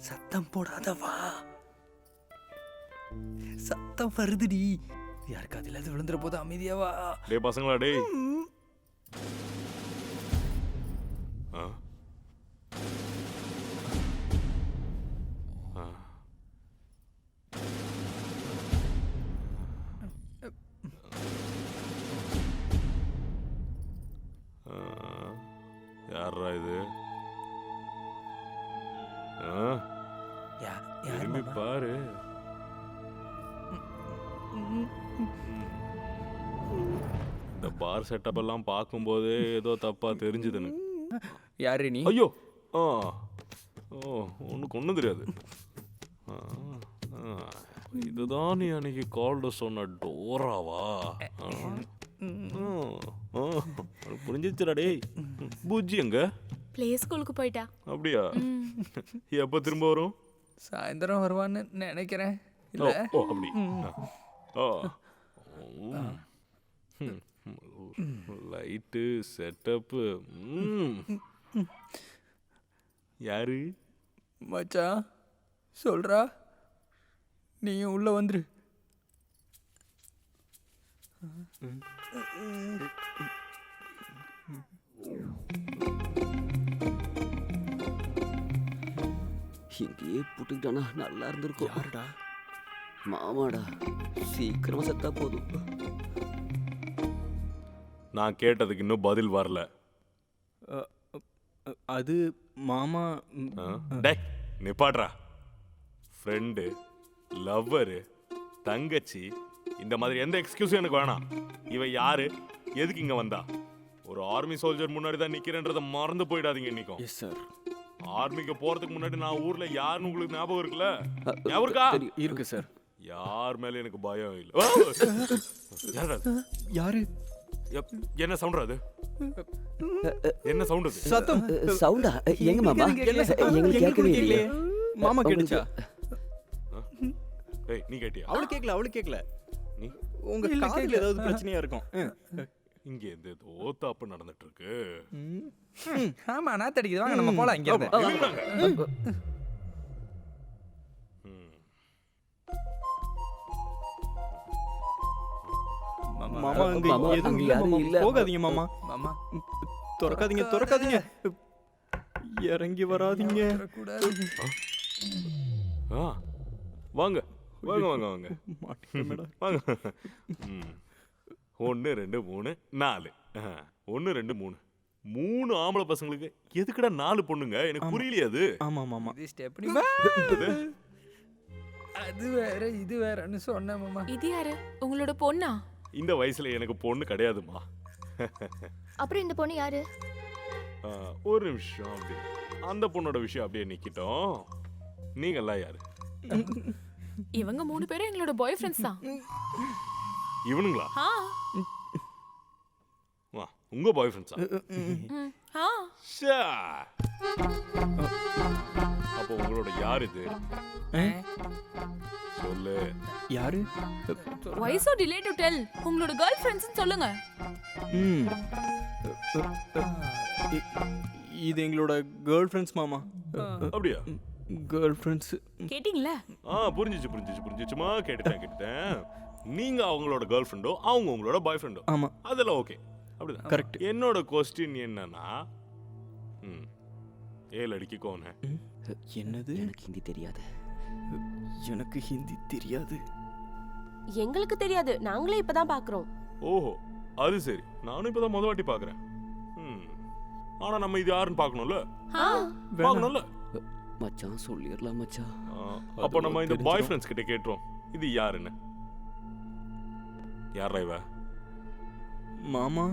சத்தம் போடாத வா. சத்தம் வருதுடி. யாருக்கு அதில் அது விழுந்துற போது அமைதியா வா. டேய் பசங்களா, டேய். யாரா இது? திரும்பி பாரு. இந்த பார் செட்டப் எல்லாம் பார்க்கும்போது ஏதோ தப்பா தெரிஞ்சுதுன்னு. யாரு நீ? ஐயோ, ஒன்றும் தெரியாது. இதுதான் நீ அன்னைக்கு கால்டு சொன்ன டோராவா? புரிஞ்சிச்சுடா. டேய், பூஜ்ஜி எங்க? ப்ளே ஸ்கூலுக்கு போயிட்டா. அப்படியா? எப்போ திரும்ப வரும்? சாயந்தரம் வருவான்னு நினைக்கிறேன். ஓ அப்படி. Light setup. யாரு? மச்சான் சொல்றா, நீயும் உள்ள வந்துரு. இங்கேயே புட்டுக்கிட்டானா நல்லா இருந்திருக்கும். யாருடா? மாமாடா. சீக்கிரமா செத்தா போதும். நான் கேட்டதுக்கு இன்னும் பதில் வரல. அது மாமா. டேய், நிப்பாட்றா. ஃப்ரெண்டு, லவ்வரு, தங்கச்சி, இந்த மாதிரி எந்த எக்ஸ்கியூஸும் எனக்கு வேணாம். இவ யாரு, எதுக்கு இங்க வந்தா? ஒரு ஆர்மி சோல்ஜர் முன்னாடி தான் நிக்கிறேன்றத மறந்து போயிடாதீங்க இன்னைக்கும். Yes sir. ஆர்மிக்கு போறதுக்கு முன்னாடி நான் ஊர்ல யாருன்னு உங்களுக்கு ஞாபகம் இருக்குல்ல? ஞாபகம் இருக்கா? இருக்கு சார். யார் மேல எனக்கு பயம் இல்ல. யாரு? என்ன சவுண்ட் அது? என்ன சவுண்ட் அது? சத்தம். சவுண்டா? எங்க மாமா? எங்களுக்கு கேட்கவே இல்லையே. மாமா கேட்டுச்சா? ஏய் நீ கேட்டியா? அவளுக்கு கேட்கல. நீ உங்க காதுல ஏதாவது பிரச்சனையா இருக்கும். இங்க ஏதோ தப்பு நடந்துட்டு இருக்கு. ஆமா நாத்தடிக்குது, வாங்க நம்ம போலாம் இங்க இருந்து. மாமா அங்க எதுவும் இல்ல. போகாதீங்க மாமா. மாமா திறக்காதீங்க. இறங்கி வராதீங்க. வாங்க. வாங்க. 1 2 3 4. 1 2 3. 3 ஆம்பளை பசங்களுக்கு எதுக்குடா 4 பொண்ணுங்க? எனக்கு புரியலையே அது. ஆமா. இது ஸ்டெப்னி. அது வேற இது வேறன்னு சொன்னேன் மாமா. இது யாரு? உங்களோட பொண்ணா? இந்த வயசுல எனக்கு பொண்ணு கிடையாதுமா. அப்புறம் இந்த பொண்ணு யாரு? ஒரு நிமிஷம் அப்படியே அந்த பொண்ணோட விஷயம் அப்படியே நிக்கிட்டோம். நீங்க எல்லாம் யாரு? இவங்க 3 பேரும் எங்களோட பாய் ஃப்ரெண்ட்ஸ் தான். இவனுங்களா? வா, உங்க பாய் ஃப்ரெண்ட்ஸா? அப்போ உங்களோட யார் இது? சொல்லு. யாரு? Why so delay to tell? உங்களோட கேர்ள் ஃப்ரெண்ட்ஸ் சொல்லுங்க. இது எங்களோட கேர்ள் ஃப்ரெண்ட்ஸ் மாமா. அப்படியா? Girl friends. கேட்டிங்களா? புரிஞ்சிச்சுமா. கேட்டுட்டேன். நீங்க அவங்களோட கேர்ள் ஃப்ரெண்டோ, அவங்க உங்களோட பாய் ஃப்ரெண்டோ? ஆமா. அதெல்லாம் ஓகே. அப்படிதான். கரெக்ட். என்னோட क्वेश्चन என்னன்னா, ஏ லड़की कौन है? என்னது? எனக்கு ஹிந்தி தெரியாது. எனக்கு ஹிந்தி தெரியாது. எங்களுக்கு தெரியாது, நாங்களே இப்பதான் பாக்குறோம். ஓஹோ, அது சரி. நானும் இப்பதான் முத வாட்டி பாக்குறேன். ஆனா நம்ம இது யாருன்னு பார்க்கணும்ல? பார்க்கணும்ல? மச்சான் சொல்லிரலாம் மச்சான். அப்ப நம்ம இந்த பாய் ஃப்ரெண்ட்ஸ் கிட்ட கேட்றோம், இது யாருன்னு. யாரா இவ? மாமா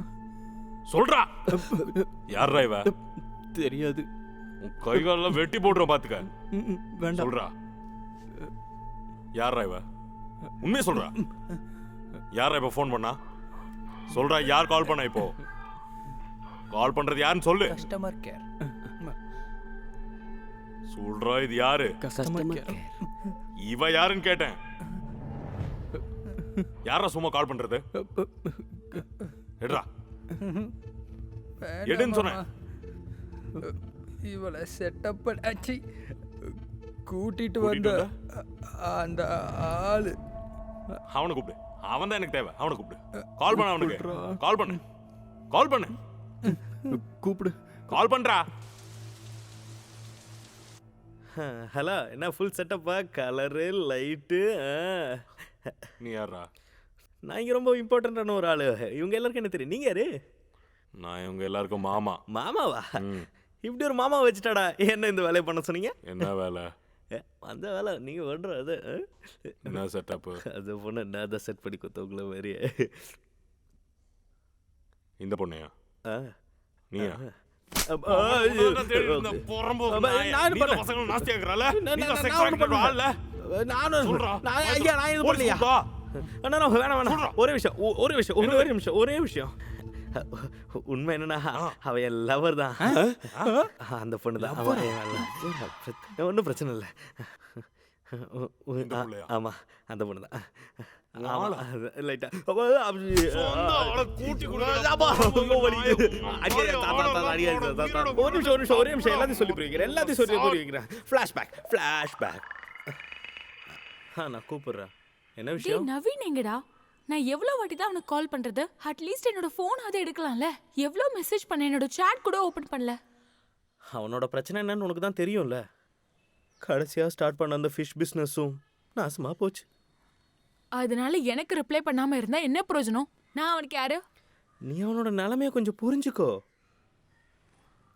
சொல்றா. யாரா இவ? தெரியாது. உன் கைகாலெல்லாம் வெட்டி போடுறோம் பாத்துக்க. வேண்டாம். சொல்றா. யாரா இவ? உண்மையை சொல்றா. யாரா இப்ப ஃபோன் பண்ணா? சொல்றா, யார் கால் பண்ணா இப்போ? கால் பண்றது யாருன்னு சொல்லு. Customer care. சொல்றா, இது யாரு? Customer care. இவ யாருன்னு கேட்டேன். யாரா சும்மா கால் பண்றது? எடுடா. எடுன்னு சொன்னேன். இவளை செட்டப் அச்சி கூட்டிட்டு வந்த அந்த ஆளு. அவனை கூப்பிடு. அவன் தான் எனக்கு தேவை. அவனை கூப்பிடு. கால் பண்ண அவனுக்கு. கால் பண்ணு. கூப்பிடு. கால் பண்றா. ஹலோ, என்ன ஃபுல் செட்டப்பா? Colour, light. நீ யாரா? நான் இங்கே ரொம்ப இம்பார்ட்டண்ட்டான ஒரு ஆளு. இவங்க எல்லாருக்கும் என்ன தெரியும்? நீங்க யாரு? நான் இவங்க எல்லாருக்கும் மாமா. மாமாவா? இப்படி ஒரு மாமா வச்சுட்டாடா. என்ன இந்த வேலையை பண்ண சொன்னீங்க? என்ன வேலை? அந்த வேலை நீங்க பண்றது. என்ன செட்டப்? அது பொண்ணு நான் தான் செட் பண்ணி கொடுத்தவங்கள மாதிரியே. இந்த பொண்ணையா? நீயா? ஒரே விஷயம். உண்மை என்னன்னா, அவ என் லவர் தான். அந்த பொண்ணு தான். ஒன்றும் பிரச்சனை இல்லை. ஆமா, அந்த பொண்ணு தான். ஒரே நிமிஷம் எல்லாத்தையும் சொல்லி புரியுகிறேன். நான் கூப்பிடுறேன். என்ன விஷயம்? நவீன் எங்கடா? நான் எவ்வளவு வாட்டி தான் அவனுக்கு கால் பண்றது? அட்லீஸ்ட் என்னோட போன் அதை எடுக்கலாம்ல. எவ்வளவு மெசேஜ் பண்ண, என்னோட சாட் கூட ஓபன் பண்ணல. அவனோட பிரச்சனை என்னன்னு உனக்கு தான் தெரியும்ல. கடைசியா ஸ்டார்ட் பண்ண அந்த ஃபிஷ் பிசினஸும் நாசமா போச்சு. அதனால எனக்கு ரிப்ளை பண்ணாம இருந்தா என்ன பிரயோஜனம்? நான் அவனுக்கு யாரு? நீ அவனோட நிலைமைய கொஞ்சம் புரிஞ்சுக்கோ.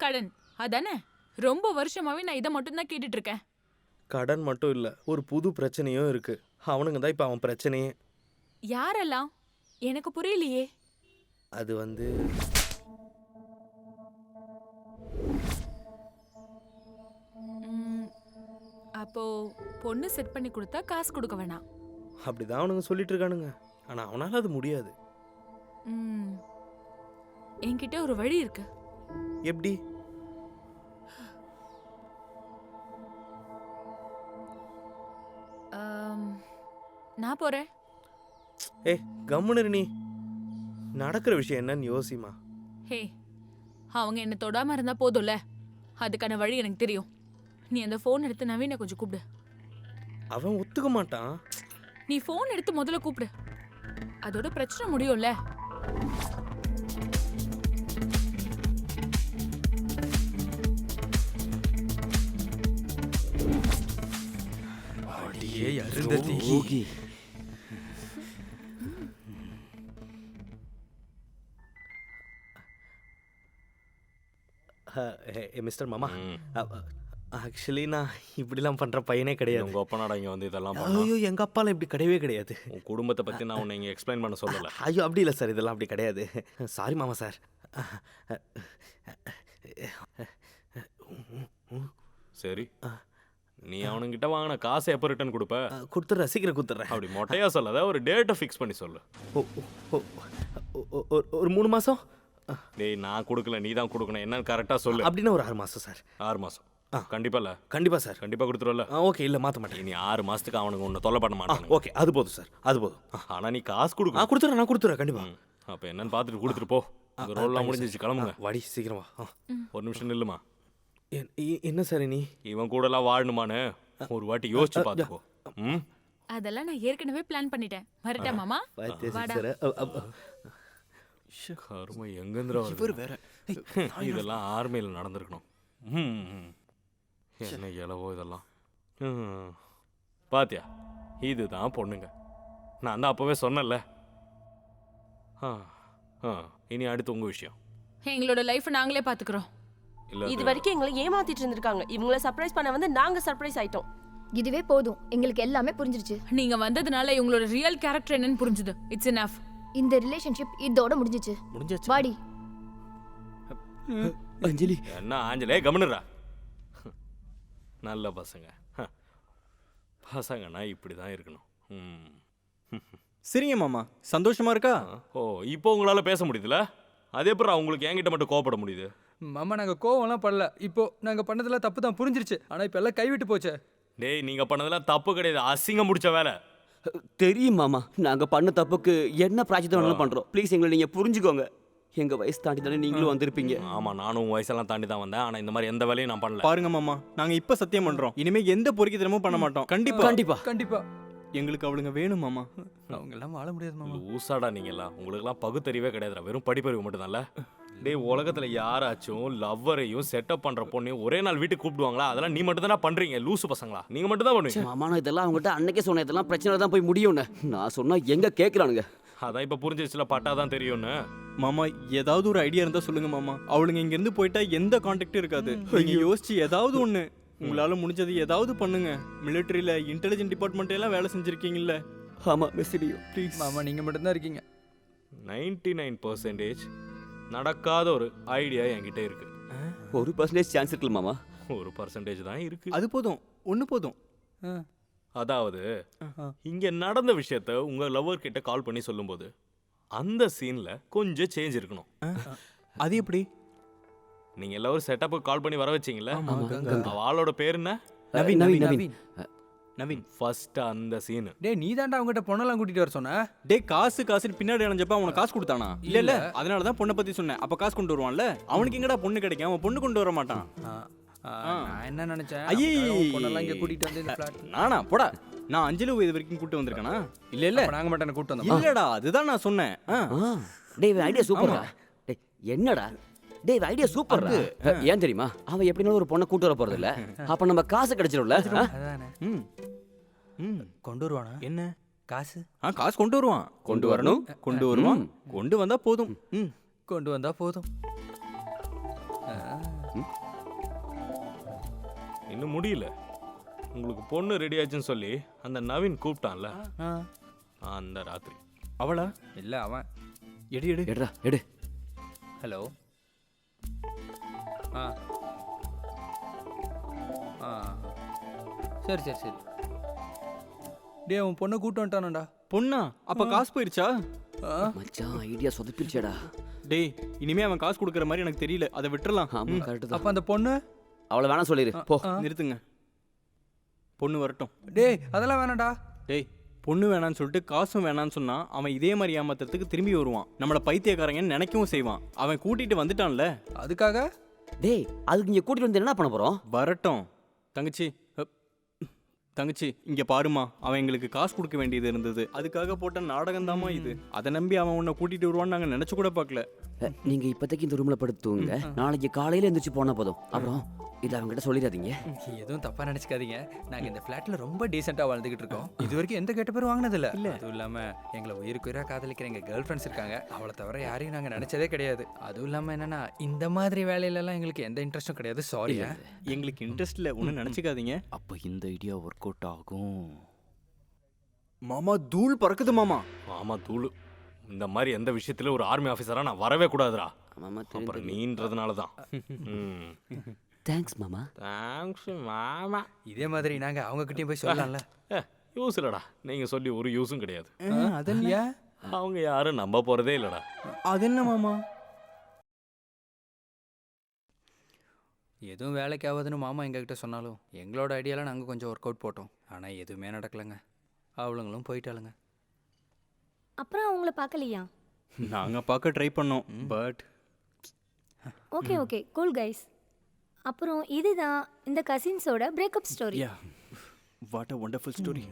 கடன் அதானே? ரொம்ப வருஷமாவே நான் இதை மட்டும் தான் கேட்டுட்டு இருக்கேன். கடன் மட்டும் இல்ல, ஒரு புது பிரச்சனையும் இருக்கு. அவனுங்க தான் இப்ப அவன் பிரச்சனையே. யாரெல்லாம்? எனக்கு புரியலையே. அது வந்து அப்போ பொண்ணு செட் பண்ணி கொடுத்தா காசு கொடுக்க வேணாம். அப்படிதான் அவனுங்க சொல்லிட்டு இருக்கானுங்க. ஆனா அவனால அது முடியாது. ம், என்கிட்ட ஒரு வழி இருக்கு. எப்படி? நான் போறேன். கம்முனு நீ. நடக்கிற விஷயம் என்னன்னு யோசிமா. ஹே, அவங்க என்ன தொடாம இருந்தா போதும்ல. அதுக்கான வழி எனக்கு தெரியும். நீ அந்த ஃபோன் எடுத்து நவீனை கொஞ்சம் கூப்பிடு. அவன் ஒத்துக்க மாட்டான். நீ ஃபோன் எடுத்து முதல்ல கூப்பிடு. அதோட பிரச்சனை முடியும்ல. அடியே அருந்ததி. மிஸ்டர் மாமா, ஆக்சுவலி நான் இப்படிலாம் பண்ணுற பையனே கிடையாது. உங்கள் அப்பனாடா இங்கே வந்து இதெல்லாம் ஐயோ, எங்கள் அப்பாலாம் இப்படி கிடையவே கிடையாது. உன் குடும்பத்தை பற்றி நான் உன்னை இங்கே எக்ஸ்பிளைன் பண்ண சொல்லலை. ஐயோ, அப்படி இல்லை சார், இதெல்லாம் அப்படி கிடையாது. சாரி மாமா சார். சரி, நீ அவனுங்கிட்ட வாங்கின காசை எப்போ ரிட்டர்ன் கொடுப்ப? கொடுத்துட்றேன், சீக்கிரம் கொடுத்துட்றேன். அப்படி மொட்டையா சொல்லாத, ஒரு டேட்டை ஃபிக்ஸ் பண்ணி சொல்லு. ஒரு 3 மாதம். டேய், நான் கொடுக்கல, நீ தான் கொடுக்கணும். என்னன்னு கரெக்டாக சொல்லு. அப்படின்னா ஒரு 6 மாதம் சார். 6 மாதம் கண்டிப்பா இல்லை? கண்டிப்பாக சார். கண்டிப்பாக கொடுத்துருவல? ஓகே, இல்லை மாற்ற மாட்டேன். நீ 6 மாதத்துக்கு அவனுக்கு ஒன்று தொல்லை பண்ண மாட்டான். ஓகே, அது போதும் சார், அது போதும். ஆனால் நீ காசு கொடுக்க. கொடுத்துட்றேன், நான் கொடுத்துட்றேன் கண்டிப்பாக. அப்போ என்னன்னு பார்த்துட்டு கொடுத்துட்டு போ. அந்த ரோல்லாம் முடிஞ்சிச்சு, கிளம்புங்க. வாடி, சீக்கிரமா. ஒரு நிமிஷம் நில்லுமா. என்ன சார் நீ இவன் கூடலாம் வாழணுமான்னு ஒரு வாட்டி யோசிச்சு பார்த்துக்கோ. ம், அதெல்லாம் நான் ஏற்கனவே பிளான் பண்ணிட்டேன். வரட்டா மாமா? கருமை எங்கேந்திர வேற. இதெல்லாம் ஆர்மியில் நடந்திருக்கணும். என்ன இலவோ இதெல்லாம். பாத்தியா, இதுதான் பொண்ணுங்க. நான் தான் அப்பவே சொன்னேன்ல. இனி அடுத்து உங்க விஷயம். எங்களோட லைஃப் நாங்களே பாத்துக்கிறோம். இது வரைக்கும் எங்களை ஏமாத்திட்டு இருந்திருக்காங்க. இவங்களை சர்ப்ரைஸ் பண்ண வந்து நாங்க சர்ப்ரைஸ் ஆயிட்டோம். இதுவே போதும், எங்களுக்கு எல்லாமே புரிஞ்சிருச்சு. நீங்க வந்ததுனால இவங்களோட ரியல் கேரக்டர் என்னன்னு புரிஞ்சுது. It's enough. இந்த ரிலேஷன்ஷிப் இதோட முடிஞ்சிச்சு. வாடி. அஞ்சலி. என்ன ஆஞ்சலே, கவனிரா. நல்ல பசங்க. பசங்கன்னா இப்படி தான் இருக்கணும். சரிங்க மாமா, சந்தோஷமா இருக்கா? ஓ, இப்போ உங்களால பேச முடியுதுல? அதே அப்புறம் அவங்களுக்கு என்கிட்ட மட்டும் கோவப்பட முடியுது. மாமா, நாங்கள் கோவம்லாம் படல. இப்போ நாங்கள் பண்ணதெல்லாம் தப்பு தான் புரிஞ்சிருச்சு. ஆனால் இப்போ எல்லாம் கைவிட்டு போச்சே. டேய், நீங்க பண்ணதெல்லாம் தப்பு கிடையாது, அசிங்கம் முடிச்ச வேலை. தெரியும் மாமா, நாங்க பண்ண தப்புக்கு என்ன பிராய்ச்சித்தம் வேணாலும் பண்றோம். ப்ளீஸ் எங்களை நீங்க புரிஞ்சுக்கோங்க. எங்க வயசு தாண்டி தானே நீங்களும் வந்திருப்பீங்க. ஆமா, நானும் வயசெல்லாம் தாண்டி தான் வந்தேன். ஆனா இந்த மாதிரி எந்த வேலையும் நான் பண்ணல. பாருங்க மாமா, நாங்க இப்ப சத்தியம் பண்றோம், இனிமே எந்த பொறுக்கித்தனமும் பண்ண மாட்டோம். கண்டிப்பா கண்டிப்பா கண்டிப்பா. எங்களுக்கு அவளுங்க வேணும் மாமா. அவங்க எல்லாம் வாழ முடியாது மாமா. லூசாடா நீங்க எல்லாம். உங்களுக்கு எல்லாம் பகுத்தறிவே கிடையாதுடா, வெறும் படிப்பறிவு மட்டும் தான்ல. டேய், உலகத்துல யாராச்சும் லவ்வரையும் செட்டப் பண்ற பொண்ணையும் ஒரே நாள் வீட்டுக்கு கூப்பிடுவாங்களா? அதெல்லாம் நீ மட்டும் தானே பண்றீங்க, லூசு பசங்களா. நீங்க மட்டும் தான் பண்ணுவீங்க. மாமா, நான் இதெல்லாம் அவங்ககிட்ட அன்னைக்கே சொன்னேன். இதெல்லாம் பிரச்சனை தான் போய் முடியும்னு. நான் சொன்னா எங்க கேட்கறானுங்க. அதான் இப்ப புரிஞ்சிச்சுல, பட்டாதான் தெரியும்னு. மாமா, ஏதாவது ஒரு ஐடியா இருந்தா சொல்லுங்க மாமா. அவளுங்க இங்க இருந்து போயிட்டா எந்த கான்டாக்டும் இருக்காது. நீங்க யோசிச்சு ஏதாவது ஒண்ணு, உங்களால முடிஞ்சது ஏதாவது பண்ணுங்க. மிலிட்டரியில இன்டெலிஜென்ட் டிபார்ட்மெண்ட் எல்லாம் வேலை செஞ்சிருக்கீங்கல்ல. ஆமா மெஸ்ஸிலியோ, ப்ளீஸ். மாமா, நீங்க மட்டும் தான் இருக்கீங்க. 99% நடக்காத ஒரு ஐடியா என்கிட்ட இருக்கு. 1% சான்ஸ் இருக்குல்ல மாமா? 1% தான் இருக்கு. அது போதும், ஒண்ணு போதும். அதாவது, இங்க நடந்த விஷயத்த உங்க லவ்வர் கிட்ட கால் பண்ணி சொல்லும்போது அந்த சீன்ல கொஞ்சம் சேஞ்ச் இருக்கணும். அது எப்படி? நீங்க எல்லாரும் செட்டப்புக்கு கால் பண்ணி வர வச்சீங்கல்ல, அவளோட பேர் என்ன? நவீன். நவீன் நவீன் நவீன். ஃபர்ஸ்ட் அந்த சீன். டேய், நீ தான்டா அவங்ககிட்ட பொண்ணெல்லாம் கூட்டிட்டு வர சொன்ன. டேய், காசு பின்னாடி அலைஞ்சப்ப அவனுக்கு காசு கொடுத்தானா? இல்ல, அதனால தான் பொண்ணை பத்தி சொன்னேன். அப்ப காசு கொண்டு வருவான்ல, அவனுக்கு எங்கடா பொண்ணு கிடைக்கும்? அவன் பொண்ணு கொண்டு வர மாட்டான். நான் என்ன நினைச்சேன், ஐயே, பொண்ணெல்லாம் இங்க கூட்டிட்டு வந்து இந்த ஃபிளாட். நானா போடா, நான் அஞ்சலி இது வரைக்கும் கூட்டி வந்திருக்கேனா? இல்ல நாங்க மட்டும் கூட்டி வந்தோம். இல்லடா, அதுதான் நான் சொன்னேன். டேய், ஐடியா சூப்பர்டா. டேய், என்னடா டேய், ஐடியா சூப்பர்டா. ஏன் தெரியுமா? அவன் எப்படினாலும் ஒரு பொண்ணை கூட்டி வர போறது இல்ல. அப்ப நம்ம காசு கிடைச்சிடும்ல. அதானே. கொண்டு வருவானா? என்ன காசு? காசு கொண்டு வருவான். கொண்டு வரணும். கொண்டு வருவான். கொண்டு வந்தா போதும். கொண்டு வந்தா போதும். இன்னும் முடியல. உங்களுக்கு பொண்ணு ரெடி ஆச்சுன்னு சொல்லி அந்த நவீன் கூப்பிட்டான்ல, அந்த ராத்திரி. அவளா? இல்ல, அவன் எடு எடு எடுடா எடு. ஹலோ. ஆ ஆ சரி சரி சரி. டேய் அவன் பொண்ணை கூட்டு வந்துட்டானடா. பொண்ணா? அப்ப காசு போயிருச்சா? மச்சான் ஐடியா சொதப்பிடுச்சேடா. டேய் இனிமே அவன் காசு கொடுக்குற மாதிரி எனக்கு தெரியல, அதை விட்டுறலாம். ஆமா கரெக்ட் தான். அப்ப அந்த பொண்ணு அவளை வேணாம் சொல்லிடு போ. நிறுத்துங்க, பொண்ணு வரட்டும். டேய் அதெல்லாம் வேணாம்டா. டேய் பொண்ணு வேணான்னு சொல்லிட்டு காசும் வேணான்னு சொன்னா அவன் இதே மாதிரி ஏமாத்துறதுக்கு திரும்பி வருவான். நம்மள பைத்தியக்காரங்கன்னு நினைக்கவும் செய்வான். அவன் கூட்டிட்டு வந்துட்டான்ல, அதுக்காக. டேய் அதுக்கு இங்க கூட்டிட்டு வந்து என்ன பண்ண போறோம்? வரட்டும். தங்கச்சி தங்கச்சி இங்க பாருமா, அவன் எங்களுக்கு காசு கொடுக்க வேண்டியது இருந்தது, அதுக்காக போட்ட நாடகம் தாமா இது. அதை நம்பி அவன் உன்னை கூட்டிட்டு வருவான்னு நாங்க நினைச்சு கூட பார்க்கல. நீங்க இப்போதைக்கு இந்த ரூம்ல படுத்துங்க, நாளைக்கு காலையில எந்திரிச்சு போனா போதும். அப்புறம் இதை அவங்ககிட்ட சொல்லிடாதீங்க. எதுவும் தப்பா நினைச்சுக்காதீங்க. நாங்க இந்த ஃபிளாட்ல ரொம்ப டீசெண்டா வாழ்ந்துகிட்டு இருக்கோம். இது வரைக்கும் எந்த கெட்ட பேரும் வாங்கினது இல்ல. அதுவும் இல்லாம எங்களை உயிருக்குயிரா காதலிக்கிற எங்க கேர்ள் ஃப்ரெண்ட்ஸ் இருக்காங்க. அவளை தவிர யாரையும் நாங்க நினைச்சதே கிடையாது. அதுவும் இல்லாம என்னன்னா இந்த மாதிரி வேலையில எல்லாம் எங்களுக்கு எந்த இன்ட்ரெஸ்டும் கிடையாது. சாரி. எங்களுக்கு இன்ட்ரெஸ்ட் இல்ல, ஒன்றும் நினைச்சுக்காதீங்க. அப்ப இந்த ஐடியா ஒர்க் அவுட் ஆகும். மாமா தூள் பறக்குது மாமா. ஆமா தூள். இந்த மாதிரி எந்த விஷயத்துல ஒரு ஆர்மி ஆஃபீஸரா நான் வரவே கூடாதுடா. அப்புறம் நீன்றதுனால தான். தேங்க்ஸ் மாமா. தேங்க்ஸ் மாமா. இதே மாதிரி நாங்க அவங்க கிட்டயும் போய் சொல்லலாம்ல. யூஸ் இல்லடா, நீங்க சொல்லி ஒரு யூஸும் கிடையாது. அதல்லையா? அவங்க யாரும் நம்ப போறதே இல்லடா. அது என்ன மாமா? எதுவும் வேலைக்கு ஆகாதுன்னு மாமா எங்ககிட்ட சொன்னாலும் எங்களோட ஐடியாலாம் நாங்கள் கொஞ்சம் ஒர்க் அவுட் போட்டோம். ஆனால் எதுவுமே நடக்கலைங்க. அவளுங்களும் போயிட்டாளுங்க. அப்புறம் அவங்கள பார்க்கலையா? நாங்க பார்க்க ட்ரை பண்ணோம், but okay okay cool guys. அப்புறம் இதுதான் இந்த கசின்ஸோட breakup story. Yeah what a wonderful story.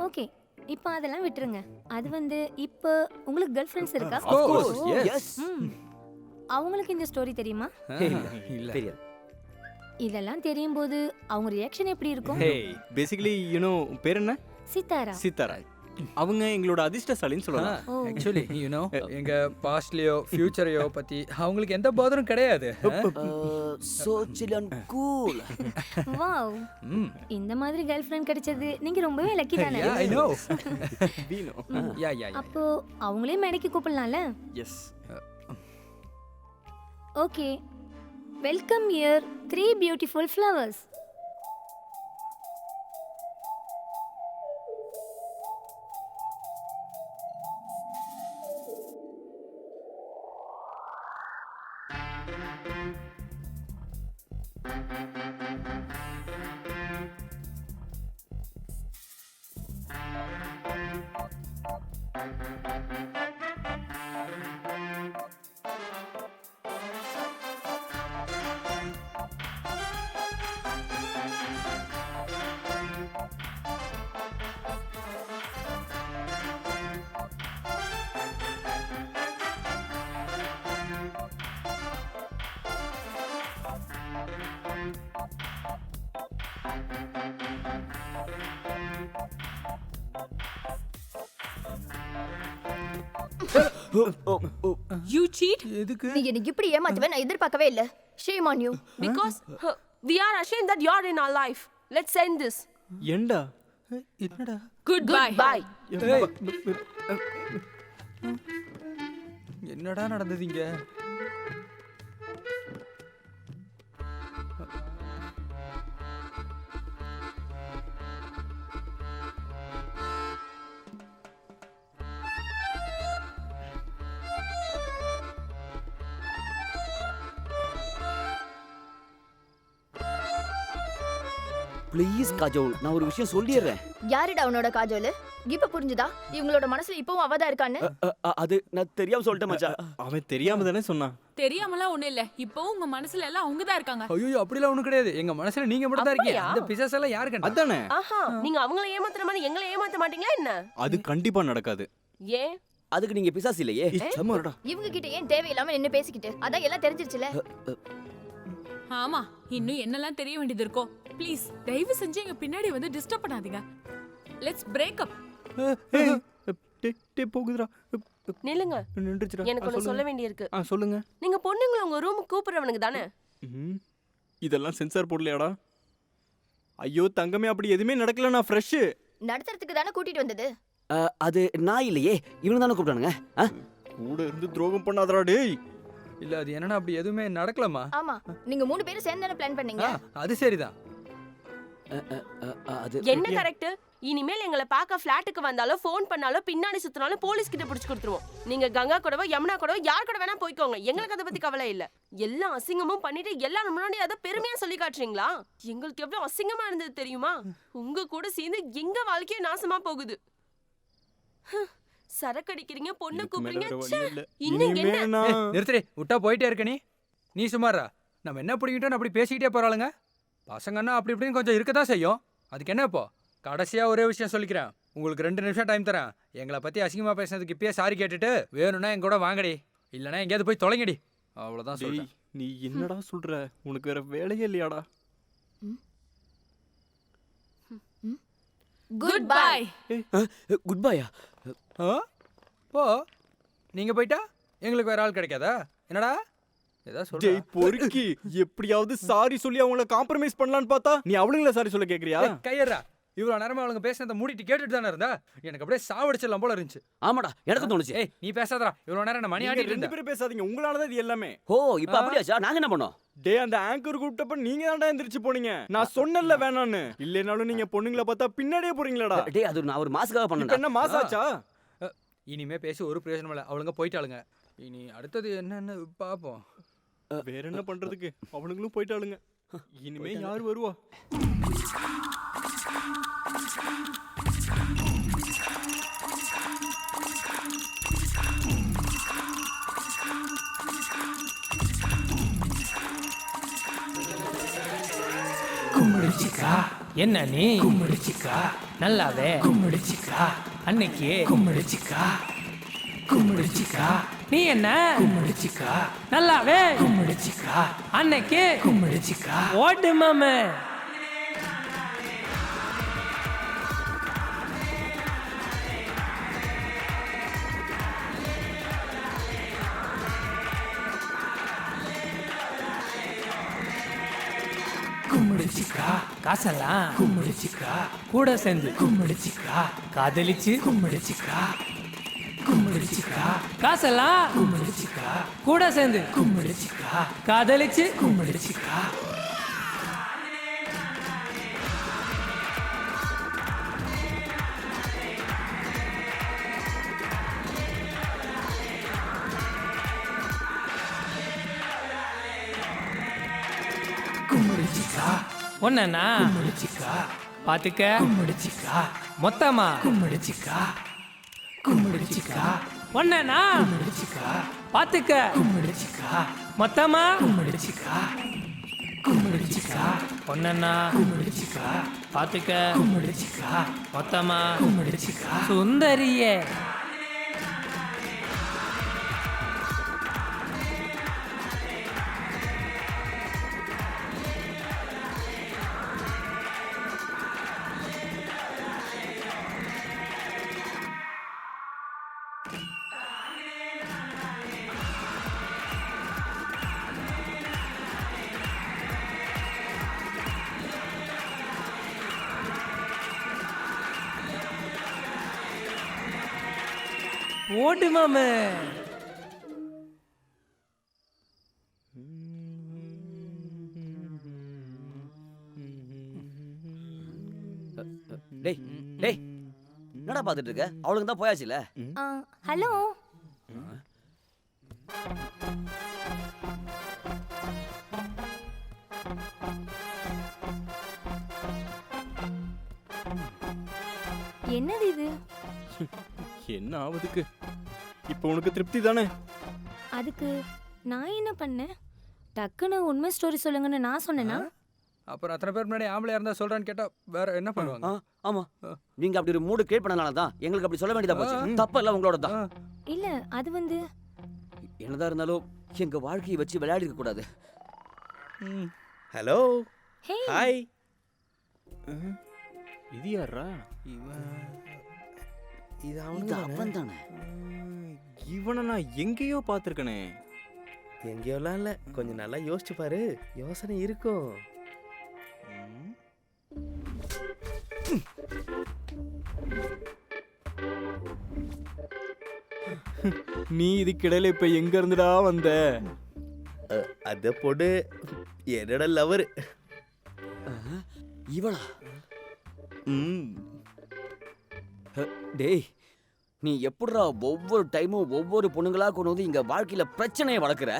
Okay இப்போ அதெல்லாம் விட்டுருங்க. அது வந்து இப்போ உங்களுக்கு கேர்ள் ஃப்ரெண்ட்ஸ் இருக்கா? Of course, yes. அவங்களுக்கு இந்த ஸ்டோரி தெரியுமா? இல்ல தெரியாது. இதெல்லாம் தெரியும் போது அவங்க ரியாக்ஷன் எப்படி இருக்கும்? ஹே பேசிக்கலி யூ நோ பேர் என்ன? சித்தாரா. சித்தாரா. அவங்க எங்களோட அதிர்ஷ்டசாலின்னு சொல்லலாம். ஆக்சுவலி யூ நோ எங்க பாஸ்ட்லயோ ஃபியூச்சரையோ பத்தி அவங்களுக்கு எந்த போதரும் கிடையாது. So chill and cool. Wow. இந்த மாதிரி கேர்ள் ஃப்ரெண்ட் கிடைச்சது நீங்க ரொம்பவே லக்கி தானே? I know. we know. Yeah அப்போ அவங்களே மேடைக்கு கூப்பிடலாம்ல? Yes. Okay welcome here 3 beautiful flowers. You cheat? எதுக்கு? நீ எனக்கு இப்படி ஏமாத்துவே நான் எதிர்பார்க்கவே இல்ல. Shame on you. Because we are ashamed that you're in our life. Let's end this. ஏண்டா? என்னடா? Goodbye. Bye. என்னடா நடந்தது இங்க? ப்ளீஸ் காஜோல், நான் ஒரு விஷயம் சொல்லிடுறேன். யாருடா உன்னோட காஜோல்? இப்ப புரிஞ்சுதா இவங்களோட மனசுல இப்பவும் அவதான் இருக்கான்னு? அது நான் தெரியாம சொல்லிட்டேன் மச்சான். அவன் தெரியாம தானே சொன்னான். தெரியாமலாம் ஒண்ணும் இல்ல. இப்போ உங்க மனசுல எல்லாம் அவங்க தான் இருக்காங்க. ஐயோ அப்படிலாம் ஒண்ணும் கிடையாது. எங்க மனசுல நீங்க மட்டும் தான் இருக்கீங்க. அப்படியா? இந்த பிசாஸ் எல்லாம் யாரு கண்டா? அதானே. ஆஹா நீங்க அவங்கள ஏமாத்துற மாதிரி எங்களை ஏமாத்த மாட்டீங்களா என்ன? அது கண்டிப்பா நடக்காது. ஏன்? அதுக்கு நீங்க பிசாசு இல்லையே. சமரடா. இவங்க கிட்ட ஏன் தேவையில்லாம நின்னு பேசிக்கிட்டு? அதான் எல்லாம் தெரிஞ்சிருச்சுல. ஆமா இன்னும் என்னெல்லாம் தெரிய வேண்டியது இருக்கோ. ப்ளீஸ் தயவு செஞ்சு எங்க பின்னாடி வந்து டிஸ்டர்ப் பண்ணாதீங்க. Let's break up. போகுதுடா. நில்லுங்க. நின்றுச்சுடா. எனக்கு ஒன்னு சொல்ல வேண்டியிருக்கு. சொல்லுங்க. நீங்க பொண்ணுங்களை உங்க ரூமுக்கு கூப்பிடுறவனுக்கு தானே? இதெல்லாம் சென்சார் போடலையாடா? ஐயோ தங்கமே அப்படி எதுவுமே நடக்கல, நான் ஃப்ரெஷ். நடத்துறதுக்கு தானே கூட்டிட்டு வந்தது. அது நான் இல்லையே, இவனு தானே கூப்பிட்டானுங்க. கூட இருந்து துரோகம் பண்ணாதடா டேய். இல்ல அது என்னன்னா அப்படி எதுவுமே நடக்கலமா. ஆமா, நீங்க 3 பேரும் சேர்ந்து தானே பிளான் பண்ணீங்க. அது சரிதான். அது என்ன கரெக்ட்? இனிமேல் எங்களை பார்க்க ஃபிளாட்டுக்கு வந்தாலும் ஃபோன் பண்ணாலும் பின்னாடி சுத்தினாலும் போலீஸ் கிட்ட பிடிச்சு கொடுத்துருவோம். நீங்க கங்கா கூடவோ யமுனா கூடவோ யார் கூட வேணா போய்க்கோங்க, எங்களுக்கு அதை பத்தி கவலை இல்ல. எல்லா அசிங்கமும் பண்ணிட்டு எல்லாரும் முன்னாடி அதை பெருமையா சொல்லி காட்டுறீங்களா? எங்களுக்கு எவ்வளவு அசிங்கமா இருந்தது தெரியுமா? உங்க கூட சேர்ந்து எங்க வாழ்க்கையே நாசமா போகுது. சரக்கடிக்கிறீங்க, பொண்ணு கூப்பிடுறீங்க. இன்னும் என்ன? நிறுத்தி விட்டா போயிட்டே இருக்க நீ சுமாரா. நம்ம என்ன பிடிக்கிட்டோம் அப்படி பேசிக்கிட்டே போறாளுங்க. பசங்கன்னா அப்படி இப்படின்னு கொஞ்சம் இருக்கதான் செய்யும். அதுக்கு என்ன இப்போ? கடைசியா ஒரே விஷயம் சொல்லிக்கிறேன். உங்களுக்கு 2 நிமிஷம் டைம் தரேன். எங்களை பத்தி அசிங்கமா பேசுனதுக்கு இப்பயே சாரி கேட்டுட்டு வேணும்னா எங்க கூட வாங்கடி, இல்லைன்னா எங்கேயாவது போய் தொலைங்கடி. அவ்வளவுதான் சொல்றேன். நீ என்னடா சொல்ற? உனக்கு வேற வேலையே இல்லையாடா? Good bye. குட் பையா? போ. நீங்க போயிட்டா எங்களுக்கு வேற ஆள் கிடைக்காதா? என்னடா ஏதாவது சொல்ற? டேய் பொறுக்கி, எப்படியாவது சாரி சொல்லி அவங்கள காம்ப்ரமைஸ் பண்ணலான்னு பார்த்தா நீ அவளுங்கள சாரி சொல்ல கேக்குறியா? கையறா. இவ்வளவு நேரமா அவளுங்க பேசுனத மூடிட்டு கேட்டுட்டு தானே இருந்தா. எனக்கு அப்படியே சாவடிச்சிடலாம் போல இருந்துச்சு. ஆமாடா, எனக்கு தோணுச்சு. ஏய் நீ பேசாதடா. இவ்வளவு நேரம் நான் மணி ஆடிட்டு ரெண்டு இருந்தேன். பேரும் பேசாதீங்க, உங்களால தான் இது எல்லாமே. ஓ இப்போ அப்படியாச்சா? நாங்க என்ன பண்ணோம்? டேய் அந்த ஆங்கர் கூப்பிட்டப்ப நீங்க தான்டா எந்திரிச்சு போனீங்க. நான் சொன்னேன்ல வேணான்னு. இல்லைனாலும் நீங்க பொண்ணுங்களை பார்த்தா பின்னாடியே போறீங்களாடா. டேய் அது நான் ஒரு மாசுக்காக இப்ப பண்ணேன். என்ன மாசாச்சா? இனிமே பேசி ஒரு பிரயோஜனம் இல்லை. அவளுங்க போயிட்டாளுங்க. இனி அடுத்தது என்னன்னு பாப்போம். வேற என்ன பண்றதுக்கு? அவளுங்களும் போயிட்டாளுங்க. இனிமே யார் வருவா? கும்பிடுச்சிக்கா என்ன நீ கும்பிடுச்சிக்கா நல்லாவே கும்பிடுச்சிக்கா அன்னைக்கு கும்பிடுச்சிக்கா கும்பிடுச்சிக்கா நீ என்ன கும்பிடுச்சிக்கா நல்லாவே கும்பிடுச்சிக்கா அன்னைக்கு கும்பிடுச்சிக்கா ஓட்டு மாமே. கும்பிடுச்சிக்கா காசெல்லாம் கும்பிடுச்சிக்கா கூட சேர்ந்து கும்பிடுச்சிக்கா காதலிச்சு கும்பிடுச்சிக்கா கும்பிடுச்சிக்கா காசெல்லாம் கும்பிடுச்சிக்கா கூட சேர்ந்து கும்பிடுச்சிக்கா காதலிச்சு கும்பிடுச்சிக்கா. கும்பிடுச்சிக்கா ஒன்னா கும்பிடுச்சிக்கா பாத்துக்க கும்பிடுச்சிக்கா மொத்தமா கும்பிடுச்சிக்கா கும்பிடுச்சிக்கா ஒன்னா கும்பிடுச்சிக்கா பாத்துக்க கும்பிடுச்சிக்கா மொத்தமா கும்பிடுச்சிக்கா கும்பிடுச்சிக்கா ஒன்னா கும்பிடுச்சிக்கா பாத்துக்க கும்பிடுச்சிக்கா மொத்தமா கும்பிடுச்சிக்கா. சுந்தரியே ஓட்டு மாமே. டேய் டேய் என்னடா பார்த்துட்டு இருக்க? அவளுங்க தான் போயாச்சுல. ஹலோ, என்னது இது? என்ன ஆவதுக்கு? இப்போ உனக்கு திருப்தி தானே? அதுக்கு நான் என்ன பண்ணேன்? டக்குன்னு உண்மை ஸ்டோரி சொல்லுங்கன்னு நான் சொன்னேனா? அப்புறம் அத்தனை பேர் முன்னாடி ஆம்பளையா இருந்தா சொல்றான்னு கேட்டா வேற என்ன பண்ணுவாங்க? ஆமா, நீங்க அப்படி ஒரு மூடு கிரியேட் பண்ணனால தான் எங்களுக்கு அப்படி சொல்ல வேண்டியதா போச்சு. தப்பு எல்லாம் உங்களோட தான். இல்ல அது வந்து என்னதான் இருந்தாலும் எங்க வாழ்க்கையை வச்சு விளையாடி இருக்க கூடாது. Hello hi. இது யாரா? இது அவன் தானே? இவனை நான் எங்கேயோ பார்த்துருக்கனே. எங்கேயோலாம் இல்லை, கொஞ்சம் நல்லா யோசிச்சு பாரு, யோசனை இருக்கும். நீ இதுக்கிடையில இப்ப எங்க இருந்துடா வந்த? அத பொண்ணு என்னோட லவர். இவளா? டேய், நீ எப்படிடா ஒவ்வொரு டைமும் ஒவ்வொரு பொண்ணுங்களா கொண்டு வந்து இங்க வாழ்க்கையில பிரச்சனையை வளர்க்குற?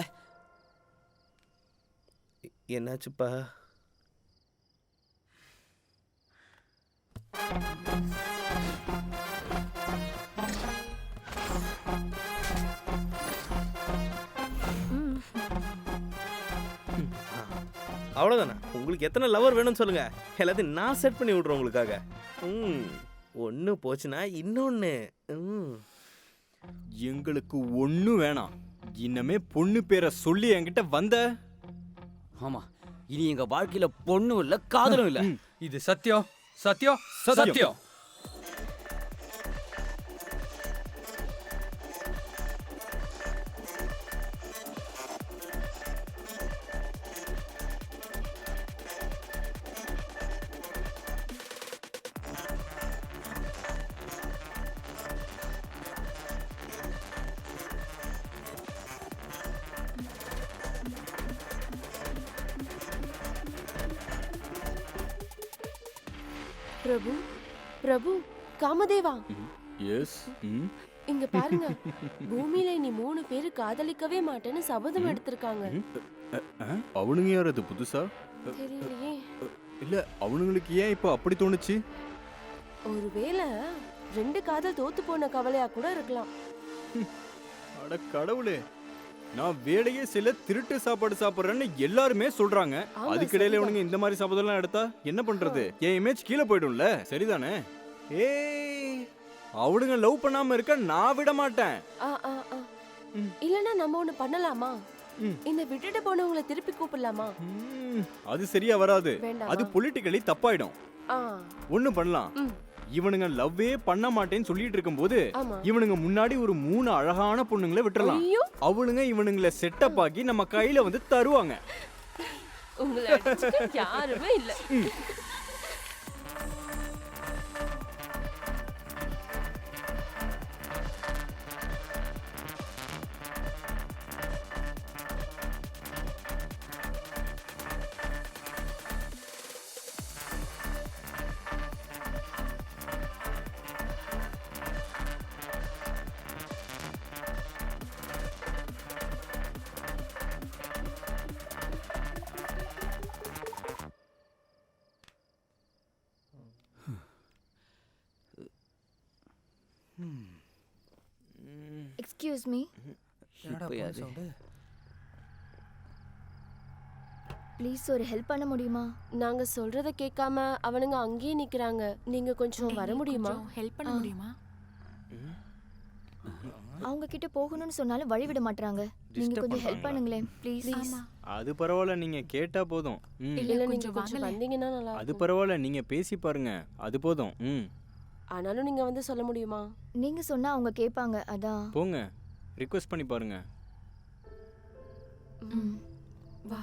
என்னாச்சுப்பா? அவ்வளோதானே. உங்களுக்கு எத்தனை லவர் வேணும்னு சொல்லுங்க, எல்லாத்தையும் நான் செட் பண்ணி விட்றேன் உங்களுக்காக. ஒன்று போச்சுன்னா இன்னொன்று. எங்களுக்கு ஒன்றும் வேணாம். இன்னமே பொண்ணு பேரை சொல்லி என்கிட்ட வந்த. ஆமா, இனி எங்க வாழ்க்கையில பொண்ணும் இல்ல காதலும் இல்ல. இது சத்தியம் சத்தியம் சத்தியம். பிரபு பிரபு காமதேவா, எஸ். இங்க பாருங்க. பூமியில நீ 3 பேரு காதலிக்கவே மாட்டேன்னு சபதம் எடுத்திருக்காங்க. அவனுங்க யார்? அது புதுசா தெரியலையே. இல்ல, அவனுங்களுக்கு ஏன் இப்போ அப்படி தோணுச்சு? ஒருவேளை 2 காதல் தோத்து போன கவலையா கூட இருக்கலாம். அட கடவுளே, நான் வேலையே சில திருட்டு சாப்பாடு சாப்பிட்றேன்னு எல்லாருமே சொல்றாங்க. அதுக்கிடையில இவனுங்க இந்த மாதிரி சாப்பாடுலாம் எடுத்தா என்ன பண்றது? என் இமேஜ் கீழே போயிடும்ல. சரிதானே? ஏய், அவனுங்க லவ் பண்ணாம இருக்க நான் விட மாட்டேன். இல்லனா நம்ம ஒண்ணு பண்ணலாமா? இந்த விட்டுட்டு போனவங்களை திருப்பி கூப்பிடலாமா? அது சரியா வராது. அது பொலிட்டிக்கலி தப்பாயிடும். ஒண்ணு பண்ணலாம். இவனுங்க லவ்வே பண்ண மாட்டேன்னு சொல்லிட்டு இருக்கும்போது இவனுங்க முன்னாடி ஒரு 3 அழகான பொண்ணுங்களை விட்டுறலாம். அவனுங்க இவனுங்களை செட்டப் ஆகி நம்ம கையில வந்து தருவாங்க. உங்களை அடிச்சுக்க யாருமே இல்ல. Excuse me. ப்ளீஸ் ஒரு ஹெல்ப் பண்ண முடியுமா? நாங்க சொல்றத கேட்காம அவனுங்க அங்கேயே நிக்கிறாங்க. நீங்க கொஞ்சம் வர முடியுமா? ஹெல்ப் பண்ண முடியுமா? அவங்க கிட்ட போகணும்னு சொன்னாலும் வழி விட மாட்டாங்க. நீங்க கொஞ்சம் ஹெல்ப் பண்ணுங்களேன் ப்ளீஸ். அது பரவாயில்ல, நீங்க கேட்டா போதும். இல்ல நீங்க கொஞ்சம் வந்தீங்கன்னா நல்லா அது பரவாயில்ல, நீங்க பேசி பாருங்க. அது போதும். ஆனாலும் நீங்க வந்து சொல்ல முடியுமா? நீங்க சொன்னா அவங்க கேட்பாங்க. அதான் போங்க, ரிக்வெஸ்ட் பண்ணி பாருங்க. வா.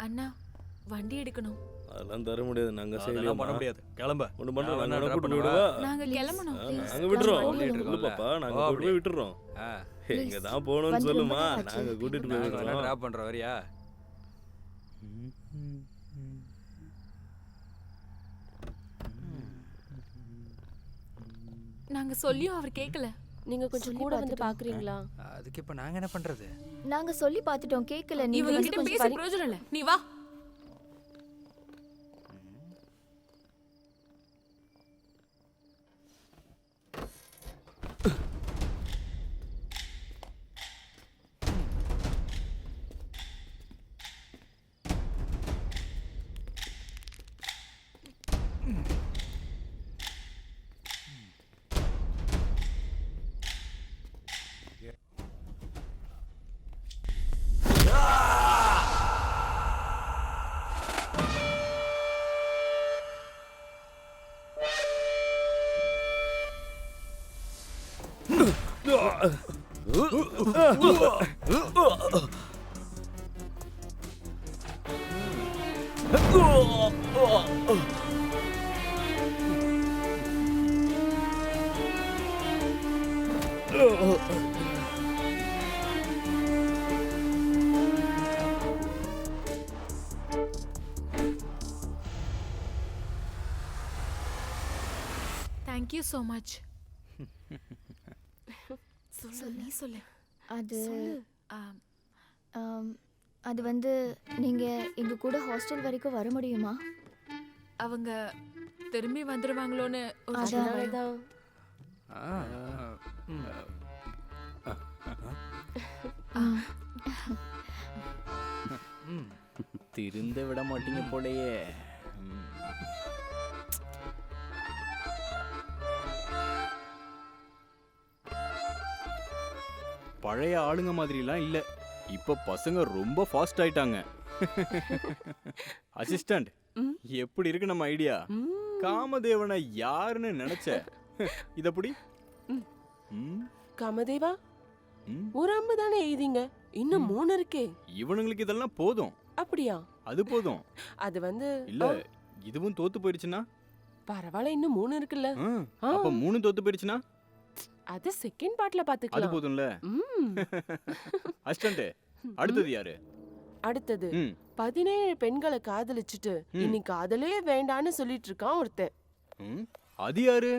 அண்ணா, வண்டி எடுக்கணும். அதெல்லாம் தர முடியாது. நாங்க அதெல்லாம் பண்ண முடியாது. கிளம்ப. ஒண்ணு பண்றோம். நாங்க கூட்டி விடுவா. நாங்க கிளம்பணும். நாங்க விட்டுறோம். இல்ல பாப்பா, நாங்க கூட்டி போய் விட்டுறோம். எங்க தான் போணும்னு சொல்லுமா, நாங்க கூட்டிட்டு போய் விட்டுறோம். டிராப் பண்றோம். வரியா? நாங்க சொல்லியும் அவர் கேட்கல. நீங்க கொஞ்சம் கூட வந்து பாக்குறீங்களா? அதுக்கு இப்ப நாங்க என்ன பண்றது? நாங்க சொல்லி பார்த்துட்டோம், கேட்கல. நீங்க இவங்க கிட்ட பேசி பிரயோஜனம் இல்ல. நீ வா. Thank you so much. சொல்லு, நீ சொல்லு. அது ஆம், அது வந்து நீங்க எங்க கூட ஹாஸ்டல் வரைக்கும் வர முடியுமா? அவங்க திரும்பி வந்துருவாங்களோன்னு ஒரு அதான். பயம். திருந்த விட மாட்டீங்க போலயே. பழைய ஆளுங்க மாதிரிலாம் இல்ல, இப்ப பசங்க ரொம்ப ஃபாஸ்ட் ஆயிட்டாங்க. அசிஸ்டன்ட், எப்படி இருக்கு நம்ம ஐடியா? காமதேவனை யாருன்னு நினைச்ச? இதப்படி காமதேவா ஒரு அம்பு தானே எழுதிங்க, இன்னும் 3 இருக்கே. இவனுங்களுக்கு இதெல்லாம் போதும். அப்படியா? அது போதும். அது வந்து இல்ல, இதுவும் தோத்து போயிடுச்சுன்னா? பரவாயில்ல, இன்னும் 3 இருக்குல்ல. அப்ப 3 தோத்து போயிடுச்சுன்னா? அது செகண்ட் பார்ட்ல அது பாத்துக்கலாம். போதும்ல. அசிஸ்டன்ட், அடுத்தது யாரு? அடுத்தது 17 பெண்களை காதலிச்சுட்டு இன்னைக்கு காதலே வேண்டான்னு சொல்லிட்டு இருக்கான் ஒருத்தன். அது யாரு?